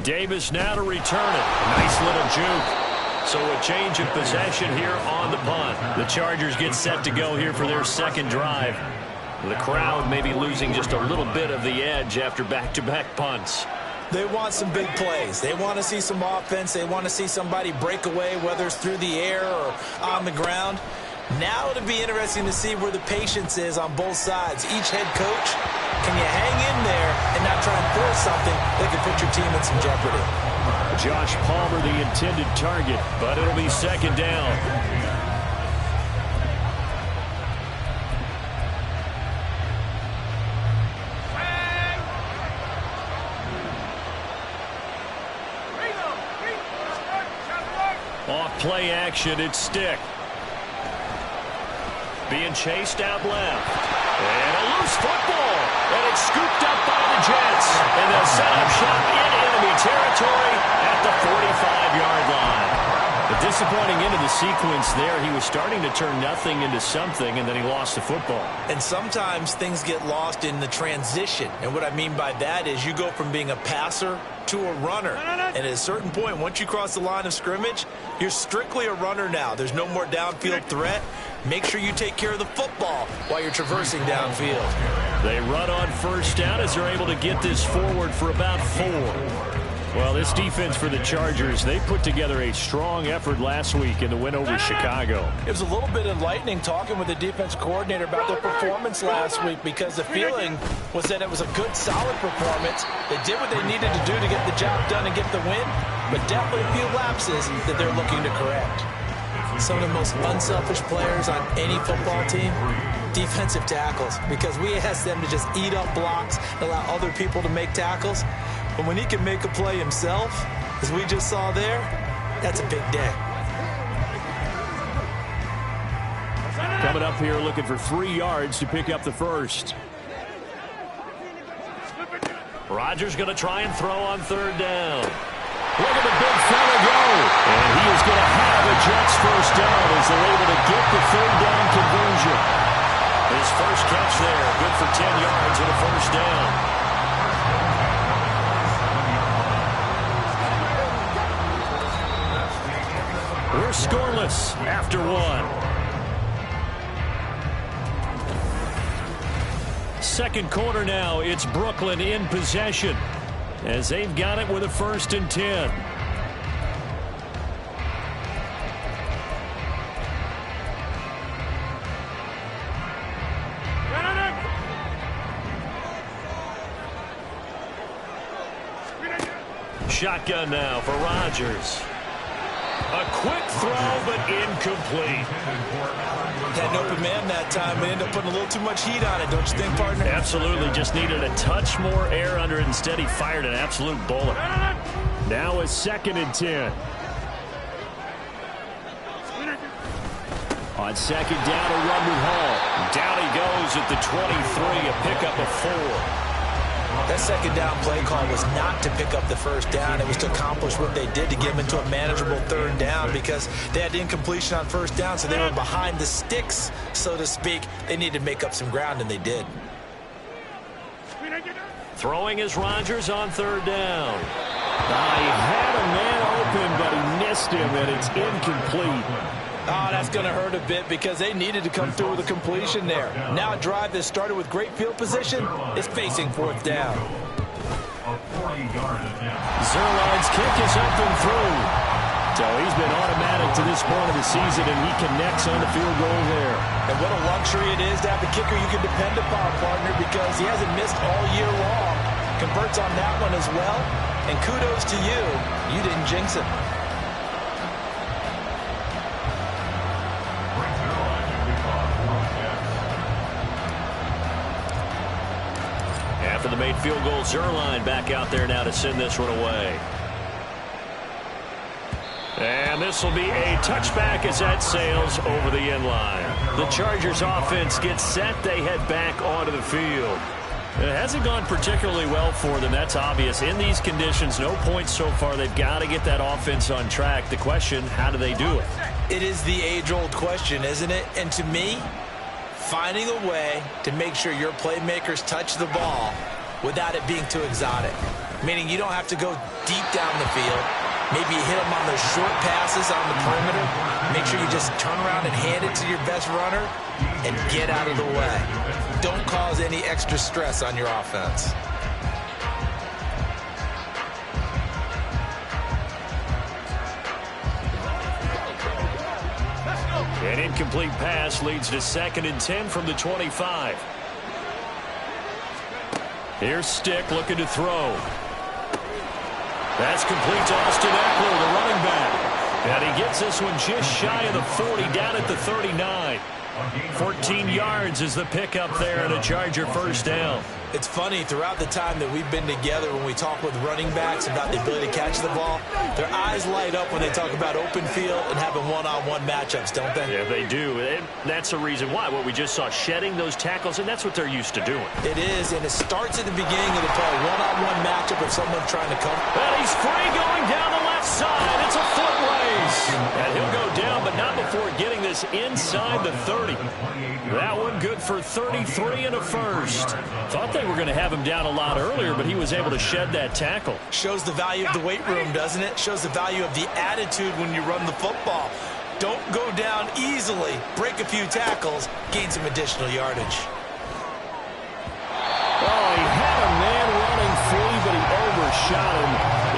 Davis now to return it. Nice little juke. So a change of possession here on the punt. The Chargers get set to go here for their 2nd drive. The crowd may be losing just a little bit of the edge after back-to-back punts. They want some big plays. They want to see some offense. They want to see somebody break away, whether it's through the air or on the ground. Now it'll be interesting to see where the patience is on both sides. Each head coach, can you hang in there and not try and force something that could put your team in some jeopardy? Josh Palmer, the intended target, but it'll be 2nd down. Off play action, it's Stick. Being chased out left. And a loose football. And it's scooped up by the Jets. And they'll set up shop in enemy territory at the 45-yard line. A disappointing end of the sequence there. He was starting to turn nothing into something, and then he lost the football. And sometimes things get lost in the transition. And what I mean by that is you go from being a passer to a runner. And at a certain point, once you cross the line of scrimmage, you're strictly a runner now. There's no more downfield threat. Make sure you take care of the football while you're traversing downfield. They run on 1st down as they're able to get this forward for about 4. Well, this defense for the Chargers, they put together a strong effort last week in the win over Chicago. It was a little bit enlightening talking with the defense coordinator about their performance last week, because the feeling was that it was a good, solid performance. They did what they needed to do to get the job done and get the win, but definitely a few lapses that they're looking to correct. Some of the most unselfish players on any football team, defensive tackles, because we ask them to just eat up blocks and allow other people to make tackles. But when he can make a play himself, as we just saw there, that's a big day. Coming up here looking for 3 yards to pick up the 1st. Rodgers going to try and throw on 3rd down. Look at the big fella go. And he is going to have a Jets 1st down as they're able to get the 3rd down conversion. His first catch there, good for 10 yards and a 1st down. We're scoreless after 1. Second quarter now, it's Brooklyn in possession as they've got it with a 1st and 10. Shotgun now for Rodgers. A quick throw, but incomplete. Had an open man that time, but ended up putting a little too much heat on it, don't you think, partner? Absolutely. Just needed a touch more air under it. Instead, he fired an absolute bullet. Now a 2nd and 10. On 2nd down, a run with Hall. Down he goes at the 23, a pickup of 4. That 2nd down play call was not to pick up the 1st down. It was to accomplish what they did to get them into a manageable 3rd down because they had incompletion on 1st down, so they were behind the sticks, so to speak. They needed to make up some ground, and they did. Throwing is Rodgers on 3rd down. He had a man open, but he missed him, and it's incomplete. Oh, that's going to hurt a bit because they needed to come through with a completion there. Now a drive that started with great field position is facing 4th down. Zuerlein's kick is up and through. So he's been automatic to this point of the season, and he connects on the field goal there. And what a luxury it is to have a kicker you can depend upon, partner, because he hasn't missed all year long. Converts on that one as well. And kudos to you. You didn't jinx it. After the made field goal, Zuerlein back out there now to send this one away. And this will be a touchback as that sails over the end line. The Chargers offense gets set. They head back onto the field. It hasn't gone particularly well for them. That's obvious. In these conditions, no points so far. They've got to get that offense on track. The question, how do they do it? It is the age-old question, isn't it? And to me, finding a way to make sure your playmakers touch the ball without it being too exotic. Meaning you don't have to go deep down the field. Maybe you hit them on those short passes on the perimeter. Make sure you just turn around and hand it to your best runner and get out of the way. Don't cause any extra stress on your offense. An incomplete pass leads to 2nd and 10 from the 25. Here's Stick looking to throw. That's complete to Austin Eckler, the running back. And he gets this one just shy of the 40, down at the 39. 14 yards is the pickup there and a Charger 1st down. It's funny, throughout the time that we've been together, when we talk with running backs about the ability to catch the ball, their eyes light up when they talk about open field and having one-on-one matchups, don't they? Yeah, they do. And that's the reason why. What we just saw, shedding those tackles, and that's what they're used to doing. It is, and it starts at the beginning of the play. One-on-one matchup if someone's trying to come. And he's free going down the left side. It's a foot race. And he'll go down, but not before getting this inside the 30. That one good for 33 and a 1st. Thought they were going to have him down a lot earlier, but he was able to shed that tackle. Shows the value of the weight room, doesn't it? Shows the value of the attitude when you run the football. Don't go down easily. Break a few tackles. Gain some additional yardage. Oh, he had a man running free, but he overshot him,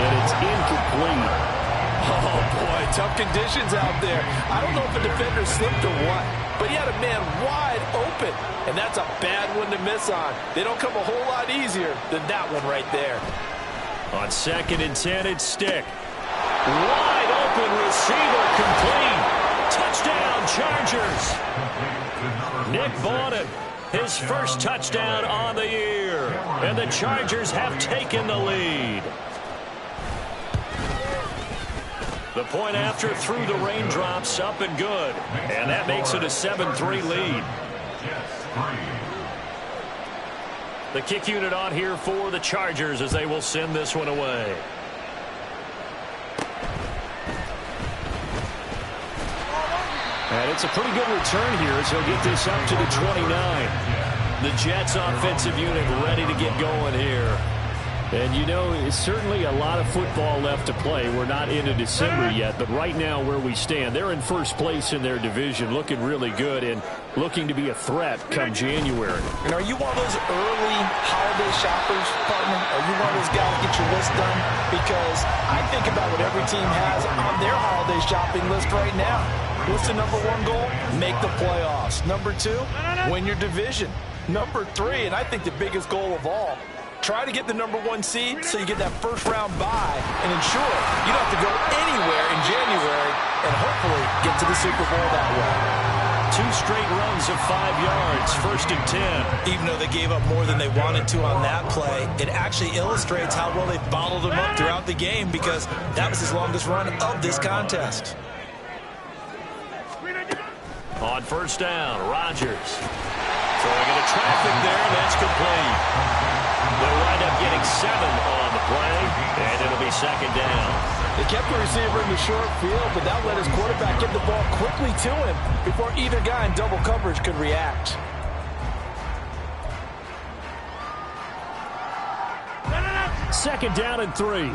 and it's incomplete. Oh, boy, tough conditions out there. I don't know if a defender slipped or what, but he had a man wide open, and that's a bad one to miss on. They don't come a whole lot easier than that one right there. On 2nd and 10, it's Stick. Wide open receiver, complete. Touchdown, Chargers. Nick Bawden, his 1st touchdown on the year, and the Chargers have taken the lead. The point after through the raindrops, up and good. And that makes it a 7-3 lead. The kick unit on here for the Chargers as they will send this one away. And it's a pretty good return here as he'll get this up to the 29. The Jets offensive unit ready to get going here. And, you know, it's certainly a lot of football left to play. We're not into December yet, but right now where we stand, they're in 1st place in their division, looking really good and looking to be a threat come January. And are you one of those early holiday shoppers, partner? Are you one of those guys get your list done? Because I think about what every team has on their holiday shopping list right now. What's the #1 goal? Make the playoffs. #2, win your division. #3, and I think the biggest goal of all, try to get the #1 seed so you get that first-round bye and ensure you don't have to go anywhere in January and hopefully get to the Super Bowl that way. 2 straight runs of 5 yards, 1st and 10. Even though they gave up more than they wanted to on that play, it actually illustrates how well they bottled them up throughout the game because that was his longest run of this contest. On 1st down, Rodgers throwing into traffic there, and that's complete. They'll wind up getting 7 on the play, and it'll be 2nd down. They kept the receiver in the short field, but that let his quarterback get the ball quickly to him before either guy in double coverage could react. Second down and 3.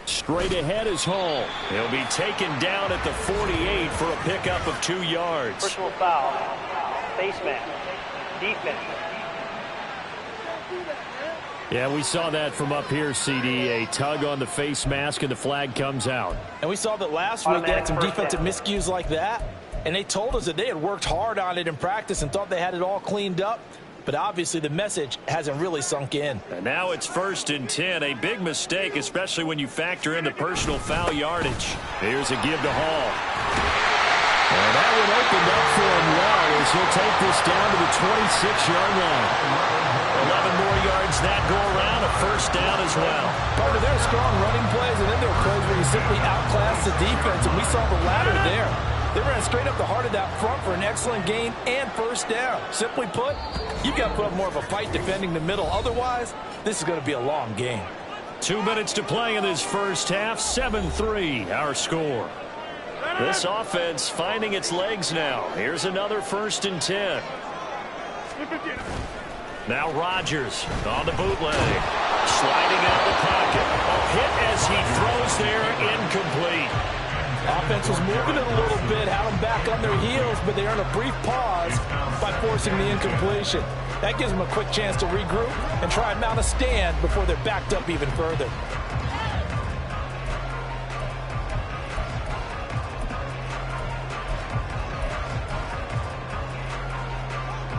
Straight ahead is Hall. He'll be taken down at the 48 for a pickup of 2 yards. Personal foul. Face mask. Defense. Yeah, we saw that from up here, CD. A tug on the face mask, and the flag comes out. And we saw that last week they had some defensive miscues like that, and they told us that they had worked hard on it in practice and thought they had it all cleaned up. But obviously the message hasn't really sunk in. And now it's 1st and 10. A big mistake, especially when you factor in the personal foul yardage. Here's a give to Hall. And that one opened up for him well as he'll take this down to the 26-yard line. 11 more yards that go around, a 1st down as well. Part of their strong running plays, and then there are plays where you simply outclass the defense, and we saw the latter there. They ran straight up the heart of that front for an excellent gain and 1st down. Simply put, you've got to put up more of a fight defending the middle. Otherwise, this is going to be a long game. 2 minutes to play in this first half. 7-3, our score. This offense finding its legs now. Here's another 1st and 10. Now Rodgers on the bootleg. Sliding out of the pocket. A hit as he throws there, incomplete. Offense was moving it a little bit, had them back on their heels, but they earned a brief pause by forcing the incompletion. That gives them a quick chance to regroup and try and mount a stand before they're backed up even further.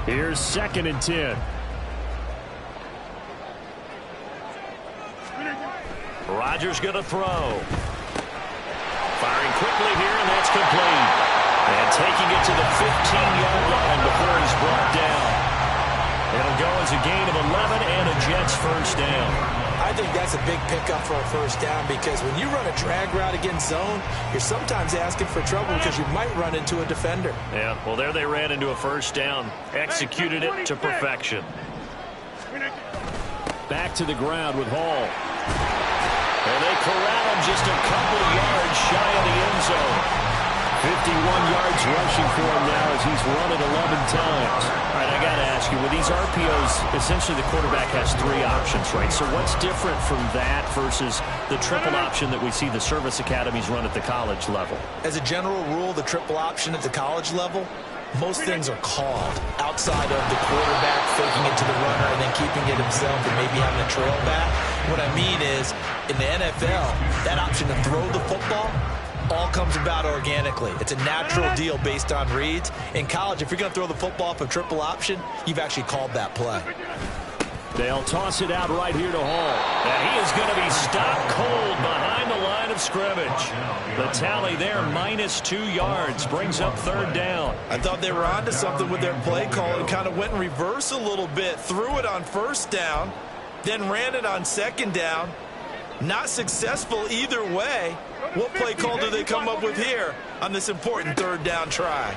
Here's 2nd and 10. Rodgers going to throw. Firing quickly here, and that's complete. And taking it to the 15-yard line before he's brought down. It'll go as a gain of 11 and a Jets 1st down. I think that's a big pickup for a 1st down because when you run a drag route against zone, you're sometimes asking for trouble because you might run into a defender. Yeah, well, there they ran into a 1st down. Executed it to perfection. Back to the ground with Hall. And they corral him just a couple yards shy of the end zone. 51 yards rushing for him now as he's run it 11 times. All right, I got to ask you, with these RPOs, essentially the quarterback has 3 options, right? So what's different from that versus the triple option that we see the service academies run at the college level? As a general rule, the triple option at the college level, most things are called outside of the quarterback faking it to the runner and then keeping it himself and maybe having a trail back. What I mean is, in the NFL, that option to throw the football all comes about organically. It's a natural deal based on reads. In college, if you're going to throw the football off a triple option, you've actually called that play. They'll toss it out right here to Hall. And he is going to be stopped cold behind the line of scrimmage. The tally there, -2 yards, brings up 3rd down. I thought they were onto something with their play call and kind of went in reverse a little bit. Threw it on 1st down, then ran it on 2nd down. Not successful either way. What play call do they come up with here on this important 3rd down try?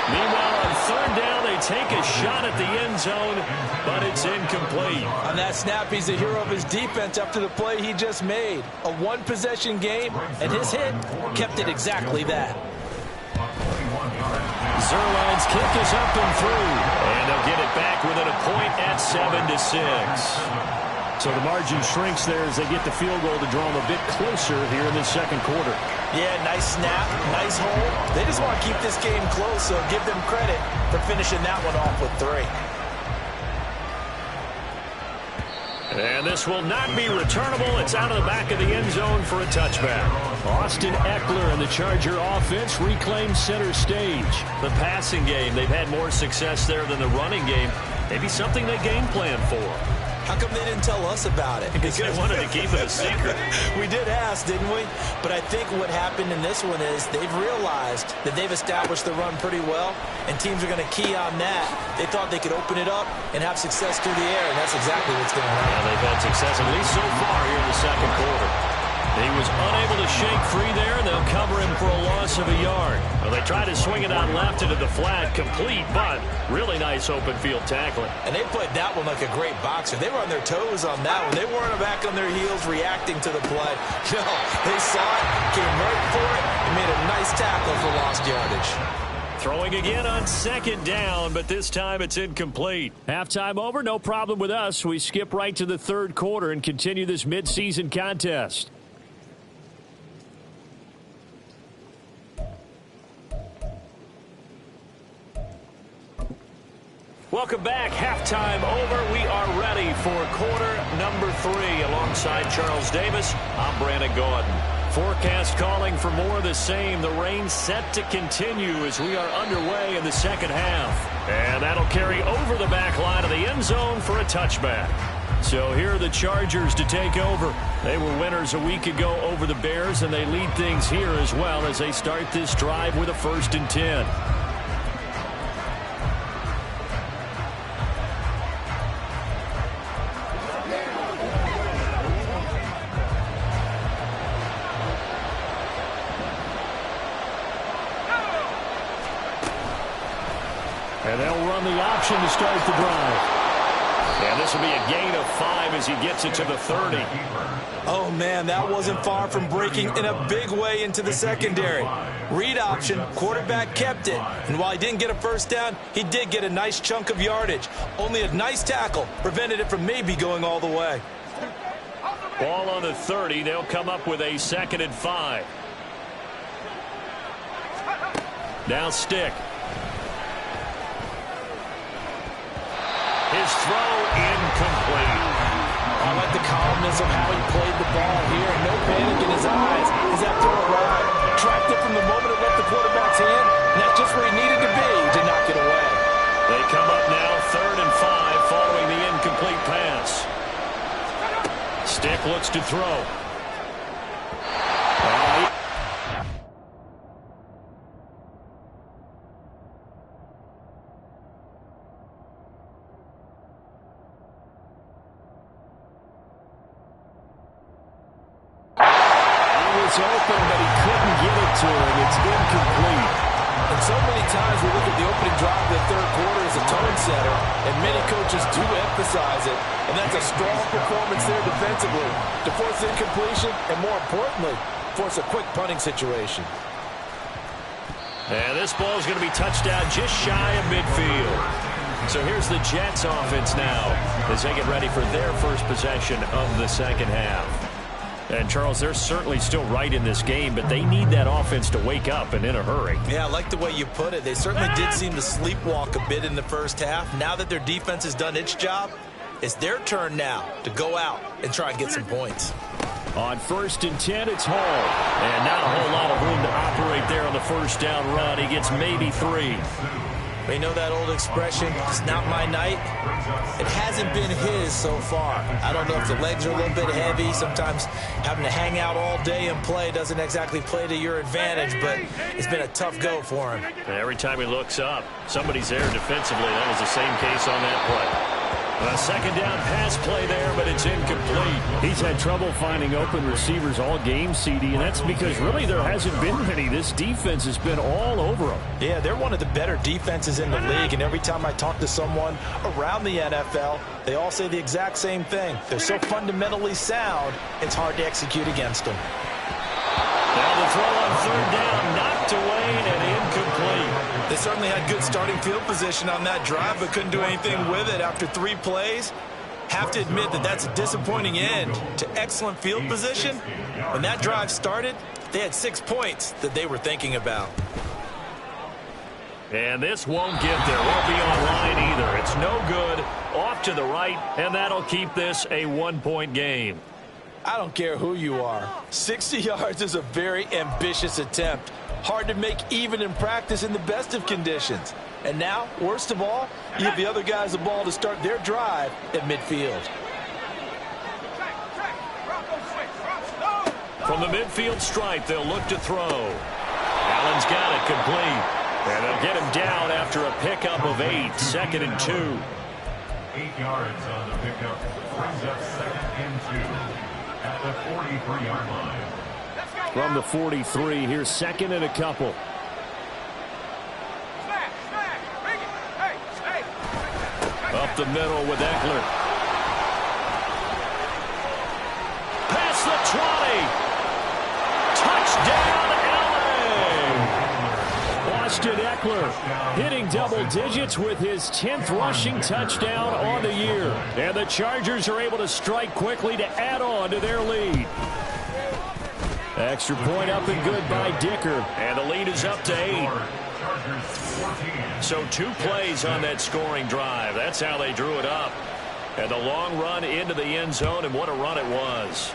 Meanwhile, on 3rd down, they take a shot at the end zone, but it's incomplete. On that snap, he's the hero of his defense after the play he just made. A 1-possession game, and his hit kept it exactly that. Zuerlein's kick is up and through, and they'll get it back within a point at 7-6. So the margin shrinks there as they get the field goal to draw them a bit closer here in the 2nd quarter. Yeah, nice snap, nice hold. They just want to keep this game close, so give them credit for finishing that one off with 3. And this will not be returnable. It's out of the back of the end zone for a touchback. Austin Eckler and the Charger offense reclaim center stage. The passing game, they've had more success there than the running game. Maybe something they game plan for. How come they didn't tell us about it? Because they wanted to keep it a secret. We did ask, didn't we? But I think what happened in this one is they've realized that they've established the run pretty well, and teams are going to key on that. They thought they could open it up and have success through the air, and that's exactly what's going to happen. Yeah, they've had success, at least so far here in the second quarter. He was unable to shake free there, and they'll cover him for a loss of a yard. Well, they tried to swing it out left into the flat, complete, but really nice open field tackling. And they played that one like a great boxer. They were on their toes on that one. They weren't back on their heels reacting to the play. No, they saw it, came right for it, and made a nice tackle for lost yardage. Throwing again on second down, but this time it's incomplete. Halftime over, no problem with us. We skip right to the third quarter and continue this midseason contest. Welcome back. Halftime over. We are ready for quarter number 3. Alongside Charles Davis, I'm Brandon Gordon. Forecast calling for more of the same. The rain set to continue as we are underway in the second half. And that'll carry over the back line of the end zone for a touchback. So here are the Chargers to take over. They were winners a week ago over the Bears, and they lead things here as well as they start this drive with a 1st and 10. And they'll run the option to start the drive. And this will be a gain of 5 as he gets it to the 30. Oh, man, that wasn't far from breaking in a big way into the secondary. Read option, quarterback kept it. And while he didn't get a first down, he did get a nice chunk of yardage. Only a nice tackle prevented it from maybe going all the way. Ball on the 30. They'll come up with a 2nd and 5. Now Stick. His throw incomplete. I like the calmness of how he played the ball here. No panic in his eyes as that throw arrived. Tracked it from the moment it left the quarterback's hand, and that's just where he needed to be to knock it away. They come up now 3rd and 5 following the incomplete pass. Stick looks to throw. Open, but he couldn't get it to him. It's incomplete. And so many times we look at the opening drive of the third quarter as a tone setter, and many coaches do emphasize it. And that's a strong performance there defensively to force incompletion and, more importantly, force a quick punting situation. And this ball is going to be touched down just shy of midfield. So here's the Jets offense now as they get ready for their first possession of the second half. And, Charles, they're certainly still right in this game, but they need that offense to wake up and in a hurry. Yeah, I like the way you put it. They certainly did seem to sleepwalk a bit in the first half. Now that their defense has done its job, it's their turn now to go out and try and get some points. On 1st and 10, it's Hall. And not a whole lot of room to operate there on the first down run. He gets maybe 3. You know that old expression, it's not my night? It hasn't been his so far. I don't know if the legs are a little bit heavy. Sometimes having to hang out all day and play doesn't exactly play to your advantage, but it's been a tough go for him. And every time he looks up, somebody's there defensively. That was the same case on that play. A 2nd down pass play there, but it's incomplete. He's had trouble finding open receivers all game, CD, and that's because really there hasn't been many. This defense has been all over them. Yeah, they're one of the better defenses in the league, and every time I talk to someone around the NFL, they all say the exact same thing. They're so fundamentally sound, it's hard to execute against them. Now the throw on 3rd down, knocked away and incomplete. They certainly had good starting field position on that drive, but couldn't do anything with it after 3 plays. Have to admit that that's a disappointing end to excellent field position. When that drive started, they had 6 points that they were thinking about. And this won't get there. Won't be on line either. It's no good. Off to the right, and that'll keep this a 1-point game. I don't care who you are. 60 yards is a very ambitious attempt. Hard to make even in practice in the best of conditions. And now, worst of all, you give the other guys the ball to start their drive at midfield. From the midfield stripe, they'll look to throw. Allen's got it complete. And they'll get him down after a pickup of 8, 2nd and 2. 8 yards on the pickup. Brings up 2nd and 2 at the 43-yard line. From the 43, here's 2nd and a couple. Up the middle with Eckler. Past the 20. Touchdown, LA! Austin Eckler hitting double digits with his 10th rushing touchdown on the year. And the Chargers are able to strike quickly to add on to their lead. Extra point up and good by Dicker. And the lead is up to 8. So 2 plays on that scoring drive. That's how they drew it up. And the long run into the end zone, and what a run it was.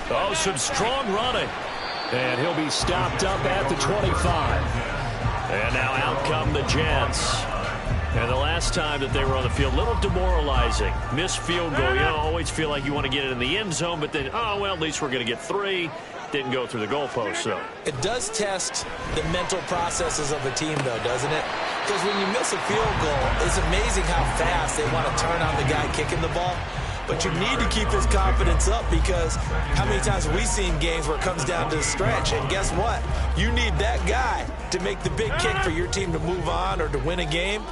Oh, some strong running. And he'll be stopped up at the 25. And now out come the Jets. And the last time that they were on the field, a little demoralizing. Missed field goal. You know, always feel like you want to get it in the end zone, but then, oh, well, at least we're going to get 3. Didn't go through the goalpost, though. It does test the mental processes of a team, though, doesn't it? Because when you miss a field goal, it's amazing how fast they want to turn on the guy kicking the ball. But you need to keep his confidence up, because how many times have we seen games where it comes down to the stretch? And guess what? You need that guy to make the big kick for your team to move on or to win a game.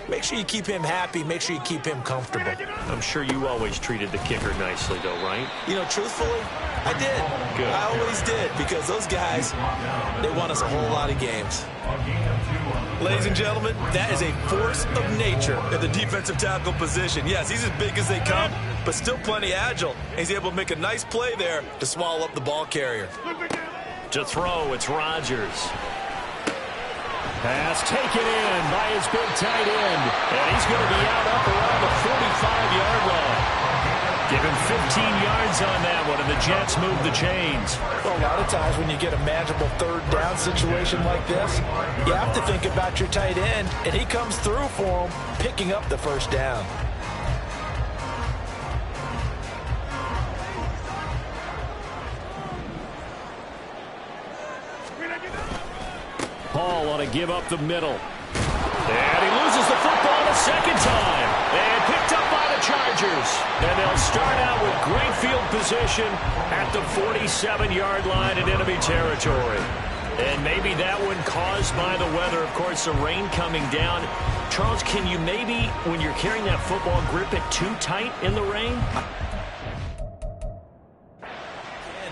Make sure you keep him happy. Make sure you keep him comfortable. I'm sure you always treated the kicker nicely, though, right? You know, truthfully, I did. Good. I always did, because those guys, they won us a whole lot of games. Ladies and gentlemen, that is a force of nature at the defensive tackle position. Yes, he's as big as they come, but still plenty agile. He's able to make a nice play there to swallow up the ball carrier. To throw, it's Rodgers. Pass taken in by his big tight end. And he's going to be out up around the 45-yard line. Give him 15 yards on that one, and the Jets move the chains. Well, a lot of times when you get a manageable third down situation like this, you have to think about your tight end, and he comes through for him, picking up the first down. Paul on a give up the middle. And he loses the football a second time. And picked up by the Chargers. And they'll start out with great field position at the 47-yard line in enemy territory. And maybe that one caused by the weather. Of course, the rain coming down. Charles, can you maybe, when you're carrying that football, grip it too tight in the rain?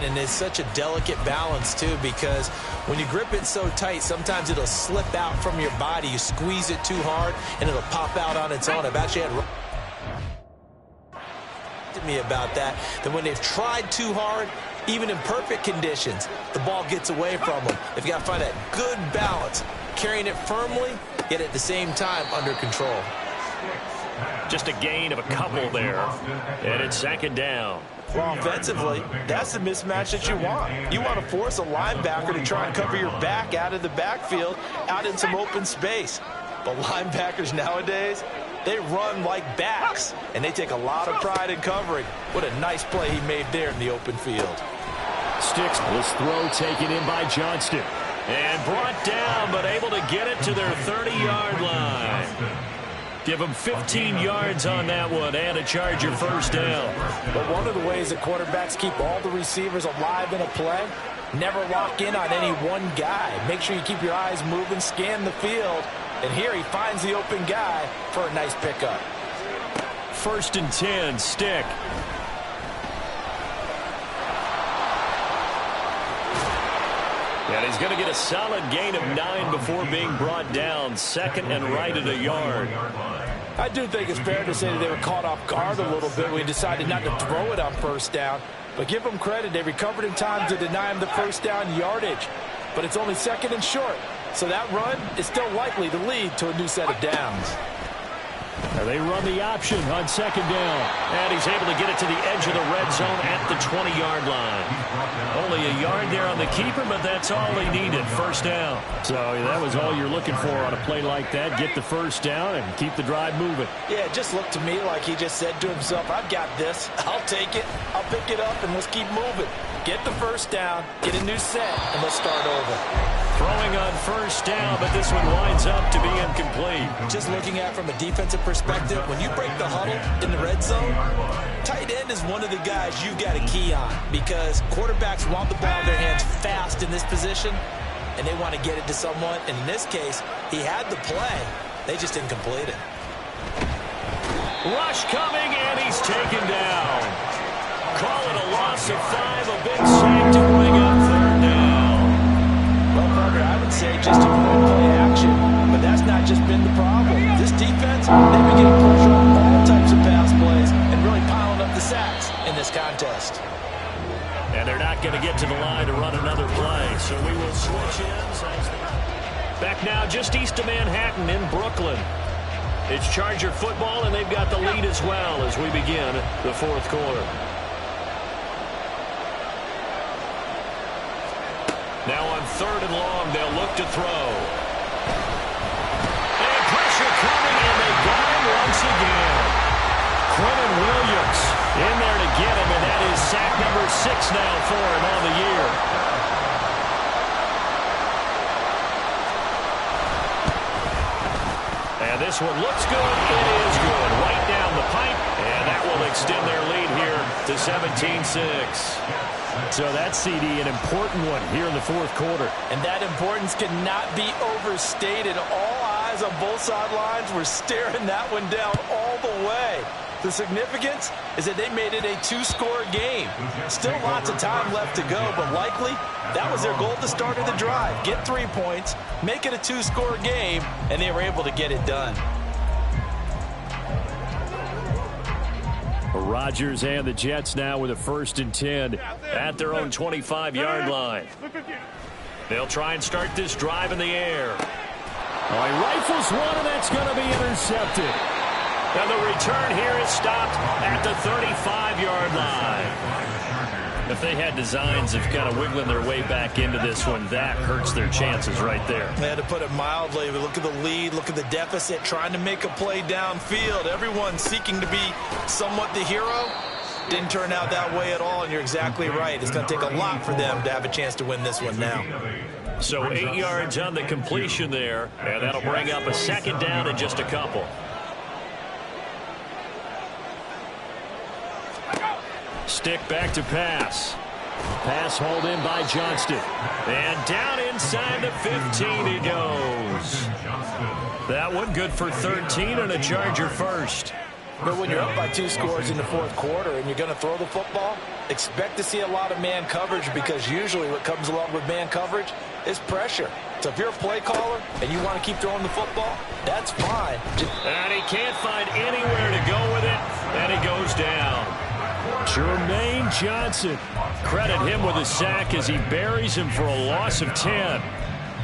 And it's such a delicate balance, too, because when you grip it so tight, sometimes it'll slip out from your body. You squeeze it too hard, and it'll pop out on its own. I've actually had to me about that when they've tried too hard, even in perfect conditions, the ball gets away from them. They've got to find that good balance, carrying it firmly, yet at the same time under control. Just a gain of a couple there, and it's 2nd down. Well, offensively, that's the mismatch that you want. You want to force a linebacker to try and cover your back out of the backfield, out in some open space. But linebackers nowadays, they run like backs, and they take a lot of pride in covering. What a nice play he made there in the open field. Sticks this throw taken in by Johnston. And brought down, but able to get it to their 30-yard line. Give them 15 yards on that one and a Charger first down. But one of the ways that quarterbacks keep all the receivers alive in a play, never lock in on any one guy. Make sure you keep your eyes moving, scan the field. And here he finds the open guy for a nice pickup. 1st and 10, Stick. And he's going to get a solid gain of 9 before being brought down. 2nd and right at a yard. I do think it's fair to say that they were caught off guard a little bit when he decided not to throw it on first down. But give them credit. They recovered in time to deny him the first down yardage. But it's only 2nd and short. So that run is still likely to lead to a new set of downs. And they run the option on 2nd down. And he's able to get it to the edge of the red zone at the 20-yard line. Only a yard there on the keeper, but that's all he needed. First down. So that was all you're looking for on a play like that. Get the first down and keep the drive moving. Yeah, it just looked to me like he just said to himself, I've got this. I'll take it. I'll pick it up, and let's keep moving. Get the first down, get a new set, and let's start over. Throwing on first down, but this one winds up to be incomplete. Just looking at it from a defensive perspective, when you break the huddle in the red zone, tight end is one of the guys you've got to key on because quarterbacks want the ball in their hands fast in this position, and they want to get it to someone. And in this case, he had the play. They just didn't complete it. Rush coming, and he's taken down. Call it a loss of 5, a big sack to bring up 3rd down. Well, Parker, I would say just avoid play action, but that's not just been the problem. This defense, they've been getting pressure on all types of pass plays and really piling up the sacks in this contest. And they're not going to get to the line to run another play, so we will switch ends. Back now just east of Manhattan in Brooklyn. It's Charger football, and they've got the lead as well as we begin the 4th quarter. Now on 3rd and long, they'll look to throw. And pressure coming, and they got him once again. Quentin Williams in there to get him, and that is sack number 6 now for him on the year. And this one looks good. It is good. Right down the pipe, and that will extend their lead here to 17-6. So that, CD, an important one here in the 4th quarter. And that importance cannot be overstated. All eyes on both sidelines were staring that one down all the way. The significance is that they made it a 2-score game. Still lots of time left to go, but likely that was their goal at the start of the drive. Get 3 points, make it a 2-score game, and they were able to get it done. Rodgers and the Jets now with a 1st and 10 at their own 25-yard line. They'll try and start this drive in the air. Oh, he rifles one, and that's going to be intercepted. And the return here is stopped at the 35-yard line. If they had designs of kind of wiggling their way back into this one, that hurts their chances right there. They had to put it mildly. Look at the lead, look at the deficit, trying to make a play downfield. Everyone seeking to be somewhat the hero. Didn't turn out that way at all, and you're exactly right. It's going to take a lot for them to have a chance to win this one now. So 8 yards on the completion there, and that'll bring up a 2nd down in just a couple. Stick back to pass. Pass hauled in by Johnston. And down inside the 15 he goes. That one good for 13 and a Charger first. But when you're up by 2 scores in the 4th quarter and you're going to throw the football, expect to see a lot of man coverage because usually what comes along with man coverage is pressure. So if you're a play caller and you want to keep throwing the football, that's fine. And he can't find anywhere to go with it, and he goes down. Jermaine Johnson. Credit him with a sack as he buries him for a loss of 10.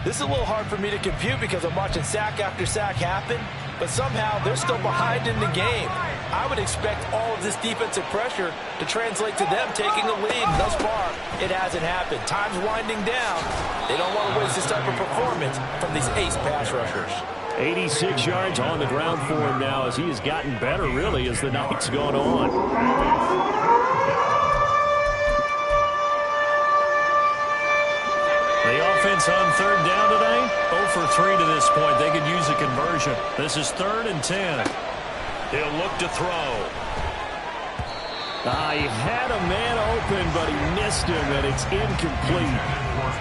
This is a little hard for me to compute because I'm watching sack after sack happen, but somehow they're still behind in the game. I would expect all of this defensive pressure to translate to them taking the lead. Thus far, it hasn't happened. Time's winding down. They don't want to waste this type of performance from these ace pass rushers. 86 yards on the ground for him now as he has gotten better, really, as the night's gone on. The offense on 3rd down today, 0 for 3 to this point. They could use a conversion. This is 3rd and 10. He'll look to throw. He had a man open, but he missed him, and it's incomplete.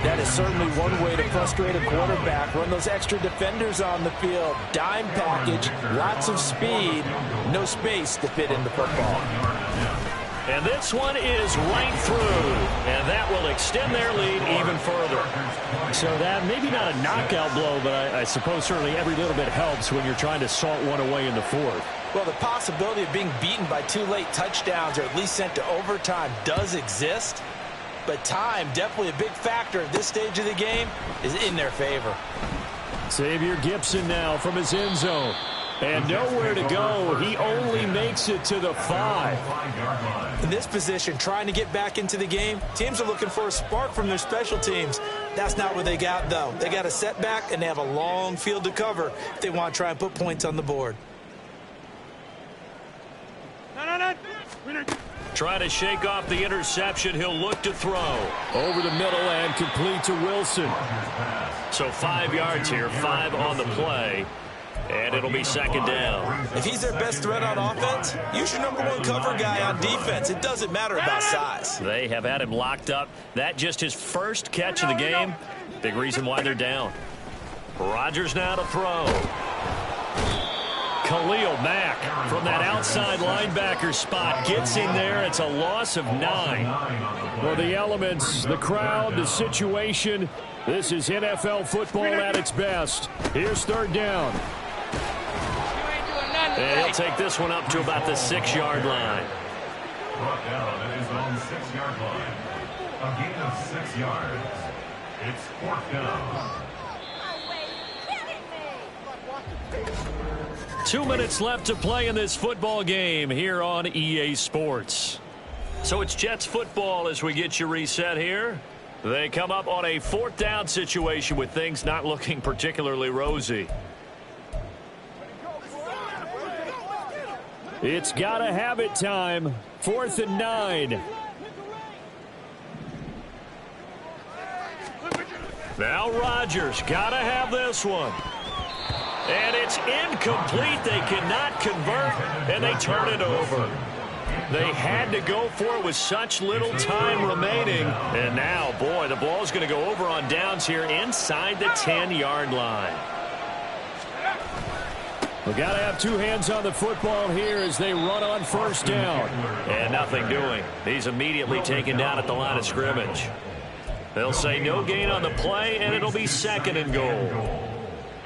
That is certainly one way to frustrate a quarterback. Run those extra defenders on the field. Dime package, lots of speed, no space to fit in the football. And this one is right through, and that will extend their lead even further. So that maybe not a knockout blow, but I suppose certainly every little bit helps when you're trying to salt one away in the fourth. Well, the possibility of being beaten by 2 late touchdowns or at least sent to overtime does exist. But time, definitely a big factor at this stage of the game, is in their favor. Xavier Gipson now from his end zone. And nowhere to go. He only makes it to the 5. In this position, trying to get back into the game, teams are looking for a spark from their special teams. That's not what they got, though. They got a setback, and they have a long field to cover if they want to try and put points on the board. Try to shake off the interception. He'll look to throw. Over the middle and complete to Wilson. So 5 yards here, 5 on the play. And it'll be second down. If he's their best threat on offense, use your #1 cover guy on defense. It doesn't matter about size. They have had him locked up. That just his first catch of the game. Big reason why they're down. Rodgers now to throw. Khalil Mack from that outside linebacker spot gets in there. It's a loss of 9. Well, the elements, the crowd, the situation. This is NFL football at its best. Here's third down. And he'll take this one up to about the 6-yard line. Brought down at his own 6-yard line. A gain of 6 yards. It's 4th down. 2 minutes left to play in this football game here on EA Sports. So it's Jets football as we get you reset here. They come up on a 4th down situation with things not looking particularly rosy. It's gotta have it time. 4th and 9. Now Rodgers gotta have this one. And it's incomplete. They cannot convert, and they turn it over. They had to go for it with such little time remaining. And now, boy, the ball's going to go over on downs here inside the 10-yard line. We got to have 2 hands on the football here as they run on 1st down. And nothing doing. He's immediately taken down at the line of scrimmage. They'll say no gain on the play, and it'll be 2nd and goal.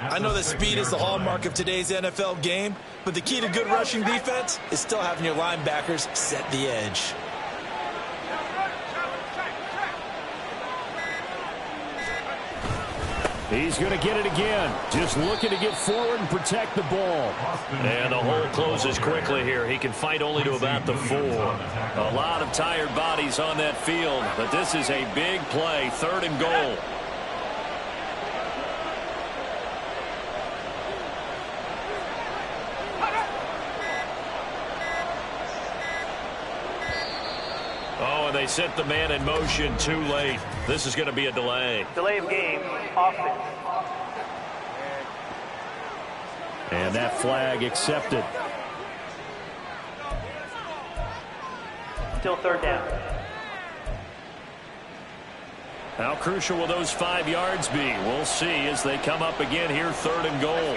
I know that speed is the hallmark of today's NFL game, but the key to good rushing defense is still having your linebackers set the edge. He's going to get it again. Just looking to get forward and protect the ball. And the hole closes quickly here. He can fight only to about the 4. A lot of tired bodies on that field, but this is a big play. 3rd and goal. Oh, and they set the man in motion too late. This is going to be a delay. Delay of game, offense. And that flag accepted. Still 3rd down. How crucial will those 5 yards be? We'll see as they come up again here, 3rd and goal.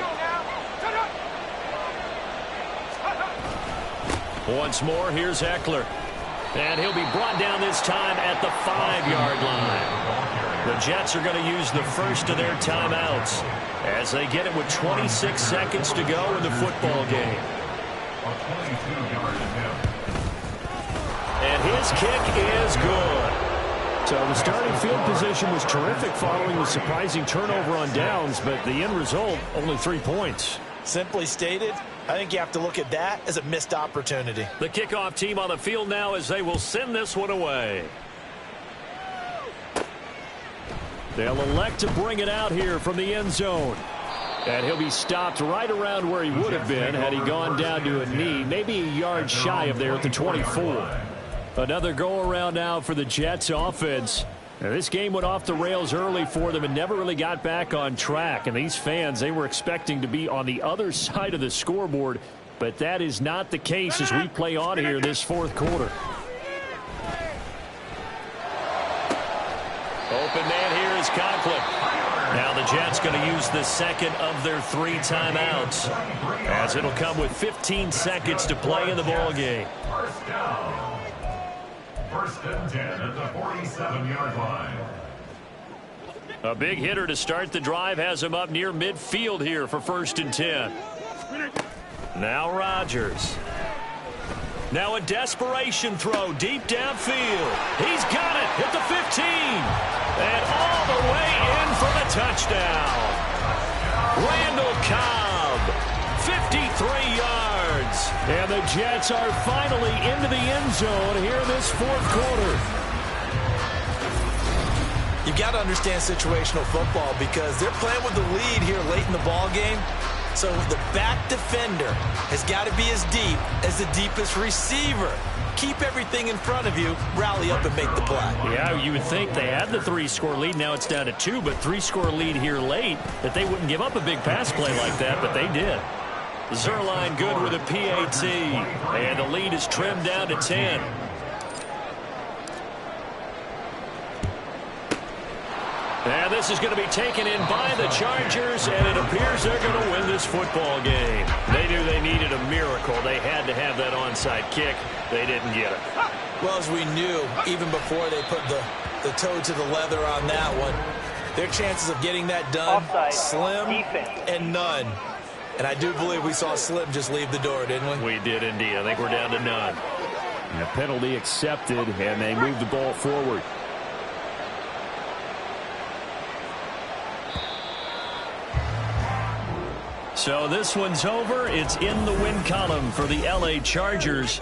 Once more, here's Eckler. And he'll be brought down this time at the 5-yard line. The Jets are going to use the first of their timeouts as they get it with 26 seconds to go in the football game. And his kick is good. So the starting field position was terrific following the surprising turnover on downs, but the end result, only 3 points. Simply stated, I think you have to look at that as a missed opportunity. The kickoff team on the field now as they will send this one away. They'll elect to bring it out here from the end zone. And he'll be stopped right around where he would have been had he gone down to a knee, maybe a yard shy of there at the 24. Another go-around now for the Jets offense. Now, this game went off the rails early for them and never really got back on track. And these fans, they were expecting to be on the other side of the scoreboard. But that is not the case as we play on here this 4th quarter. Open man here is Conklin. Now the Jets going to use the second of their 3 timeouts as it'll come with 15 seconds to play in the ball game. First down. 1st and 10 at the 47-yard line. A big hitter to start the drive has him up near midfield here for 1st and 10. Now Rodgers. Now a desperation throw deep downfield. He's got it at the 15. And all the way in for the touchdown. Randall Cobb, 53 yards. And the Jets are finally into the end zone here in this 4th quarter. You've got to understand situational football because they're playing with the lead here late in the ball game. So the back defender has got to be as deep as the deepest receiver. Keep everything in front of you, rally up and make the play. Yeah, you would think they had the 3-score lead. Now it's down to 2, but 3-score lead here late, that they wouldn't give up a big pass play like that, but they did. Zuerlein good with a PAT, and the lead is trimmed down to 10. And this is going to be taken in by the Chargers, and it appears they're going to win this football game. They knew they needed a miracle. They had to have that onside kick. They didn't get it. Well, as we knew, even before they put the toe to the leather on that one, their chances of getting that done, slim and none. And I do believe we saw Slim just leave the door, didn't we? We did indeed. I think we're down to none. And a penalty accepted, and they move the ball forward. So this one's over. It's in the win column for the LA Chargers.